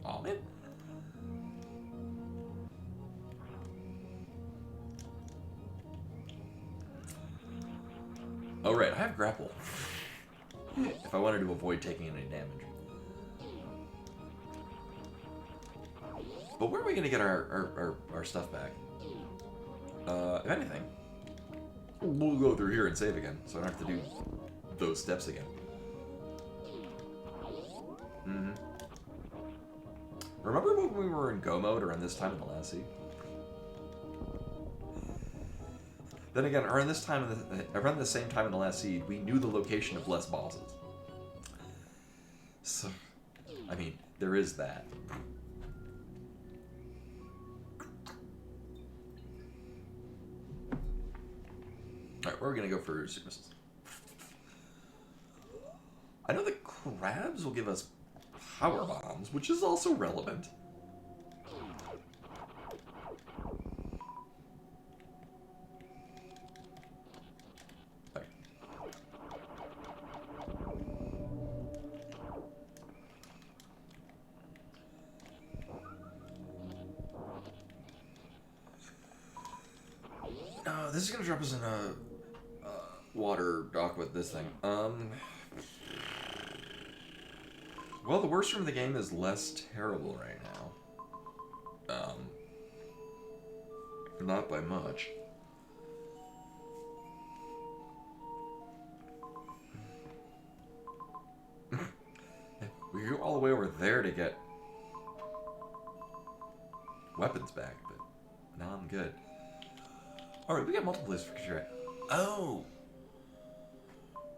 Aw, man. Oh, right, I have grapple. If I wanted to avoid taking any damage. But where are we going to get our stuff back? If anything, we'll go through here and save again, so I don't have to do those steps again. Remember when we were in go mode around this time in the last seed? Then again, around the same time in the last seed, we knew the location of less bosses. So, I mean, there is that. Alright, we're gonna go for super missiles. I know the crabs will give us power bombs, which is also relevant. Okay. This is gonna drop us in a water dock with this thing. Well, the worst room in the game is less terrible right now. Not by much. We go all the way over there to get weapons back, but now I'm good. Alright, we got multiple places for Kashira. Oh!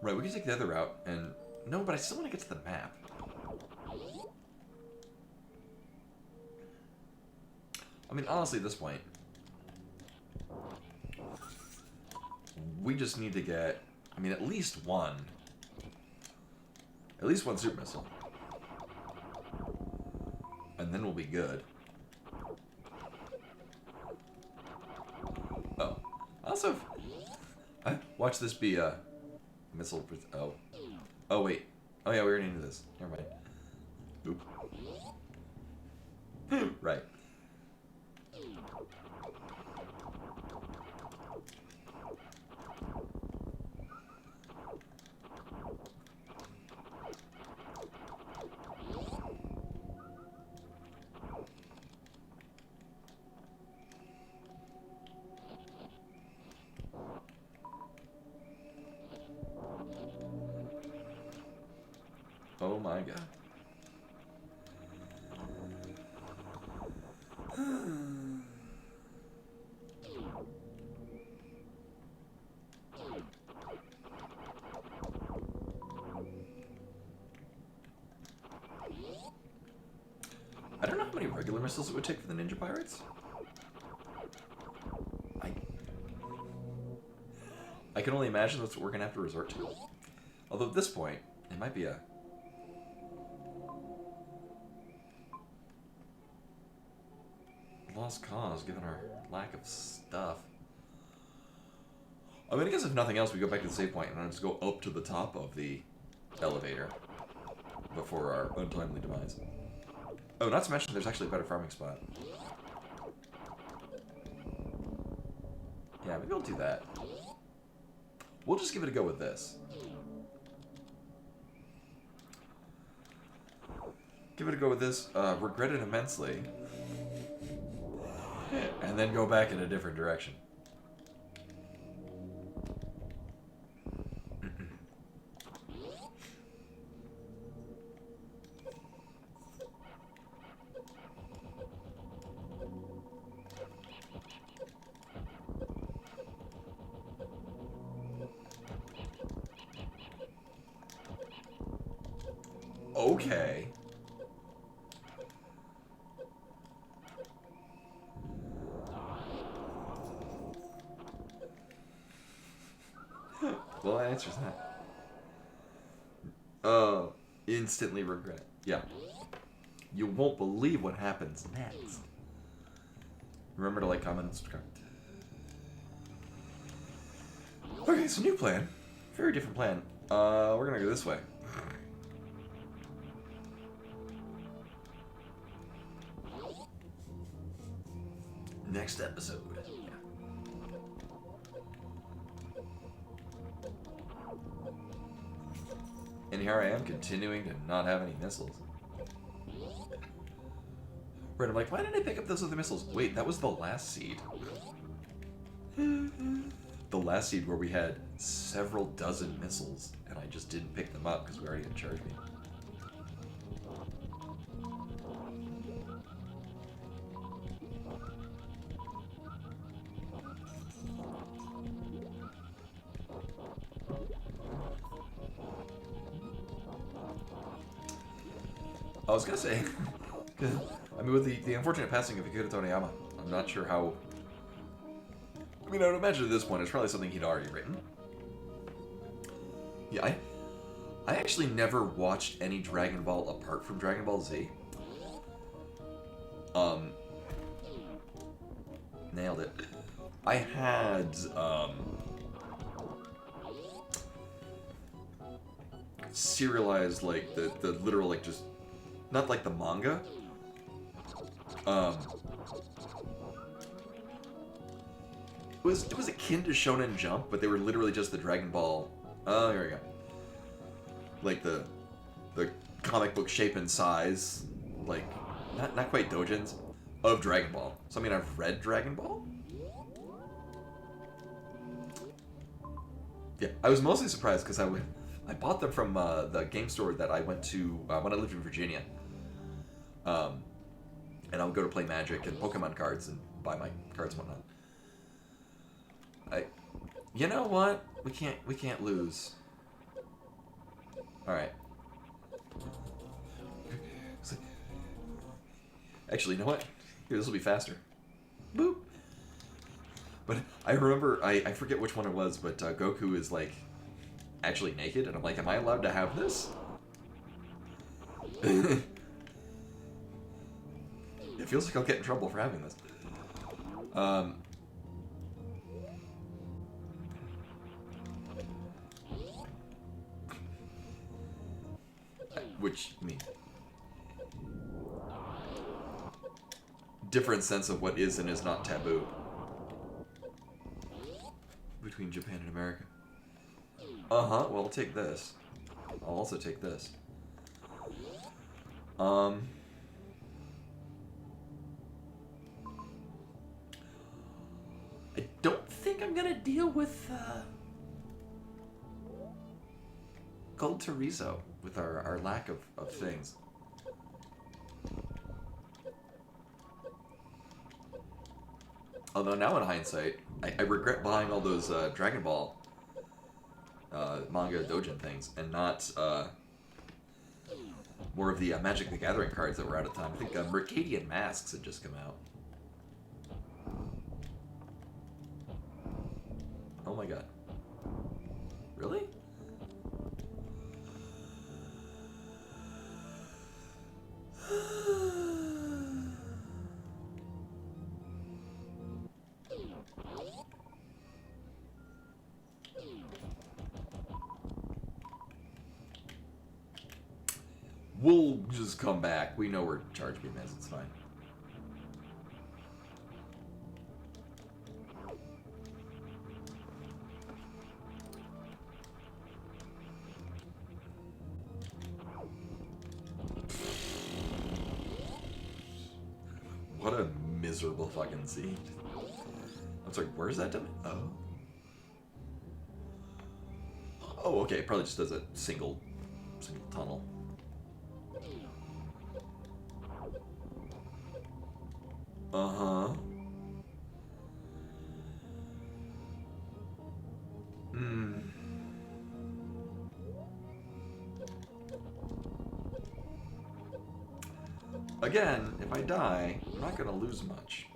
Right, we can take the other route, and... No, but I still want to get to the map. I mean, honestly, at this point... We just need to get... I mean, at least one. At least one super missile. And then we'll be good. Oh. Also... watch this be a... missile... Oh. Oh, wait. Oh, yeah, we already knew this. Never mind. Oop. Right. Oh my god. I don't know how many regular missiles it would take for the Ninja Pirates. I can only imagine that's what we're gonna have to resort to. Although at this point, it might be a... lost cause, given our lack of stuff. I mean, I guess if nothing else, we go back to the save point and I'll just go up to the top of the elevator before our untimely demise. Oh, not to mention there's actually a better farming spot. Yeah, maybe we'll do that. We'll just give it a go with this. Give it a go with this, regret it immensely. And then go back in a different direction. Okay. Well, that answers that. Oh, instantly regret. Yeah. You won't believe what happens next. Remember to like, comment, and subscribe. Okay, so new plan. Very different plan. We're gonna go this way. Next episode. And here I am, continuing to not have any missiles. Right, I'm like, why didn't I pick up those other missiles? Wait, that was the last seed. The last seed where we had several dozen missiles, and I just didn't pick them up because we already had charged me. I was gonna say, I mean, with the unfortunate passing of Akira Toriyama, I'm not sure how I mean, I would imagine at this point it's probably something he'd already written. Yeah, I actually never watched any Dragon Ball apart from Dragon Ball Z. Nailed it. I had, serialized, like, the literal, like, just, not like the manga. It was akin to Shonen Jump, but they were literally just the Dragon Ball. Oh, here we go. Like the comic book shape and size, like not quite doujins of Dragon Ball. So I mean, I've read Dragon Ball. Yeah, I was mostly surprised because I bought them from the game store that I went to when I lived in Virginia. And I would go to play Magic and Pokemon cards and buy my cards and whatnot. You know what? We can't lose. All right. Actually, you know what? Here, this will be faster. Boop. But I remember, I forget which one it was, but Goku is like actually naked, and I'm like, am I allowed to have this? It feels like I'll get in trouble for having this. Which, I mean, different sense of what is and is not taboo between Japan and America. Uh-huh, well, I'll take this. I'll also take this. I don't think I'm gonna deal with, Gold Chorizo with our lack of things. Although now in hindsight, I regret buying all those Dragon Ball manga doujin things and not more of the Magic the Gathering cards that were out of time. I think Mercadian Masks had just come out. Oh my god. Really? We'll just come back. We know where Charge Beam is. It's fine. What a miserable fucking seed. I'm sorry, where's that done? Oh. Oh, okay. It probably just does a single tunnel. Uh-huh. Hmm. Again, if I die, I'm not gonna lose much.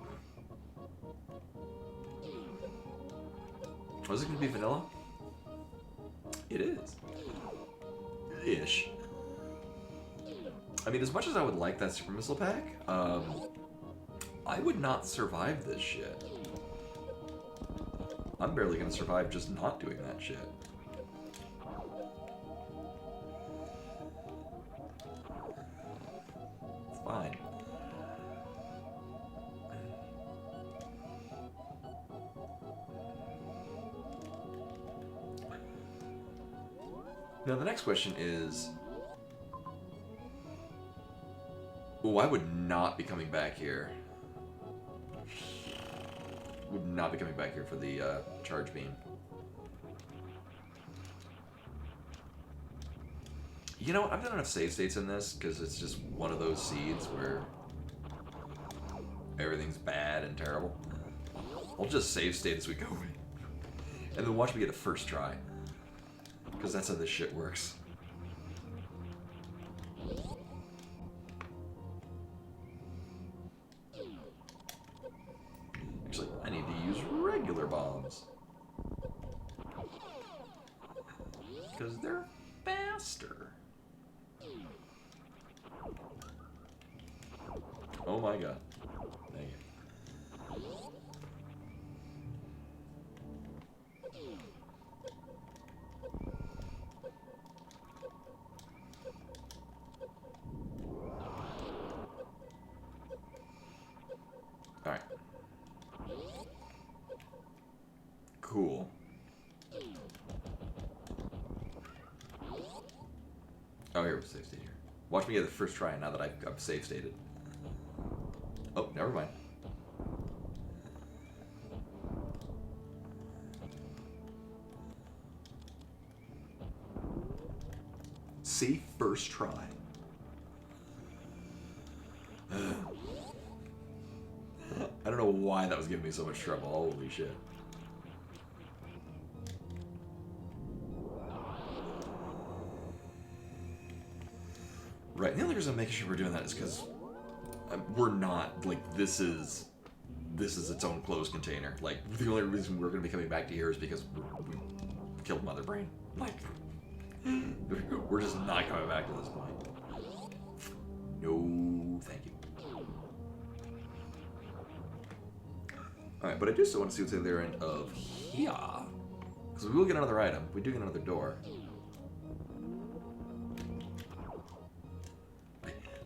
Was it gonna be vanilla? It is. Ish. I mean, as much as I would like that Super Missile Pack, I would not survive this shit. I'm barely gonna survive just not doing that shit. It's fine. Now the next question is... Ooh, I would not be coming back here. Would not be coming back here for the Charge Beam. You know, I've done enough save states in this, because it's just one of those seeds where everything's bad and terrible. I'll just save state as we go. And then watch me get a first try. Because that's how this shit works. Actually, I need to use regular bombs. Because they're faster. Oh my god. Dang it. Alright. Cool. Oh, here was safe state here. Watch me get the first try now that I'm safe stated. Oh, never mind. Safe first try. I don't know why that was giving me so much trouble. Holy shit. Right, the only reason I'm making sure we're doing that is because we're not, like, this is its own closed container. Like, the only reason we're going to be coming back to here is because we killed Mother Brain. Like, we're just not coming back to this point. No, thank you. Alright, but I do still want to see what's at the other end of here. Because we will get another item. We do get another door.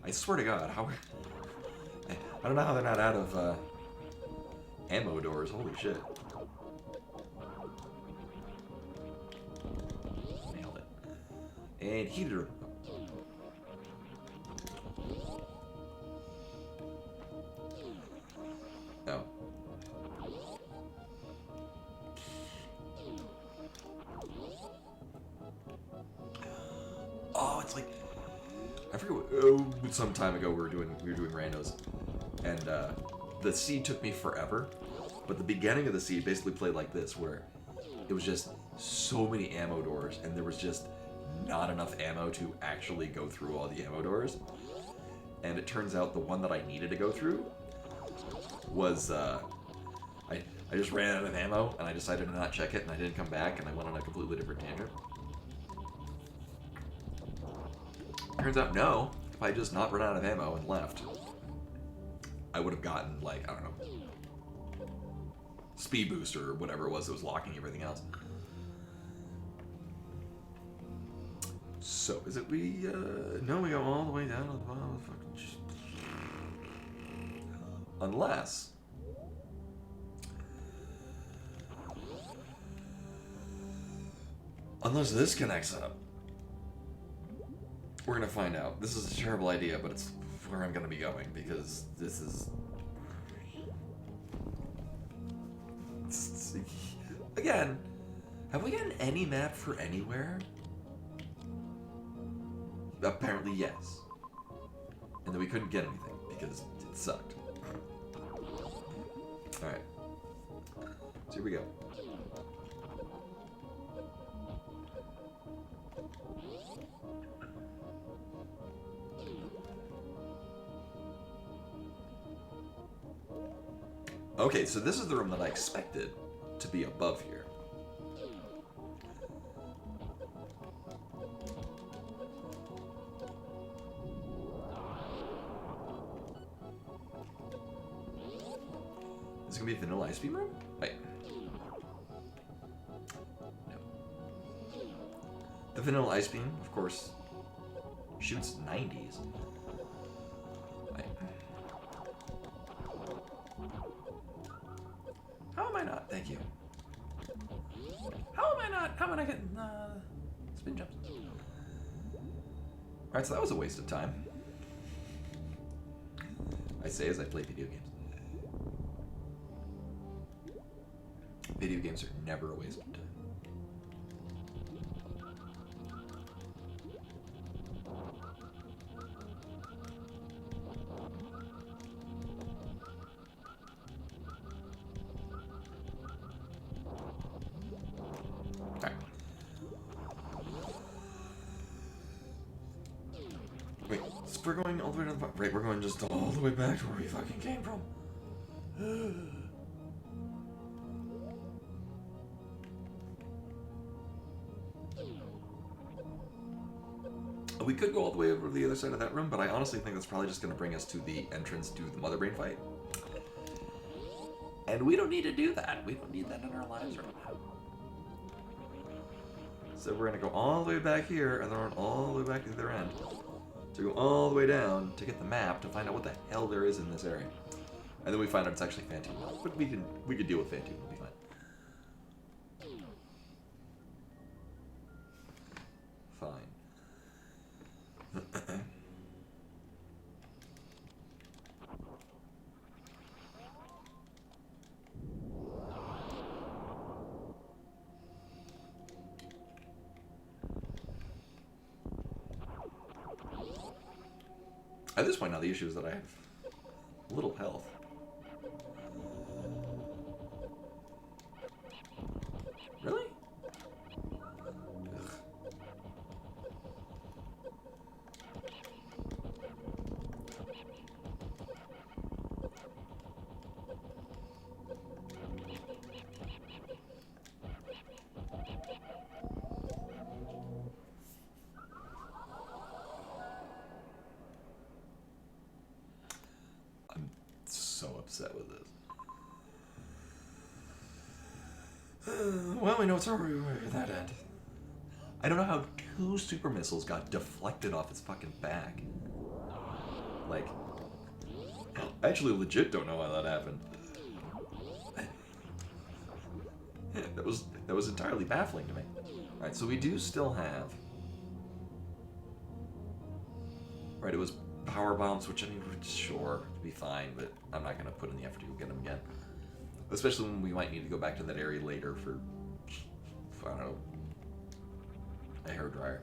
I swear to God, how... I don't know how they're not out of ammo doors. Holy shit. Nailed it. And heater. Oh. Oh, it's like... I forget what, some time ago we were doing randos, and the seed took me forever, but the beginning of the seed basically played like this, where it was just so many ammo doors, and there was just not enough ammo to actually go through all the ammo doors, and it turns out the one that I needed to go through was, I just ran out of ammo, and I decided to not check it, and I didn't come back, and I went on a completely different tangent. Turns out, no. If I had just not run out of ammo and left, I would have gotten, like, I don't know, speed boost or whatever it was that was locking everything else. So, is it no, we go all the way down to the bottom of the fucking... Unless this connects up. We're gonna find out. This is a terrible idea, but it's where I'm gonna be going, because this is... Again, have we gotten any map for anywhere? Apparently, yes. And then we couldn't get anything, because it sucked. Alright. So here we go. Okay, so this is the room that I expected to be above here. Is it gonna be vanilla ice beam room? Wait. No. The vanilla ice beam, of course, shoots 90s. Wait. How am I not? Thank you. How am I not? How am I getting spin jumps? Alright, so that was a waste of time. I say as I play video games. Video games are never a waste of time. Alright. Wait, so we're going all the way to the... Right, we're going just all the way back to where we fucking came from. We could go all the way over to the other side of that room, but I honestly think that's probably just going to bring us to the entrance to the Mother Brain fight. And we don't need to do that. We don't need that in our lives right now. So we're going to go all the way back here, and then run all the way back to the other end. To go all the way down to get the map to find out what the hell there is in this area. And then we find out it's actually Phantom. But we could deal with Phantom. It'll be fine. Fine. At this point now, the issue is that I have little health. Really? Ugh. I'm so upset with this. Well, we know it's over at that end. I don't know how 2 super missiles got deflected off its fucking back. Like, I actually legit don't know how that happened. That was entirely baffling to me. Alright, so we do still have... Right, it was power bombs, which I mean, sure, it'd be fine, but I'm not going to put in the effort to go get them again. Especially when we might need to go back to that area later for I don't know, a hairdryer.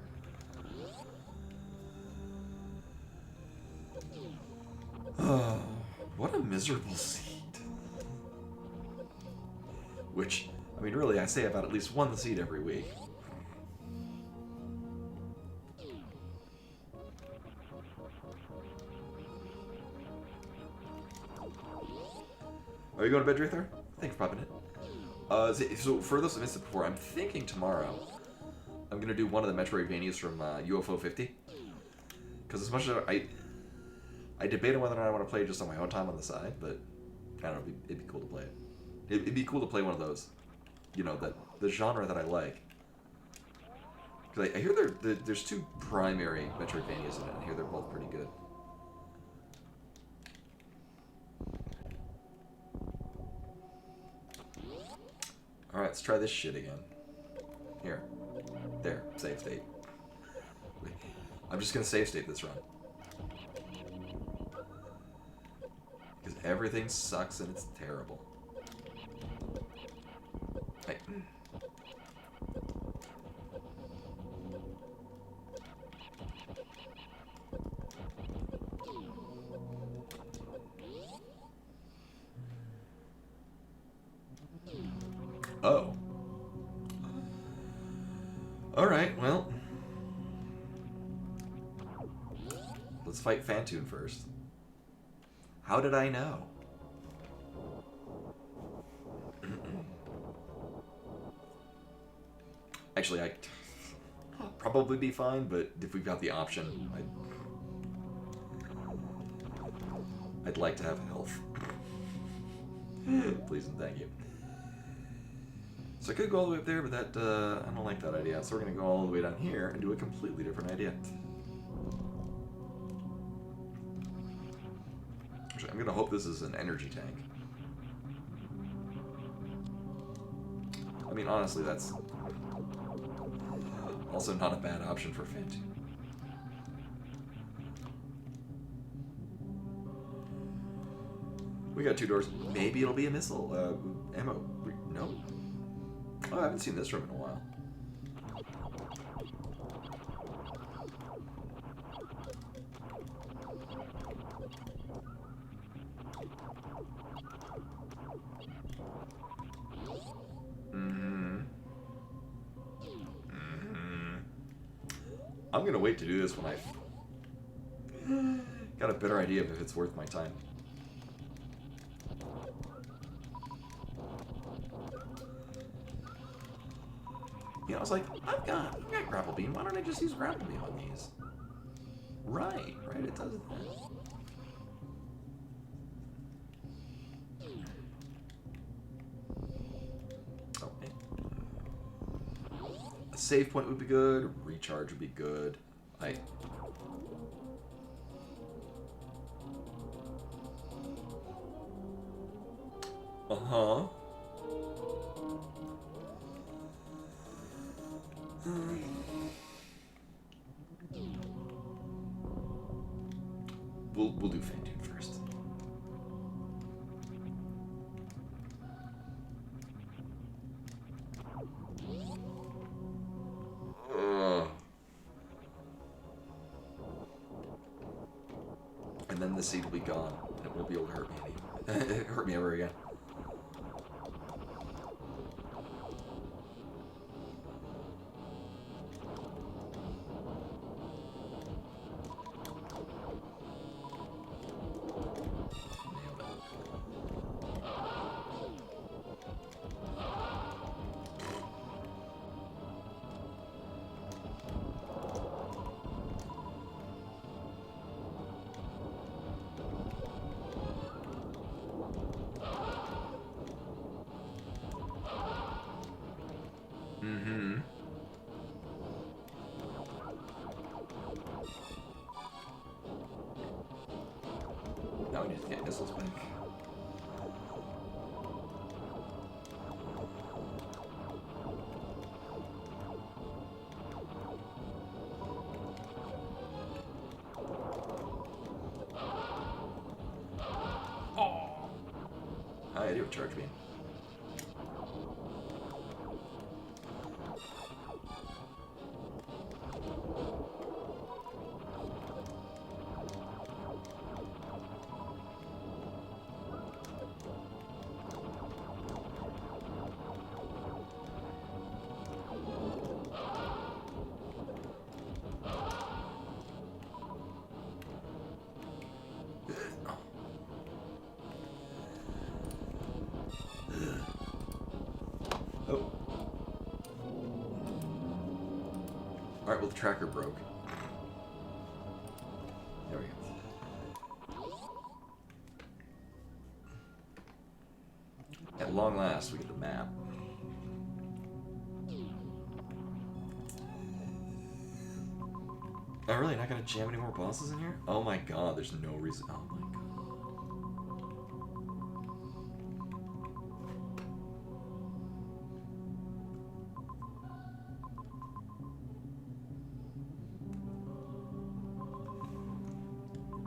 Oh, what a miserable seat. Which, I mean, really, I say about at least one seat every week. Are you going to bed, Draythar? Thanks for popping in. So for those who missed it before, I'm thinking tomorrow I'm going to do one of the Metroidvanias from UFO 50. Because as much as I debate on whether or not I want to play just on my own time on the side, but I don't know, it'd be cool to play it. It'd be cool to play one of those. You know, the genre that I like. Because I hear there's 2 primary Metroidvanias in it, and I hear they're both pretty good. Alright, let's try this shit again. Here. There. Save state. I'm just gonna save state this run. Because everything sucks and it's terrible. Hey. Oh. Alright, well. Let's fight Phantoon first. How did I know? Actually, I'd probably be fine, but if we've got the option, I'd like to have health. Please and thank you. So I could go all the way up there, but that, I don't like that idea. So we're going to go all the way down here and do a completely different idea. Actually, I'm going to hope this is an energy tank. I mean, honestly, that's also not a bad option for Phantom. We got 2 doors. Maybe it'll be a missile. Ammo. No? Oh, I haven't seen this room in a while. I'm gonna wait to do this when I've got a better idea of if it's worth my time. You know, I was like, I've got grapple beam. Why don't I just use grapple beam on these? Right, it does that. Okay. A save point would be good. Recharge would be good. Uh-huh. We'll do Fantune first. And then the seed will be gone, and it won't be able to hurt me hurt me ever again. Mm-hmm. Now we need to get missiles back. I do have charge beam. Oh. Alright, well the tracker broke. There we go. At long last, we get the map. I'm really not gonna jam any more bosses in here? Oh my god, there's no reason. Oh my god.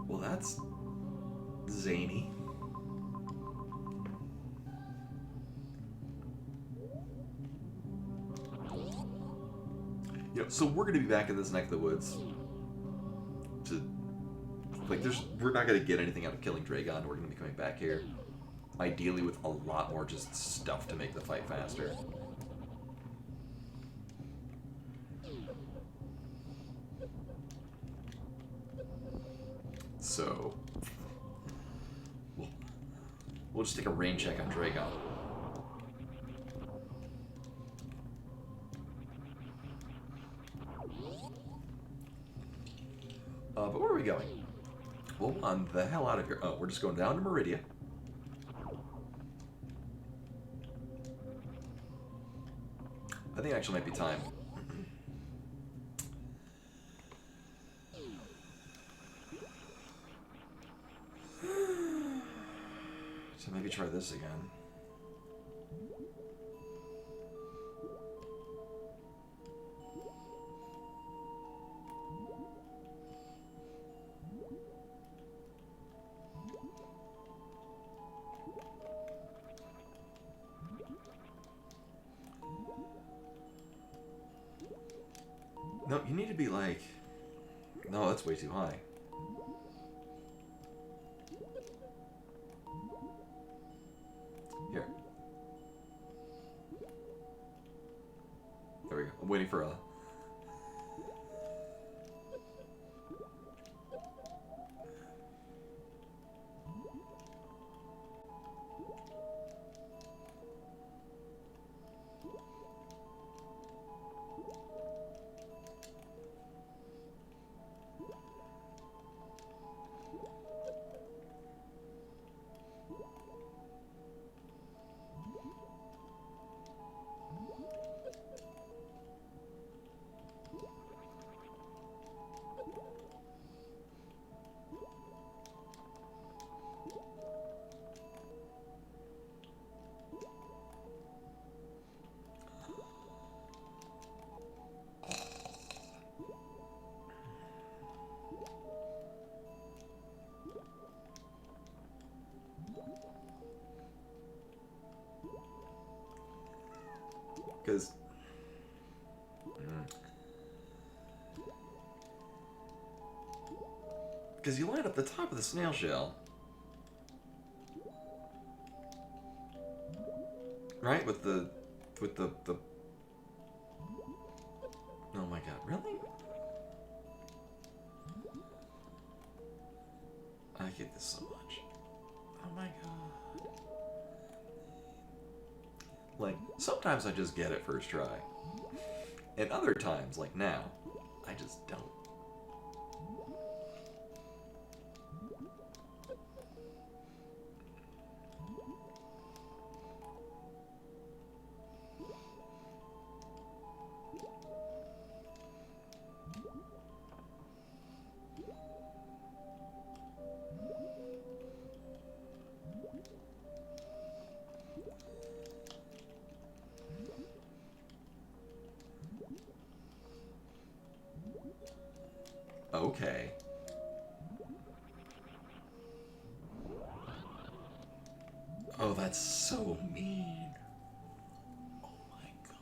Well, that's zany. You know, so we're gonna be back in this neck of the woods. We're not gonna get anything out of killing Dragon. We're gonna be coming back here, ideally with a lot more just stuff to make the fight faster. So we'll just take a rain check on Dragon. But where are we going? Well, on the hell out of here. Oh, we're just going down to Meridia. I think it actually might be time. So maybe try this again. No, you need to be like... No, that's way too high. Here. There we go. I'm waiting for a... Because... Because you light up the top of the snail shell. Right? With the... Oh my god, really? I hate this so much. Oh my god. Like, sometimes I just get it first try. And other times, like now, I just don't. Okay. Oh, that's so mean. Oh my god.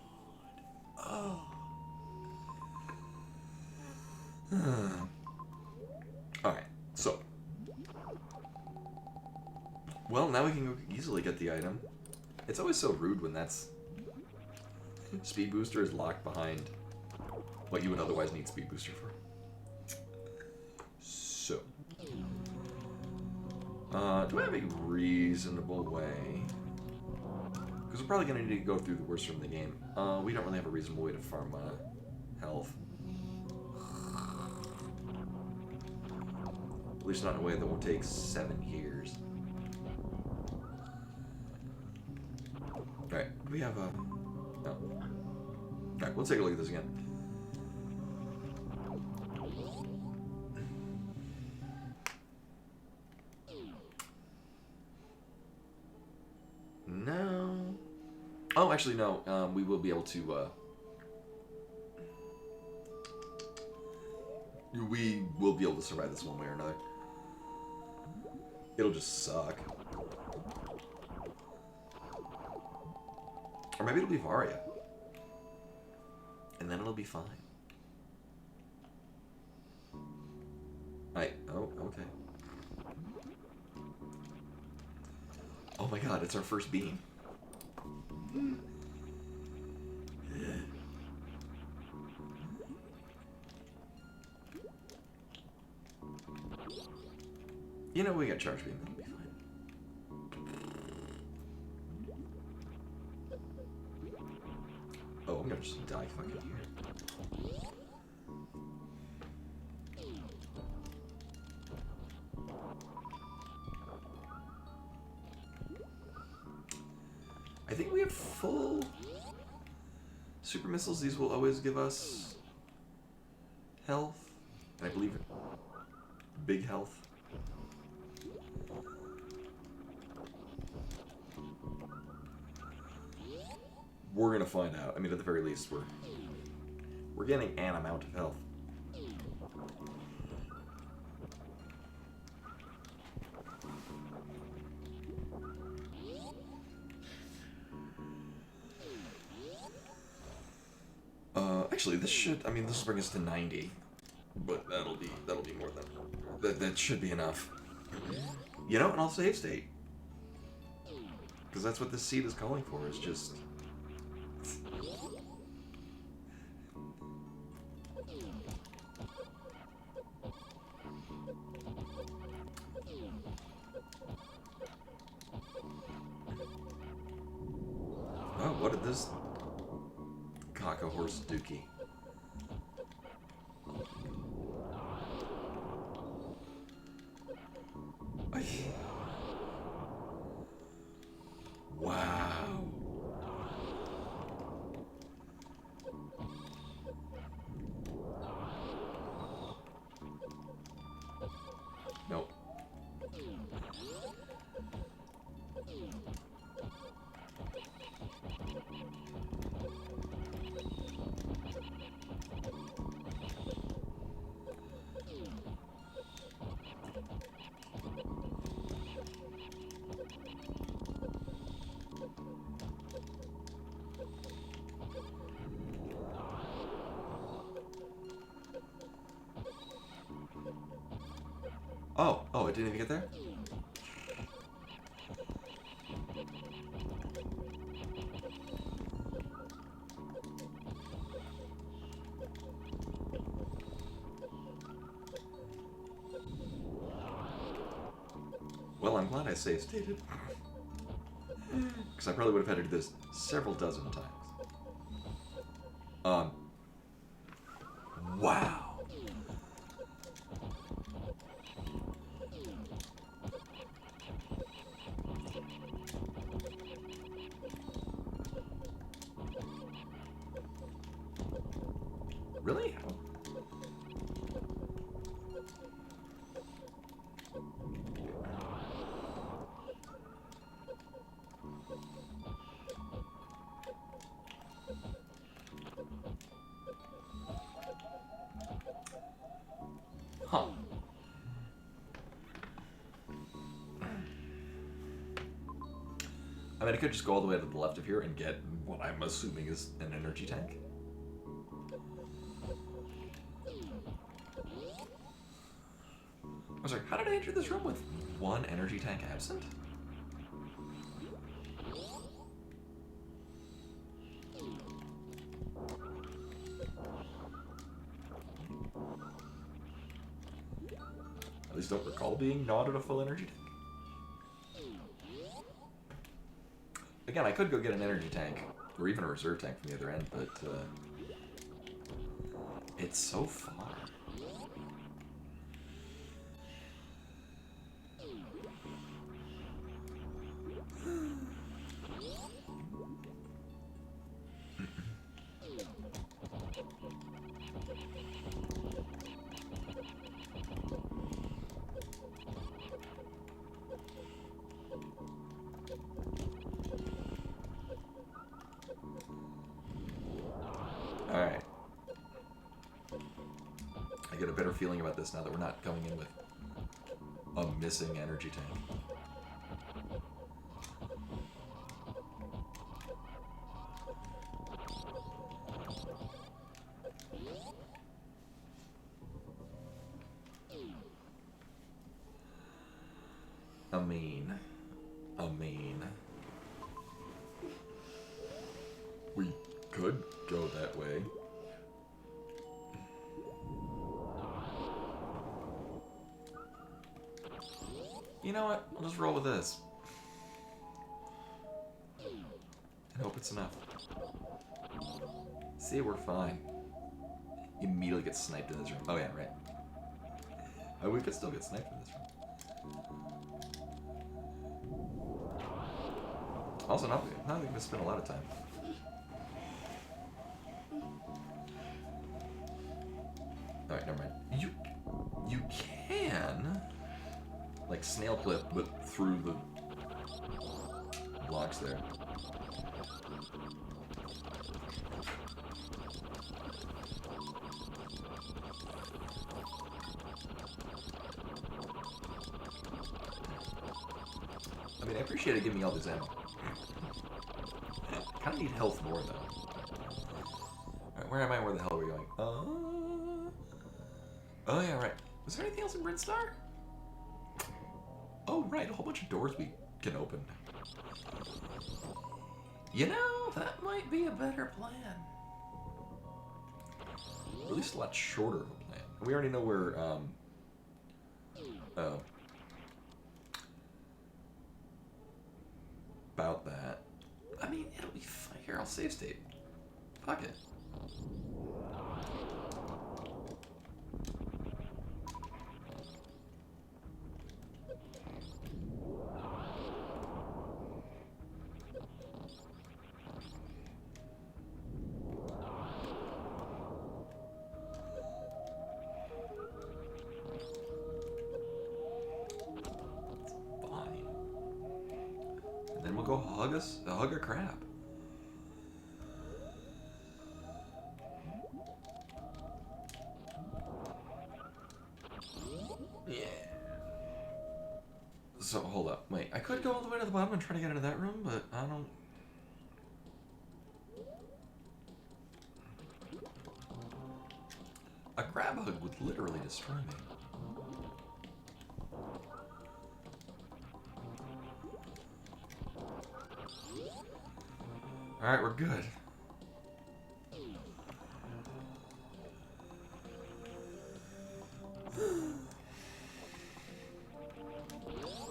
Oh. Alright, so. Well, now we can go easily get the item. It's always so rude when that's... Speed booster is locked behind what you would otherwise need speed booster for. So, do I have a reasonable way? Because we're probably going to need to go through the worst from the game. We don't really have a reasonable way to farm health. At least not in a way that won't take 7 years. Alright, we have a... No. Alright, we'll take a look at this again. No. Oh, actually, no. We will be able to, we will be able to survive this one way or another. It'll just suck. Or maybe it'll be Varia. And then it'll be fine. Oh, okay. Oh my god, it's our first beam. You know, we got charge beam, that'll be fine. Oh, I'm gonna just die fucking here. I think we have full super missiles. These will always give us health. And I believe big health. We're gonna find out. I mean, at the very least, we're getting an amount of health. Actually, this should, I mean, this will bring us to 90, but that'll be more than, that should be enough. You know, and I'll save state. Because that's what this seed is calling for, is just... Oh, what did this... Cock a horse dookie. Wow. Nope. Oh, it didn't even get there? Well, I'm glad I save stated. Because I probably would have had to do this several dozen times. Wow. Really? Huh. I mean, I could just go all the way to the left of here and get what I'm assuming is an energy tank. I was like, how did I enter this room with one energy tank absent? At least don't recall being not at a full energy tank. Again, I could go get an energy tank, or even a reserve tank from the other end, but it's so far. Alright. I get a better feeling about this now that we're not going in with a missing energy tank. I mean, we could go that way. You know what? I'll just roll with this. And hope it's enough. See, we're fine. Immediately get sniped in this room. Oh yeah, right. Oh, we could still get sniped in this room. Also, not going to spend a lot of time. Alright, never mind. You can like snail clip, but through the blocks there. I mean, I appreciate it giving me all this ammo. Kind of need health more though. Alright, where am I? Where the hell are we going? Oh yeah, right. Was there anything else in Brinstar? Oh right, a whole bunch of doors we can open. You know, that might be a better plan. Or at least a lot shorter of a plan. We already know where about that. I mean, it'll be fine. Here, I'll save state. Fuck it. Fine. And then we'll go hug a crab. Yeah. So, hold up. Wait, I could go all the way to the bottom and try to get into that room, but I don't... A crab hug would literally destroy me. Alright, we're good.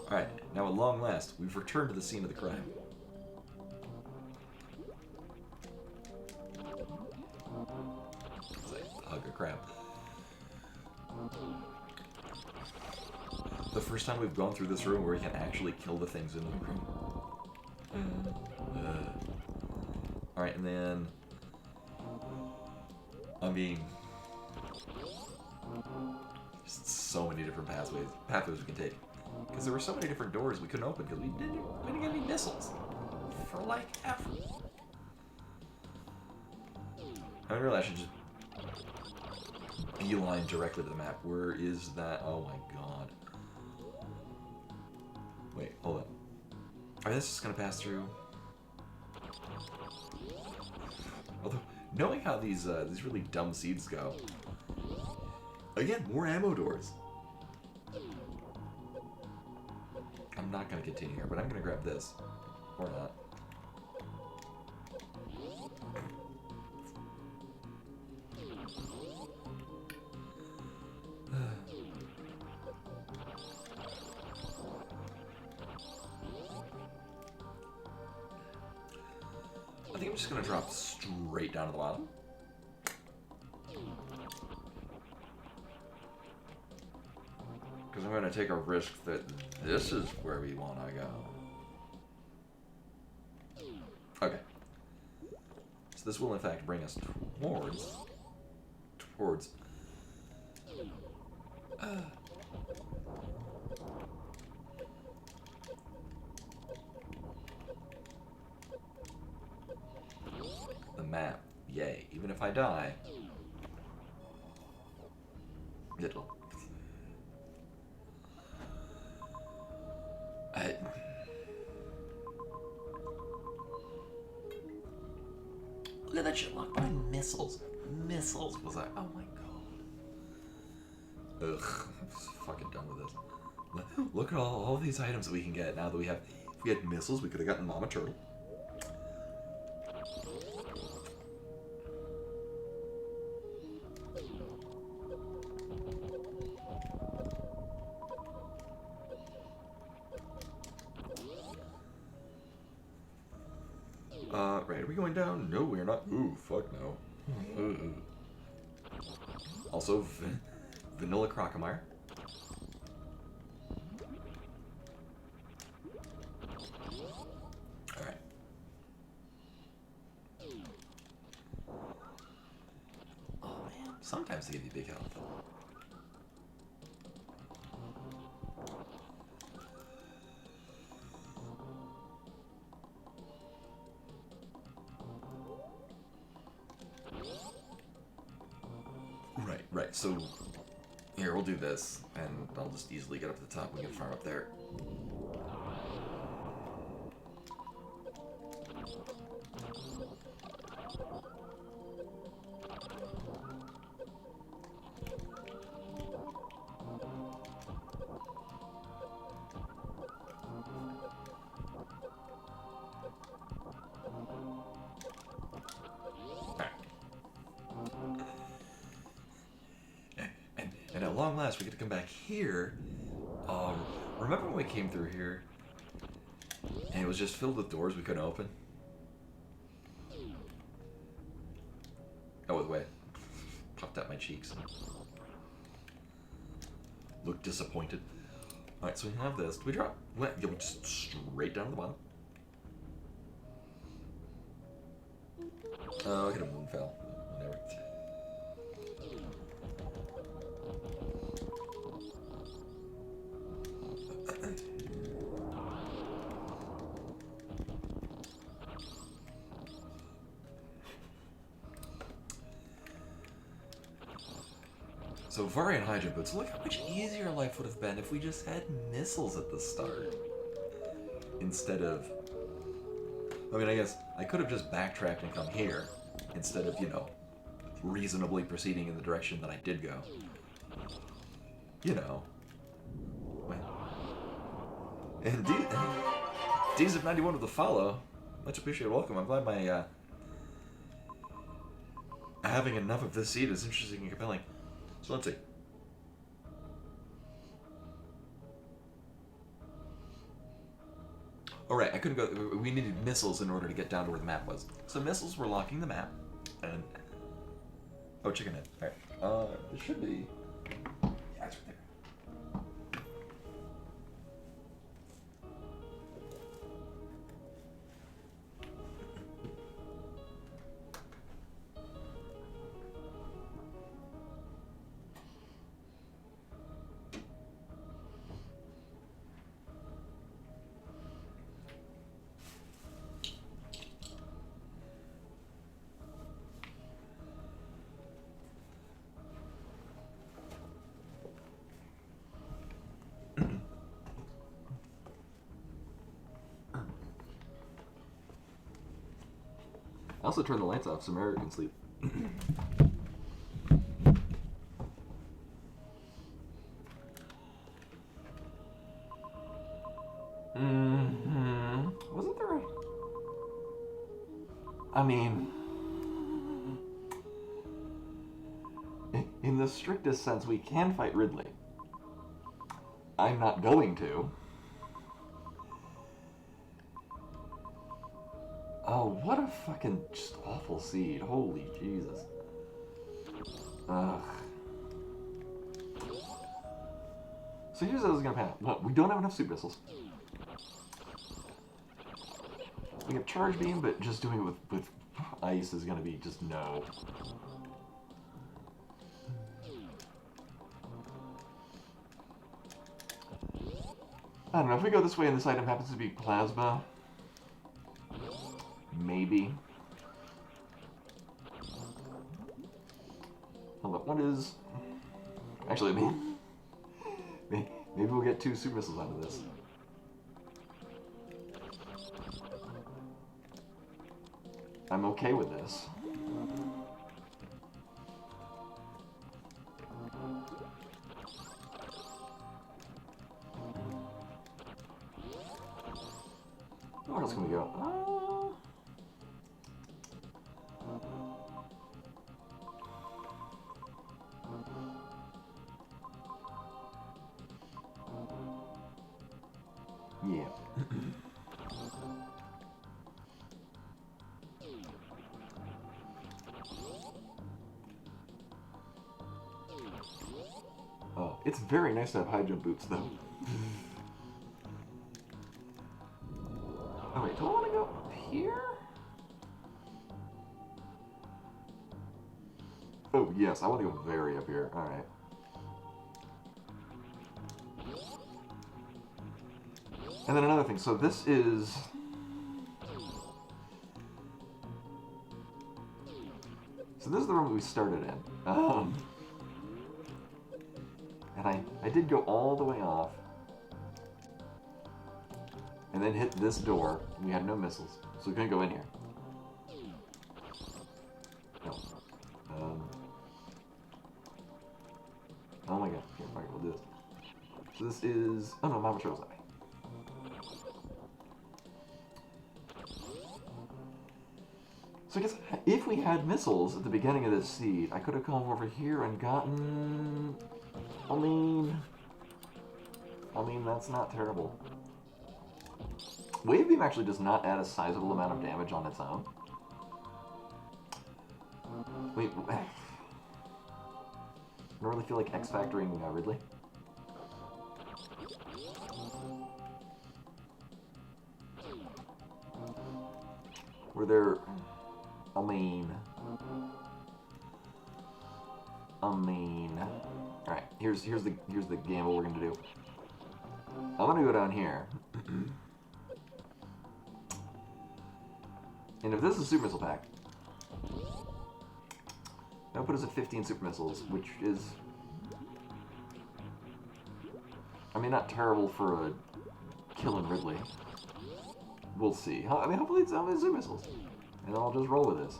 Alright, now at long last, we've returned to the scene of the crime. It's like a hug of crap. The first time we've gone through this room where we can actually kill the things in the room. Alright, and then... I mean... Just so many different pathways we can take. Because there were so many different doors we couldn't open because we didn't get any missiles. For like ever. I really I should just beeline directly to the map. Where is that? Oh my god. Wait, hold on. Alright, this is gonna pass through. Although, knowing how these really dumb seeds go. Again, more ammo doors. I'm not gonna continue here, but I'm gonna grab this. Or not. I think I'm just gonna drop straight down to the bottom. Because I'm gonna take a risk that this is where we want to go. Okay. So this will in fact bring us towards the map. Yay. Even if I die, it'll... Look at that shit locked behind missiles. Missiles was like, oh my god. Ugh, I'm just fucking done with this. Look at all these items that we can get now that we have. If we had missiles, we could have gotten Mama Turtle. Right, are we going down? No, we're not. Ooh, fuck no. Also, Vanilla Crocomire. Alright. Oh man, sometimes they give you big health. Right, so here, we'll do this, and I'll just easily get up to the top. We can farm up there. And at long last, we get to come back here. Remember when we came through here? And it was just filled with doors we couldn't open? Oh, wait. Puffed out my cheeks. Look disappointed. Alright, so we have this. Do we drop? Go just straight down to the bottom? Oh, I could have moonfell. Whatever. So Varian Hydrogen Boots, look how much easier life would have been if we just had missiles at the start. Instead of... I mean, I guess I could have just backtracked and come here, instead of, you know, reasonably proceeding in the direction that I did go. You know. And Days of 91 with a follow. Much appreciated. Welcome. I'm glad my having enough of this seed is interesting and compelling. So let's see. Oh right, I couldn't go. We needed missiles in order to get down to where the map was. So missiles were locking the map, and oh, chicken head. All right. It should be. Yeah, it's right there. I also turned the lights off so Mary can sleep. Wasn't there a... I mean... In the strictest sense, we can fight Ridley. I'm not going to. Oh, what a fucking just awful seed. Holy Jesus. Ugh. So here's how this is gonna pan out. No, we don't have enough super missiles. We have charge beam, but just doing it with ice is gonna be just no. I don't know, if we go this way and this item happens to be plasma, maybe. Hold up, what is... Actually, maybe we'll get 2 super missiles out of this. I'm okay with this. Where else can we go? Yeah. Oh, it's very nice to have high jump boots, though. Oh wait, do I want to go up here? Oh yes, I want to go very up here. All right. And then another thing. So this is. So this is the room that we started in. And I did go all the way off. And then hit this door. We had no missiles, so we couldn't go in here. No. Oh my god. Here, alright, we'll do this. So this is... Oh no, Mama Trail's Eye. So I guess if we had missiles at the beginning of this seed, I could have come over here and gotten... I mean, that's not terrible. Wave Beam actually does not add a sizable amount of damage on its own. Wait, I don't really feel like X-Factoring Ridley. Were there... I mean... Alright, here's the gamble we're gonna do. I'm gonna go down here. And if this is a super missile pack, that'll put us at 15 super missiles, which is... I mean, not terrible for a killing Ridley. We'll see. I mean, hopefully it's super missiles. And I'll just roll with this.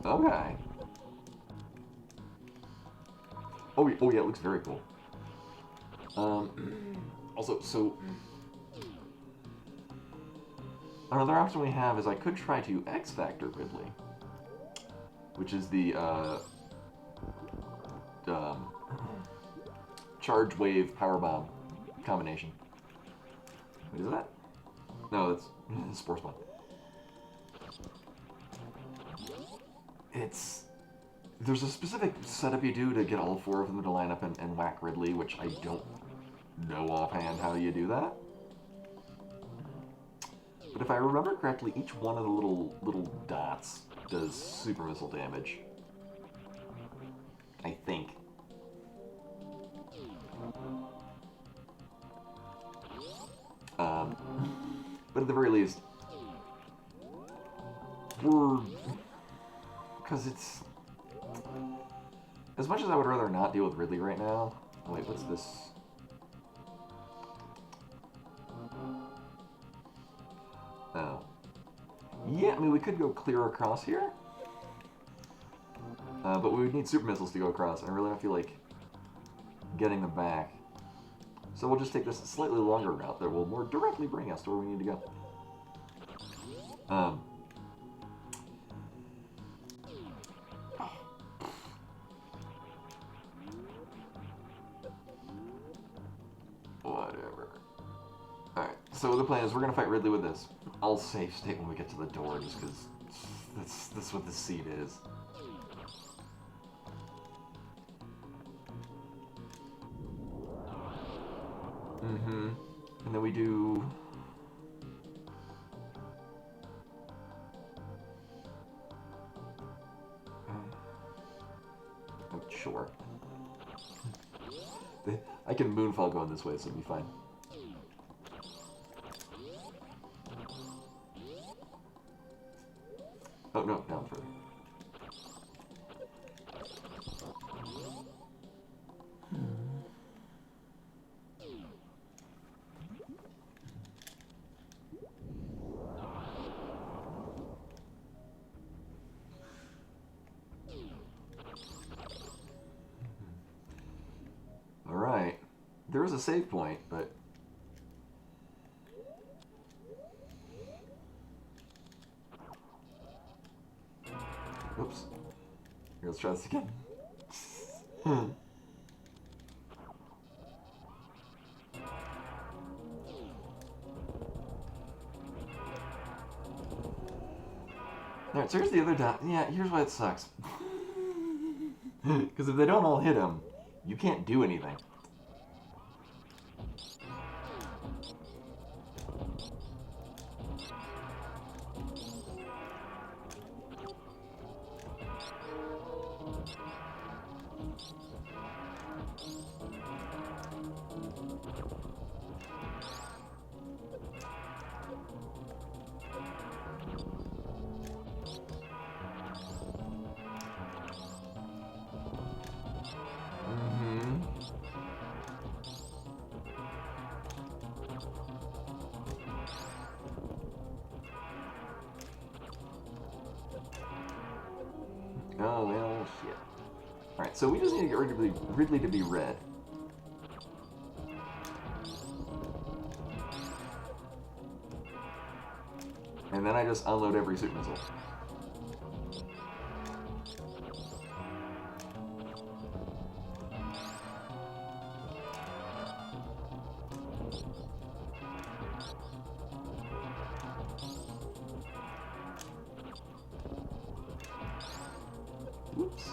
Okay. Oh yeah, it looks very cool. Also, so Another option we have is I could try to X Factor Ridley, which is the charge wave power bomb combination. Wait, is that? No, that's Sports Bomb. There's a specific setup you do to get all 4 of them to line up and whack Ridley, which I don't know offhand how you do that. But if I remember correctly, each one of the little dots does super missile damage. I think. But at the very least, because it's... As much as I would rather not deal with Ridley right now... Oh, wait, what's this? Oh. Yeah, I mean, we could go clear across here. But we would need super missiles to go across, and I really don't feel like getting them back. So we'll just take this slightly longer route that will more directly bring us to where we need to go. Whatever. Alright, so the plan is we're going to fight Ridley with this. I'll save state when we get to the door, just because that's what this seed is. Mm-hmm. And then we do... Oh, sure. I can Moonfall going this way, so it'll be fine. Oh, no, down further. Alright. There is a save point, but... Oops. Here, let's try this again. Alright, so here's the other dot. Yeah, here's why it sucks. Because if they don't all hit him, you can't do anything. Oh, well, shit. Alright, so we just need to get rid of Ridley to be red. And then I just unload every super missile. Whoops.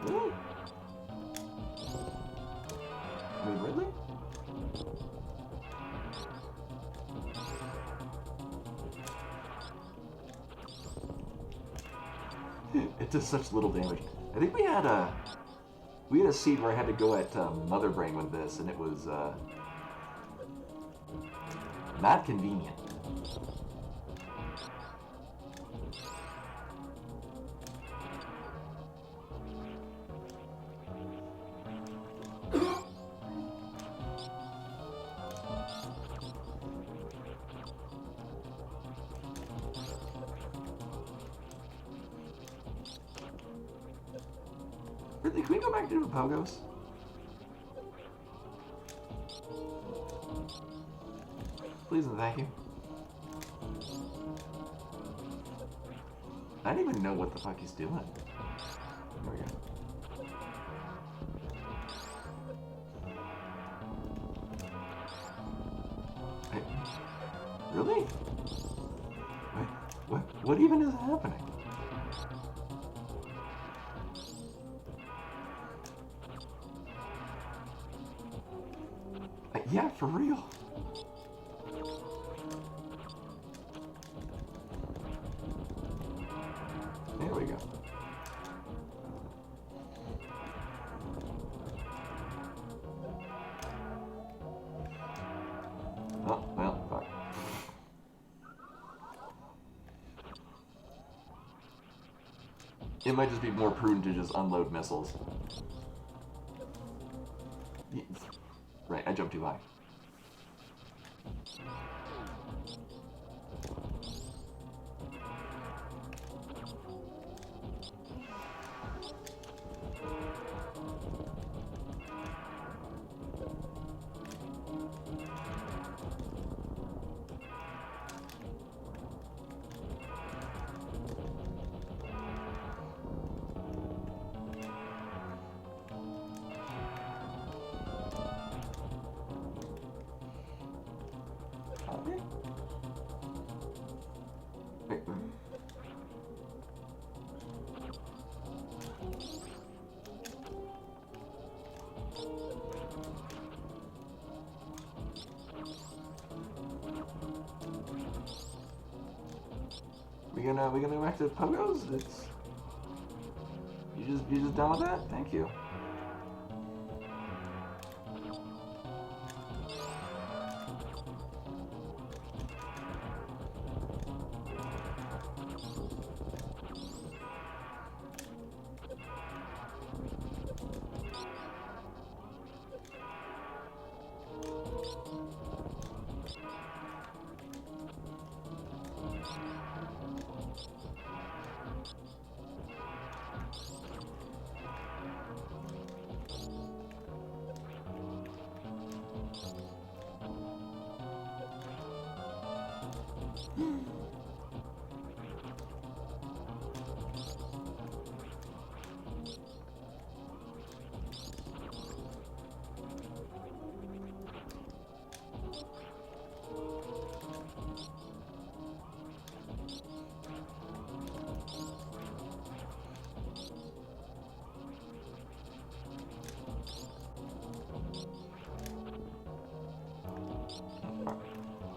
Ooh. Wait, Ridley? It does such little damage. I think we had a seed where I had to go at Mother Brain with this, and it was not convenient. Really? Can we go back to the pogos? Please and thank you. I don't even know what the fuck he's doing. There we go. Hey, really? Wait, what even is happening? Yeah, for real. There we go. Oh, well, fuck. It might just be more prudent to just unload missiles. Right, I jumped too high. We gonna go back to pogos? It's you just done with that? Thank you.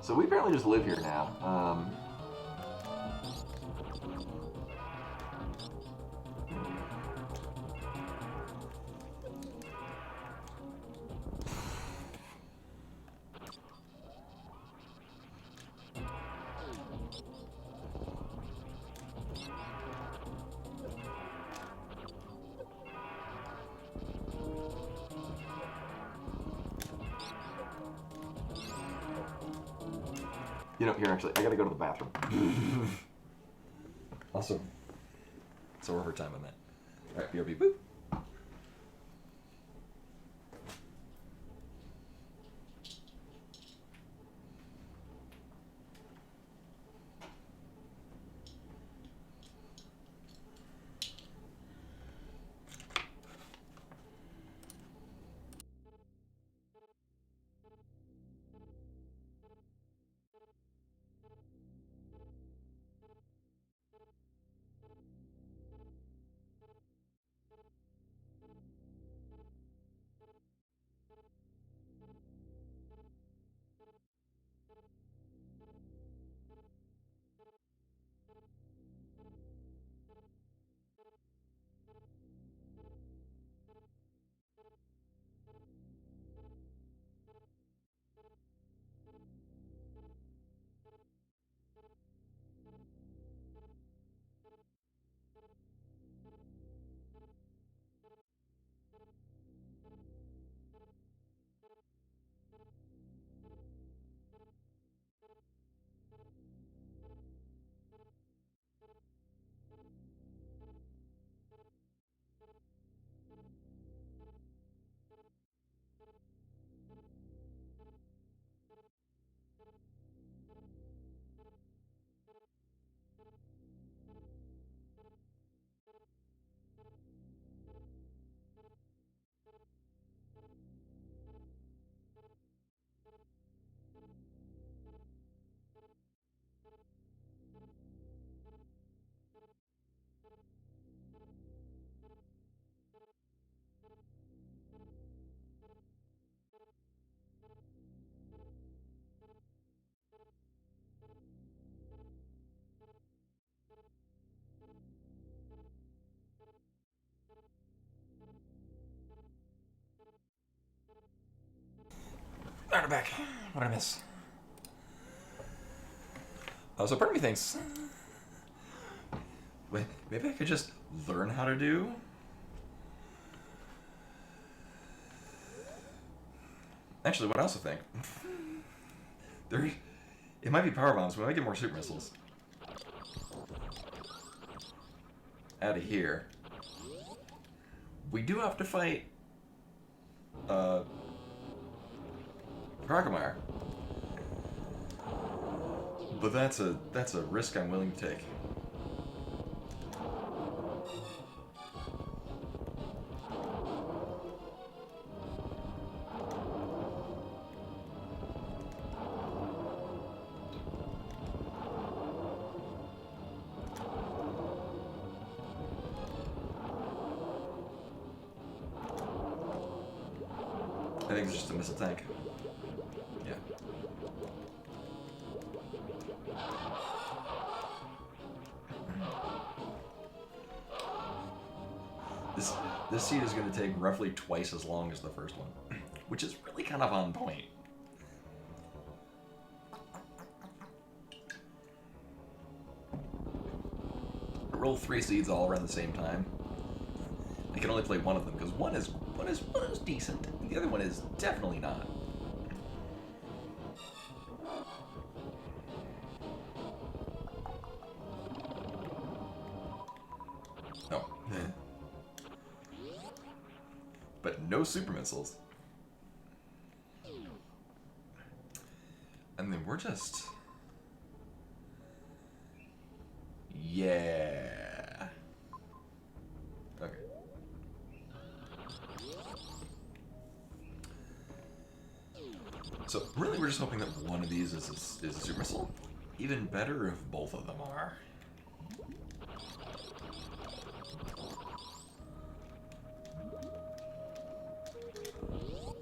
So we apparently just live here now. You know, here actually, I gotta go to the bathroom. Also, it's overtime on that. Alright, BRB, boop. Alright, I'm back. What did I miss? So part of me thinks, wait, maybe I could just learn how to do. Actually, what I also think, it might be power bombs, but we might get more super missiles. Out of here. We do have to fight Crocomire. But that's a risk I'm willing to take. I think it's just a missile tank. Yeah. This seed is going to take roughly twice as long as the first one, which is really kind of on point. Roll 3 seeds all around the same time. I can only play one of them because one is decent, and the other one is definitely not. Oh. But no super missiles. And then we're just... Yeah. Okay. So really we're just hoping that one of these is a super missile. Even better if both of them are.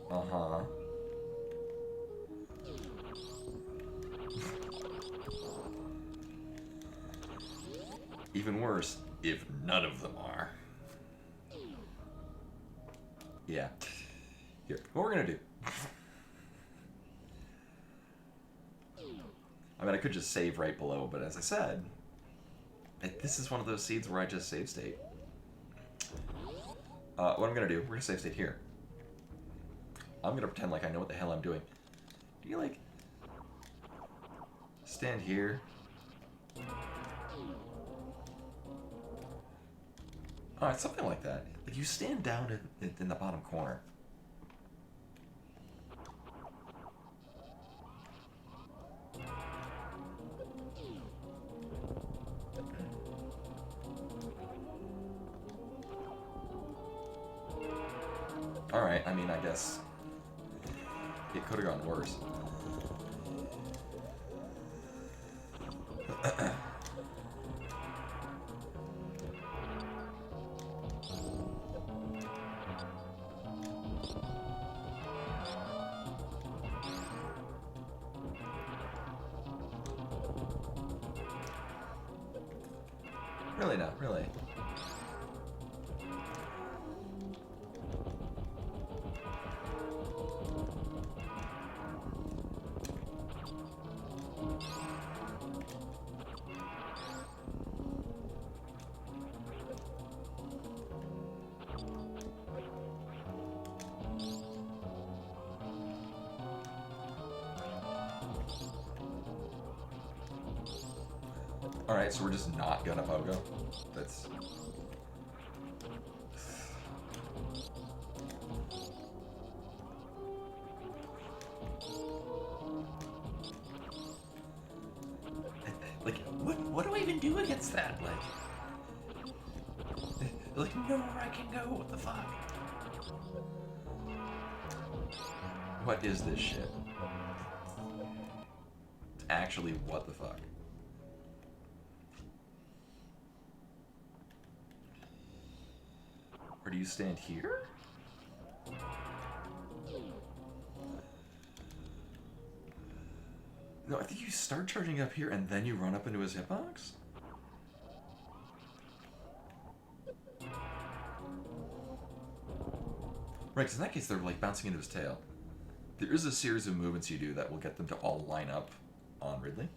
Uh-huh. Even worse, if none of them are. Yeah. Here, what we're gonna do. I mean, I could just save right below, but as I said, this is one of those seeds where I just save state. What I'm gonna do, we're gonna save state here. I'm gonna pretend like I know what the hell I'm doing. Do you, like, stand here? Alright, something like that. Like, you stand down in the bottom corner. Alright, I mean, I guess it could have gone worse. Really not, really. Alright, so we're just not gonna pogo. That's... Like, what do I even do against that? Like nowhere I can go, what the fuck? What is this shit? Actually, what the fuck? Or do you stand here? No, I think you start charging up here and then you run up into his hitbox? Right, because in that case they're like bouncing into his tail. there is a series of movements you do that will get them to all line up on Ridley.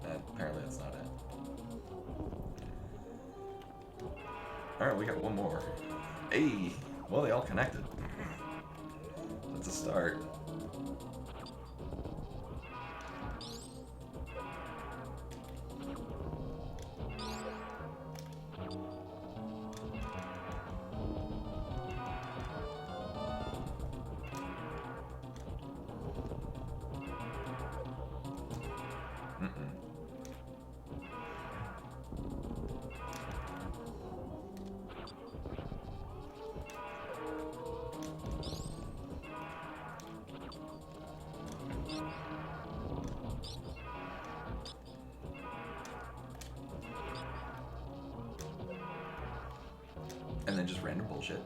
And apparently that's not it. Alright, we got one more. Hey! Well, they all connected. That's a start. And then just random bullshit.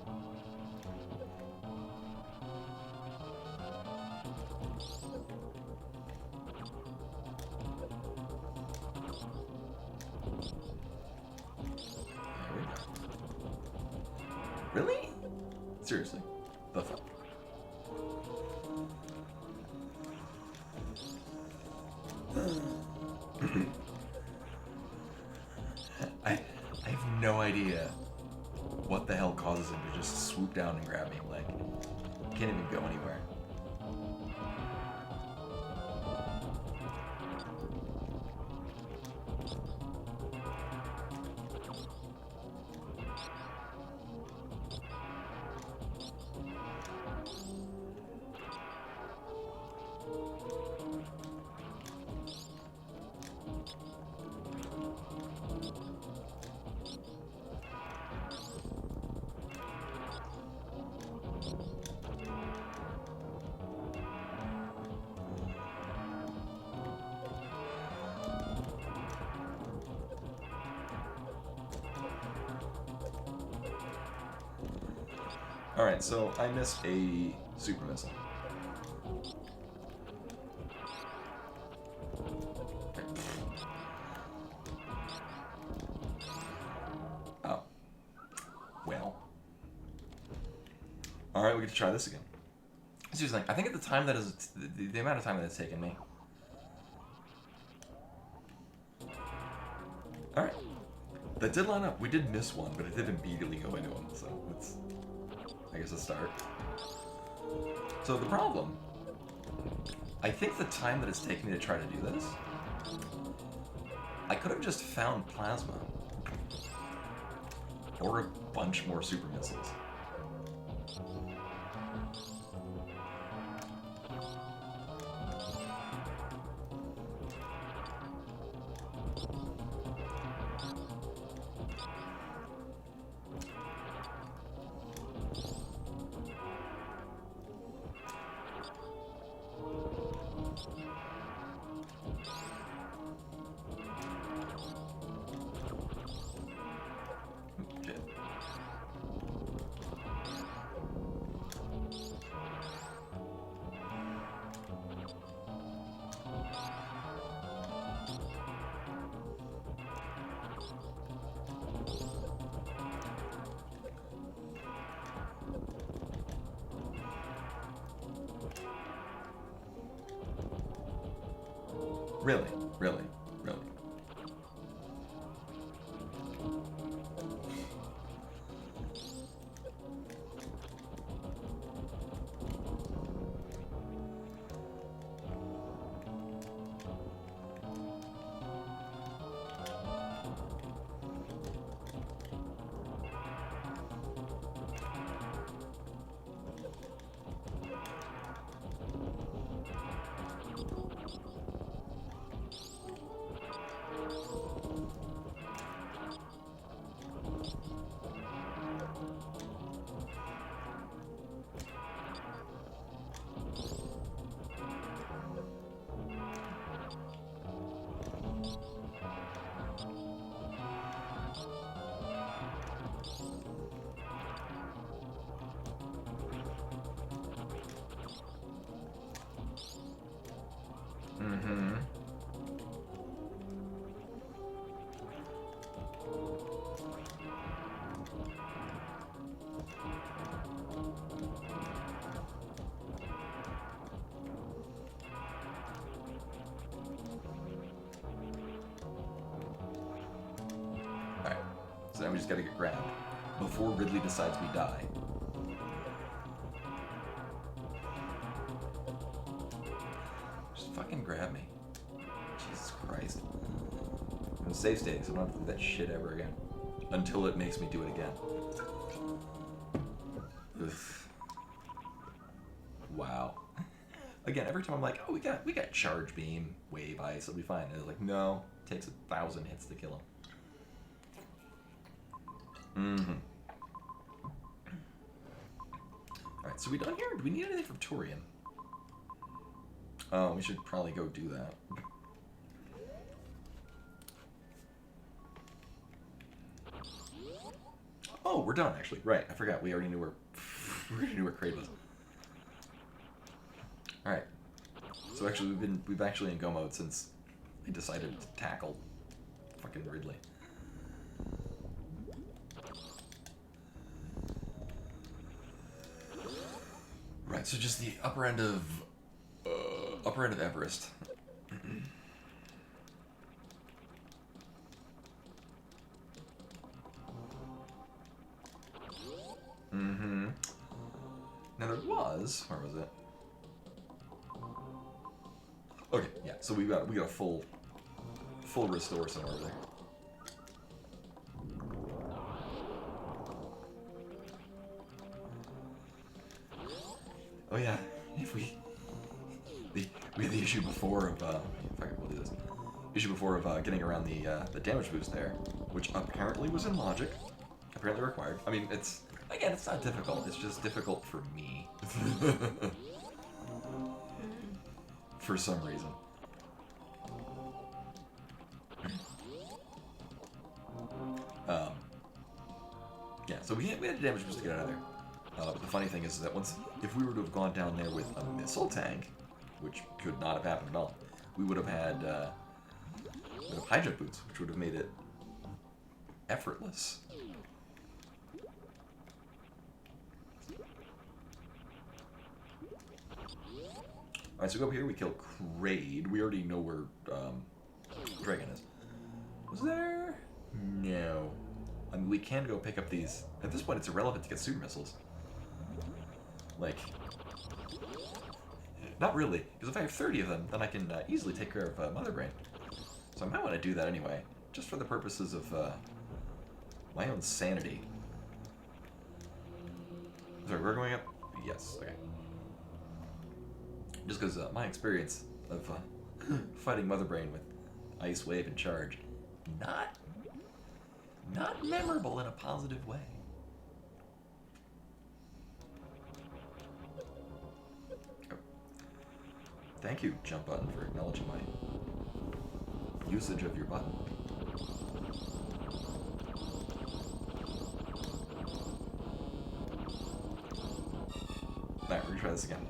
There we go. Really? Seriously? The fuck? I have no idea what the hell causes him to just swoop down and grab me. Like, can't even go anywhere. Alright, so I missed a super missile. Oh. Well. Alright, we get to try this again. Seriously, I think at the time that is the amount of time that it's taken me. Alright. That did line up. We did miss one, but it did immediately go into him, so it's, I guess, a start. So the problem, I think the time that it's taken me to try to do this, I could have just found plasma. Or a bunch more super missiles. Really, really, really. So now we just gotta get grabbed before Ridley decides we die. Just fucking grab me. Jesus Christ. I'm gonna save state, so I don't have to do that shit ever again. Until it makes me do it again. Ugh. Wow. Again, every time I'm like, oh, we got charge beam, wave ice, it'll be fine. And it's like, no, it takes 1,000 hits to kill him. Mm-hmm. Alright, so we done here? Do we need anything from Turian? Oh, we should probably go do that. Oh, we're done actually. Right, I forgot. We already knew where Kraid was. All right. So actually, we've actually in go mode since I decided to tackle fucking Ridley. Right. So just the upper end of Everest. Mm-hmm. Now there was, where was it? Okay, yeah. So we got a full restore somewhere over there. Oh yeah, if we had the issue before of fuck it, we'll do this. Issue before of getting around the damage boost there, which apparently was in logic, apparently required. I mean, it's not difficult. It's just difficult for me. For some reason. Yeah, so we had a damage boost to get out of there. But the funny thing is that if we were to have gone down there with a missile tank, which could not have happened at all, we would have had high jump boots, which would have made it effortless. Alright, so we go up here, we kill Kraid. We already know where Dragon is. Was there? No. I mean, we can go pick up these. At this point, it's irrelevant to get super missiles. Like, not really. Because if I have 30 of them, then I can easily take care of Mother Brain. So I might want to do that anyway, just for the purposes of my own sanity. Sorry, we're going up? Yes, okay. Just because my experience of fighting Mother Brain with Ice Wave and Charge, not memorable in a positive way. Oh. Thank you, jump button, for acknowledging my usage of your button. Alright, we're gonna try this again.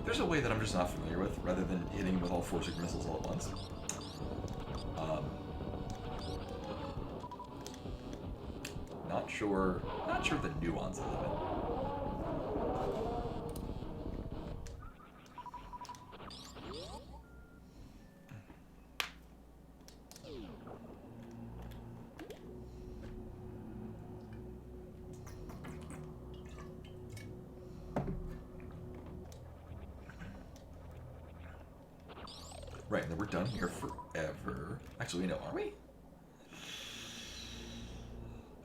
There's a way that I'm just not familiar with, rather than hitting him with all 4 super missiles all at once. Not sure the nuances of it. Right, and then we're done here forever. Actually, we know, are we?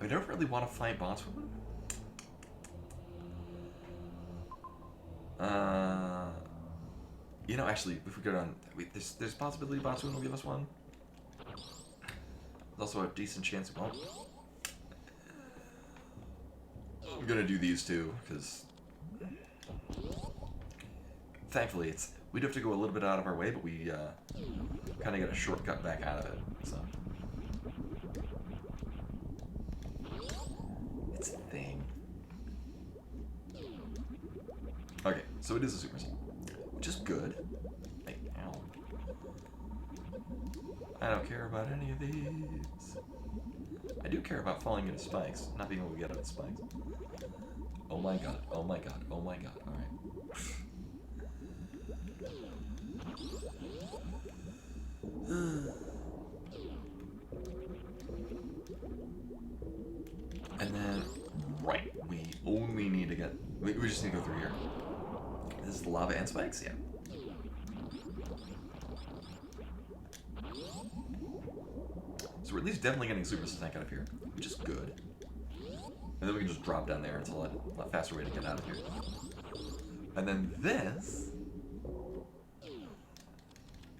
I don't really want to fight Botswana. You know, actually, if we go down, there's a possibility Botswana will give us one. There's also a decent chance it won't. I'm gonna do these two, because thankfully we'd have to go a little bit out of our way, but we kind of get a shortcut back out of it, so. It's a thing. Okay, so it is a super missile, which is good. Hey, ow. I don't care about any of these. I do care about falling into spikes, not being able to get out of spikes. Oh my god, oh my god, oh my god, alright. And then, right, we only need to get... We just need to go through here. This is the lava and spikes? Yeah. So we're at least definitely getting super tank out of here, which is good. And then we can just drop down there. It's a lot faster way to get out of here. And then this...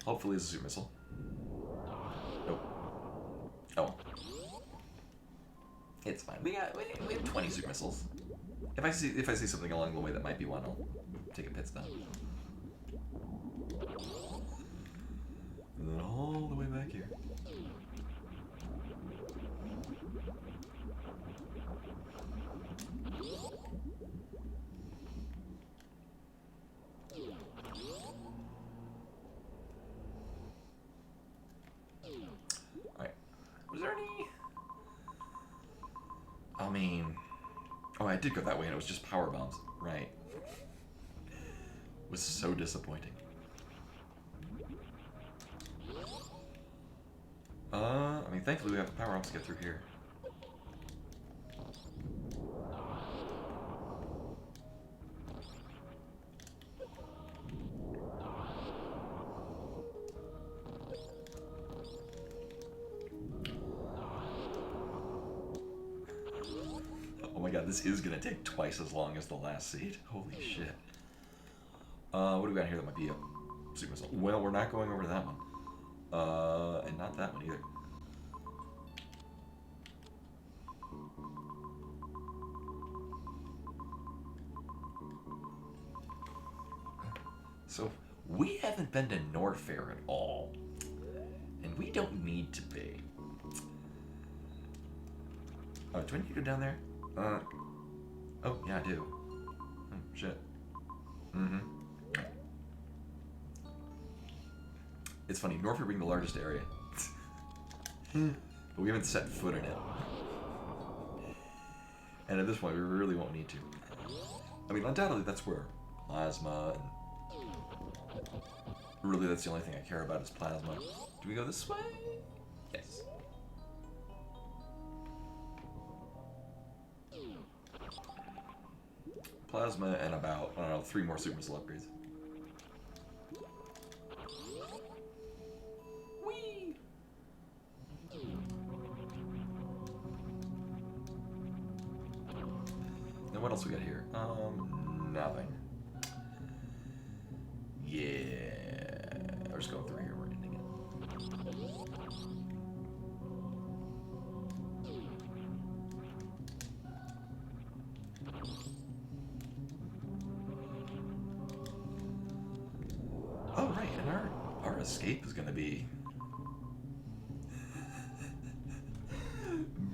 Hopefully is a super missile. Nope. Oh. It's fine. We have 20 super missiles. If I see something along the way that might be one, I'll take a pit stop. And then all the way back here. Alright. Was there any... I mean... Oh, I did go that way and it was just power bombs. Right. It was so disappointing. I mean, thankfully we have the power-ups to get through here. Oh my god, this is gonna take twice as long as the last seed. Holy shit. What do we got here that might be a super missile? Well, we're not going over that one. And not that one either. So, we haven't been to Norfair at all. And we don't need to be. Oh, do I need to go down there? Oh, yeah, I do. Oh, shit. Mm-hmm. It's funny, Norfair being the largest area. But we haven't set foot in it. And at this point, we really won't need to. I mean, undoubtedly, that's where plasma and... Really, that's the only thing I care about is plasma. Do we go this way? Yes. Plasma and about, I don't know, 3 more super missile upgrades. Whee! Now what else we got here? Nothing. Yeah. We're just going through here, we're ending it. Oh, right, and our escape is going to be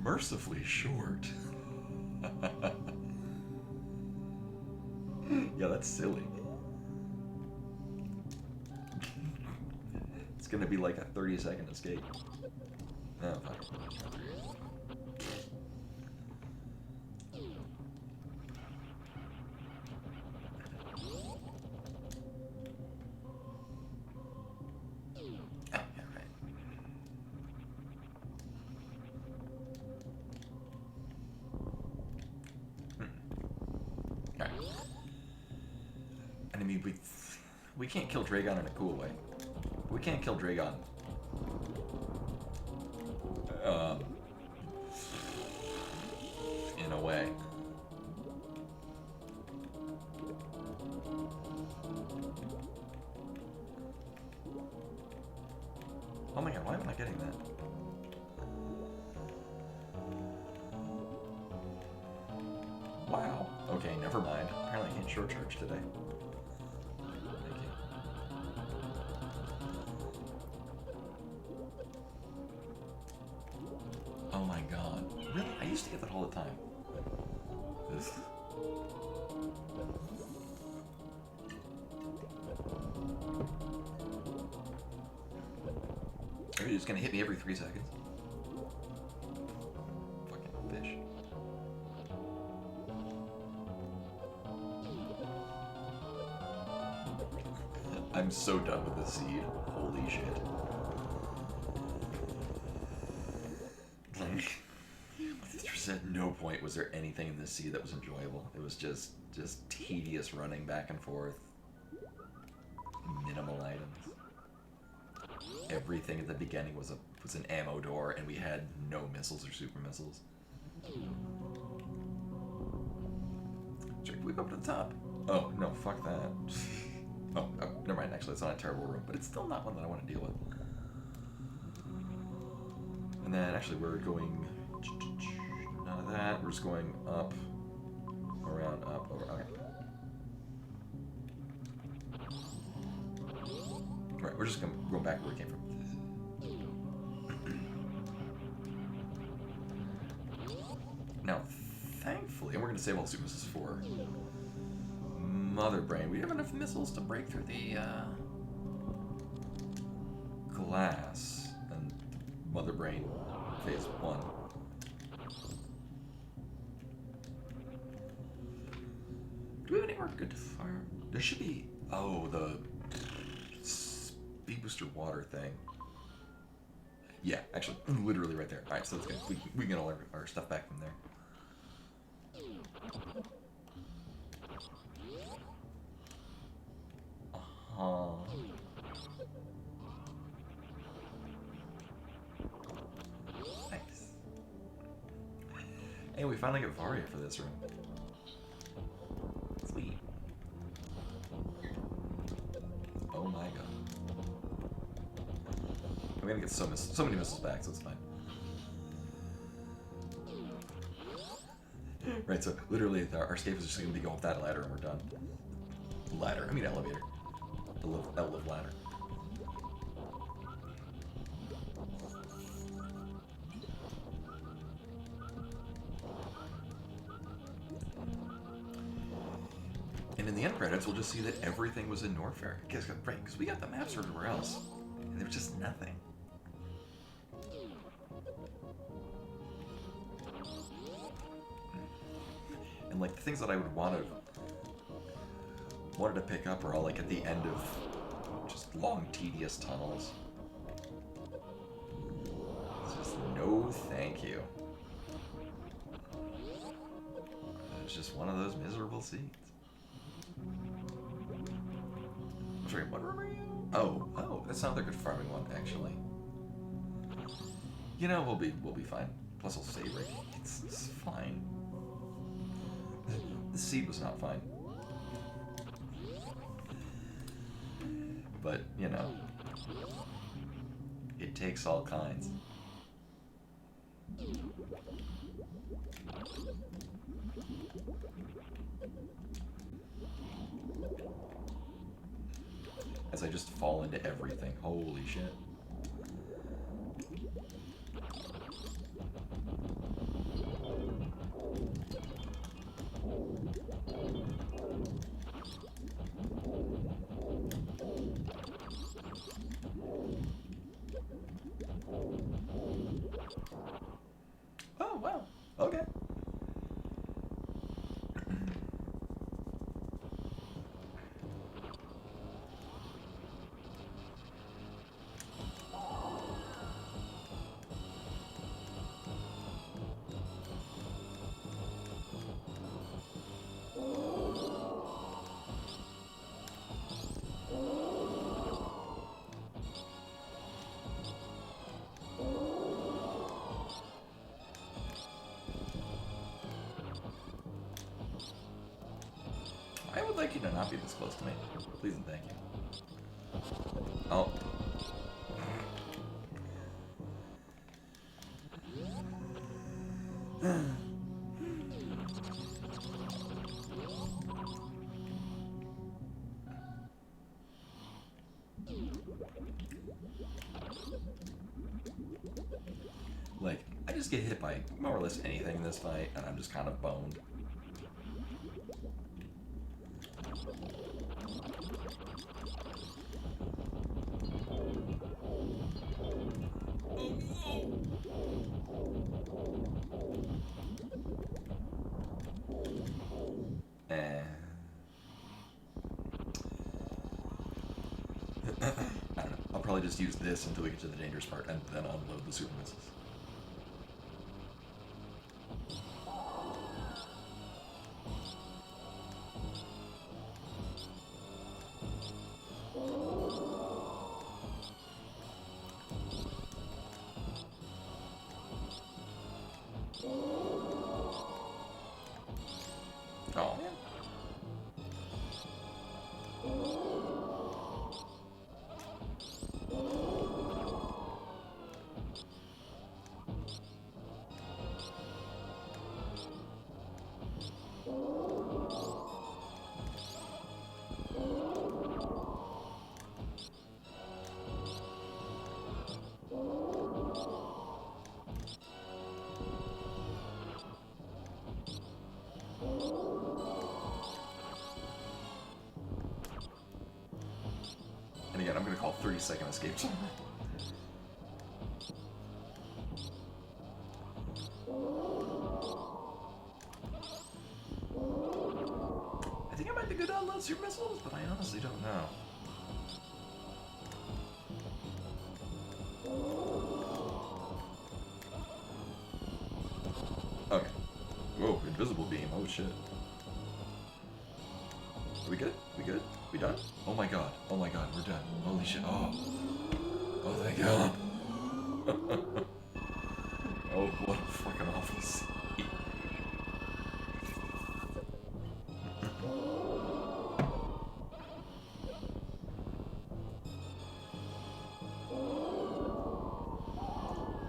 mercifully short. Yeah, that's silly. It's going to be like a 30-second escape. Oh, fuck. We can't kill Dragon in a cool way. We can't kill Dragon. In a way. Oh my god, why am I not getting that? Wow. Okay, never mind. Apparently I can't short charge today. Oh my god. Really? I used to get that all the time. Ugh. Are you just gonna hit me every 3 seconds? Fucking fish. I'm so done with this seed. Holy shit. There's at no point was there anything in this sea that was enjoyable. It was just tedious running back and forth. Minimal items. Everything at the beginning was an ammo door, and we had no missiles or super missiles. Can we go up to the top? Oh, no, fuck that. Oh, never mind, actually, it's not a terrible room, but it's still not one that I want to deal with. And then, actually, we're going... None of that. We're just going up, around, up, over. Okay. Alright, we're just going to go back where we came from. Now, thankfully, and we're going to save all the super missiles for Mother Brain. We have enough missiles to break through the glass and Mother Brain phase 1. Do we have anywhere good to fire? There should be... Oh, the speed booster water thing. Yeah, actually, literally right there. Alright, so that's good. We can get all our stuff back from there. Nice. Hey, we finally get Varia for this room. Sweet. Oh my god. I'm gonna get so many missiles back, so it's fine. Right, so literally our escape is just gonna be go up that ladder and we're done. Ladder, I mean elevator. Live ladder. And in the end credits, we'll just see that everything was in Norfair. Right, because we got the maps everywhere else. And there was just nothing. And like the things that I would wanted to pick up are all like at the end of just long, tedious tunnels. It's just no thank you. It's just one of those miserable seats. I'm sorry, what room are you? Oh, that's another good farming one, actually. You know, we'll be fine. Plus, I'll save it. It's fine. The seed was not fine. But, you know, it takes all kinds. As I just fall into everything. Holy shit. Oh, wow. Okay. I would like you to not be this close to me. Please and thank you. Oh. Like, I just get hit by more or less anything in this fight, and I'm just kind of boned. I don't know. I'll probably just use this until we get to the dangerous part and then unload the super missiles. Oh, man. And again, I'm going to call 30-second escapes. I think I might be good to unload super missiles, but I honestly don't know. Okay. Whoa, invisible beam. Oh shit. Are we good? We good? We done? Oh my god. Oh my god, we're done. Holy shit. Oh. Oh, thank god. Oh, what a fucking awful scene.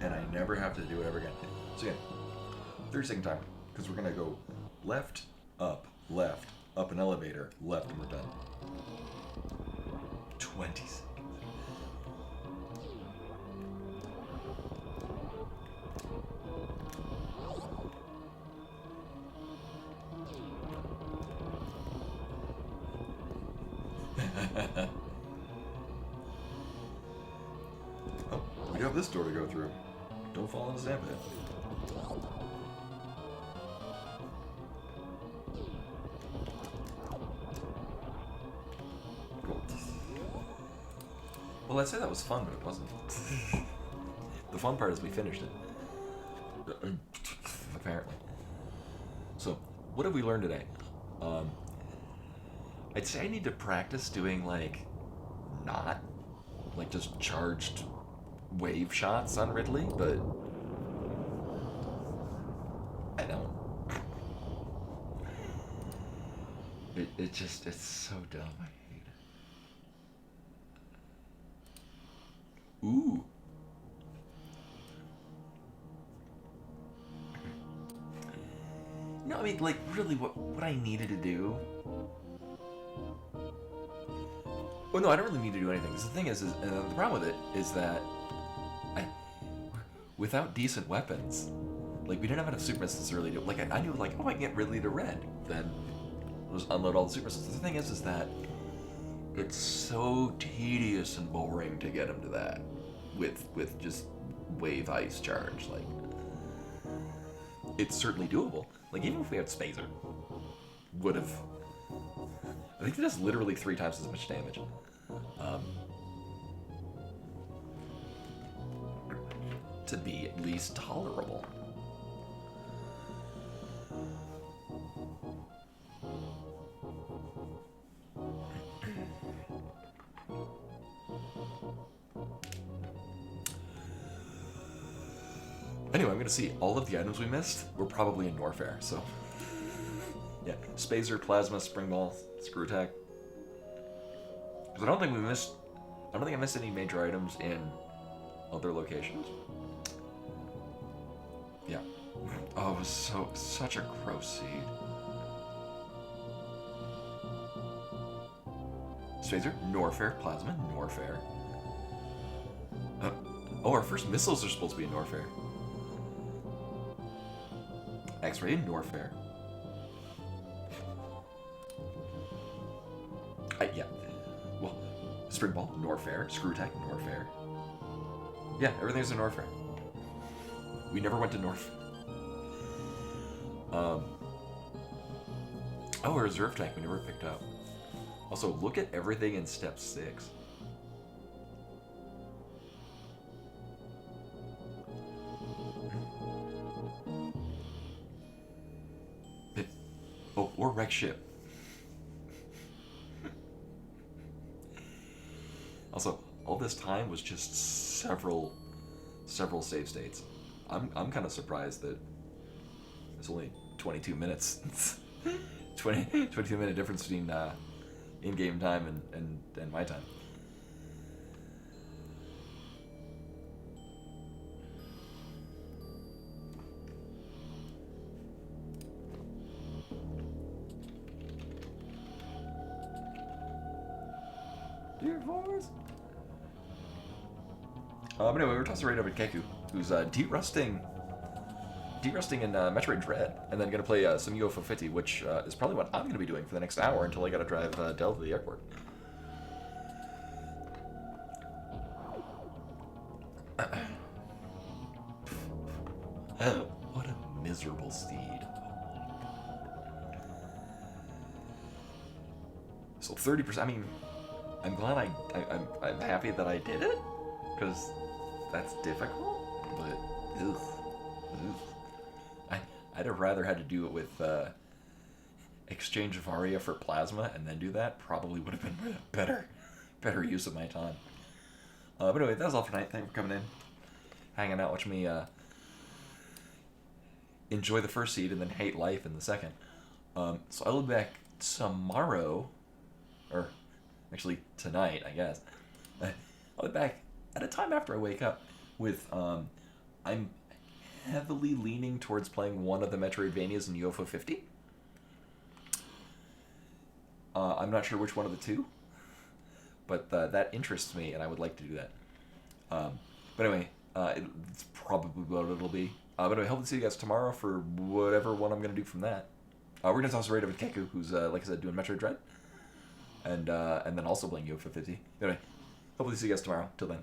And I never have to do it ever again. So again, 30-second timer, because we're gonna go left, up, up an elevator, left, and we're done. 20 seconds. Oh, we have this door to go through. Don't fall in the sand pit. Cool. Well, I'd say that was fun, but it wasn't. The fun part is we finished it. Apparently. So, what have we learned today? I'd say I need to practice doing, not, just charged wave shots on Ridley, but I don't. It's so dumb. I hate it. Ooh. No, I mean, really, what I needed to do. Well, no, I don't really need to do anything. 'Cause the thing is the problem with it is that without decent weapons, we didn't have enough super missiles to really do. I knew, oh, I can get Ridley to red, then we'll just unload all the super missiles. The thing is that it's so tedious and boring to get him to that with just wave ice charge. It's certainly doable. Even if we had Spazer, would have. I think it does literally 3 times as much damage. To be at least tolerable. Anyway, I'm gonna see all of the items we missed were probably in Warfare, so. Yeah, Spazer, Plasma, Spring Ball, Screw Attack. Because I don't think I missed any major items in other locations. Yeah. Oh, it was such a gross seed. Spazer, Norfair, Plasma, Norfair. Oh, our first missiles are supposed to be in Norfair. X-Ray, Norfair. Yeah. Well, Spring Ball, Norfair. Screw Attack, Norfair. Yeah, everything's in Norfair. We never went to North. Oh, a reserve tank we never picked up. Also, look at everything in step 6. Or wreck ship. Also, all this time was just several save states. I'm kind of surprised that it's only 22 minutes 22-minute difference between in-game time and my time. Dear Force. But anyway, we're tossing right over to Keku, who's derusting in Metroid Dread, and then gonna play some UFO 50, which is probably what I'm gonna be doing for the next hour until I gotta drive Del to the airport. What a miserable steed. So 30%. I mean, I'm glad I'm happy that I did it, because that's difficult. But I'd have rather had to do it with exchange of Aria for Plasma and then do that. Probably would have been better use of my time. But anyway, that's all for tonight. Thanks for coming in, hanging out, watching me enjoy the first seed and then hate life in the second. So I'll be back tomorrow, or actually tonight, I guess. I'll be back at a time after I wake up with, I'm heavily leaning towards playing one of the Metroidvanias in UFO 50. I'm not sure which one of the two, but that interests me, and I would like to do that. But anyway, it's probably what it'll be. But anyway, hope to see you guys tomorrow for whatever one I'm going to do from that. We're going to toss right over to Keku, who's, like I said, doing Metroid Dread. And then also playing UFO 50. Anyway, hopefully see you guys tomorrow. Till then.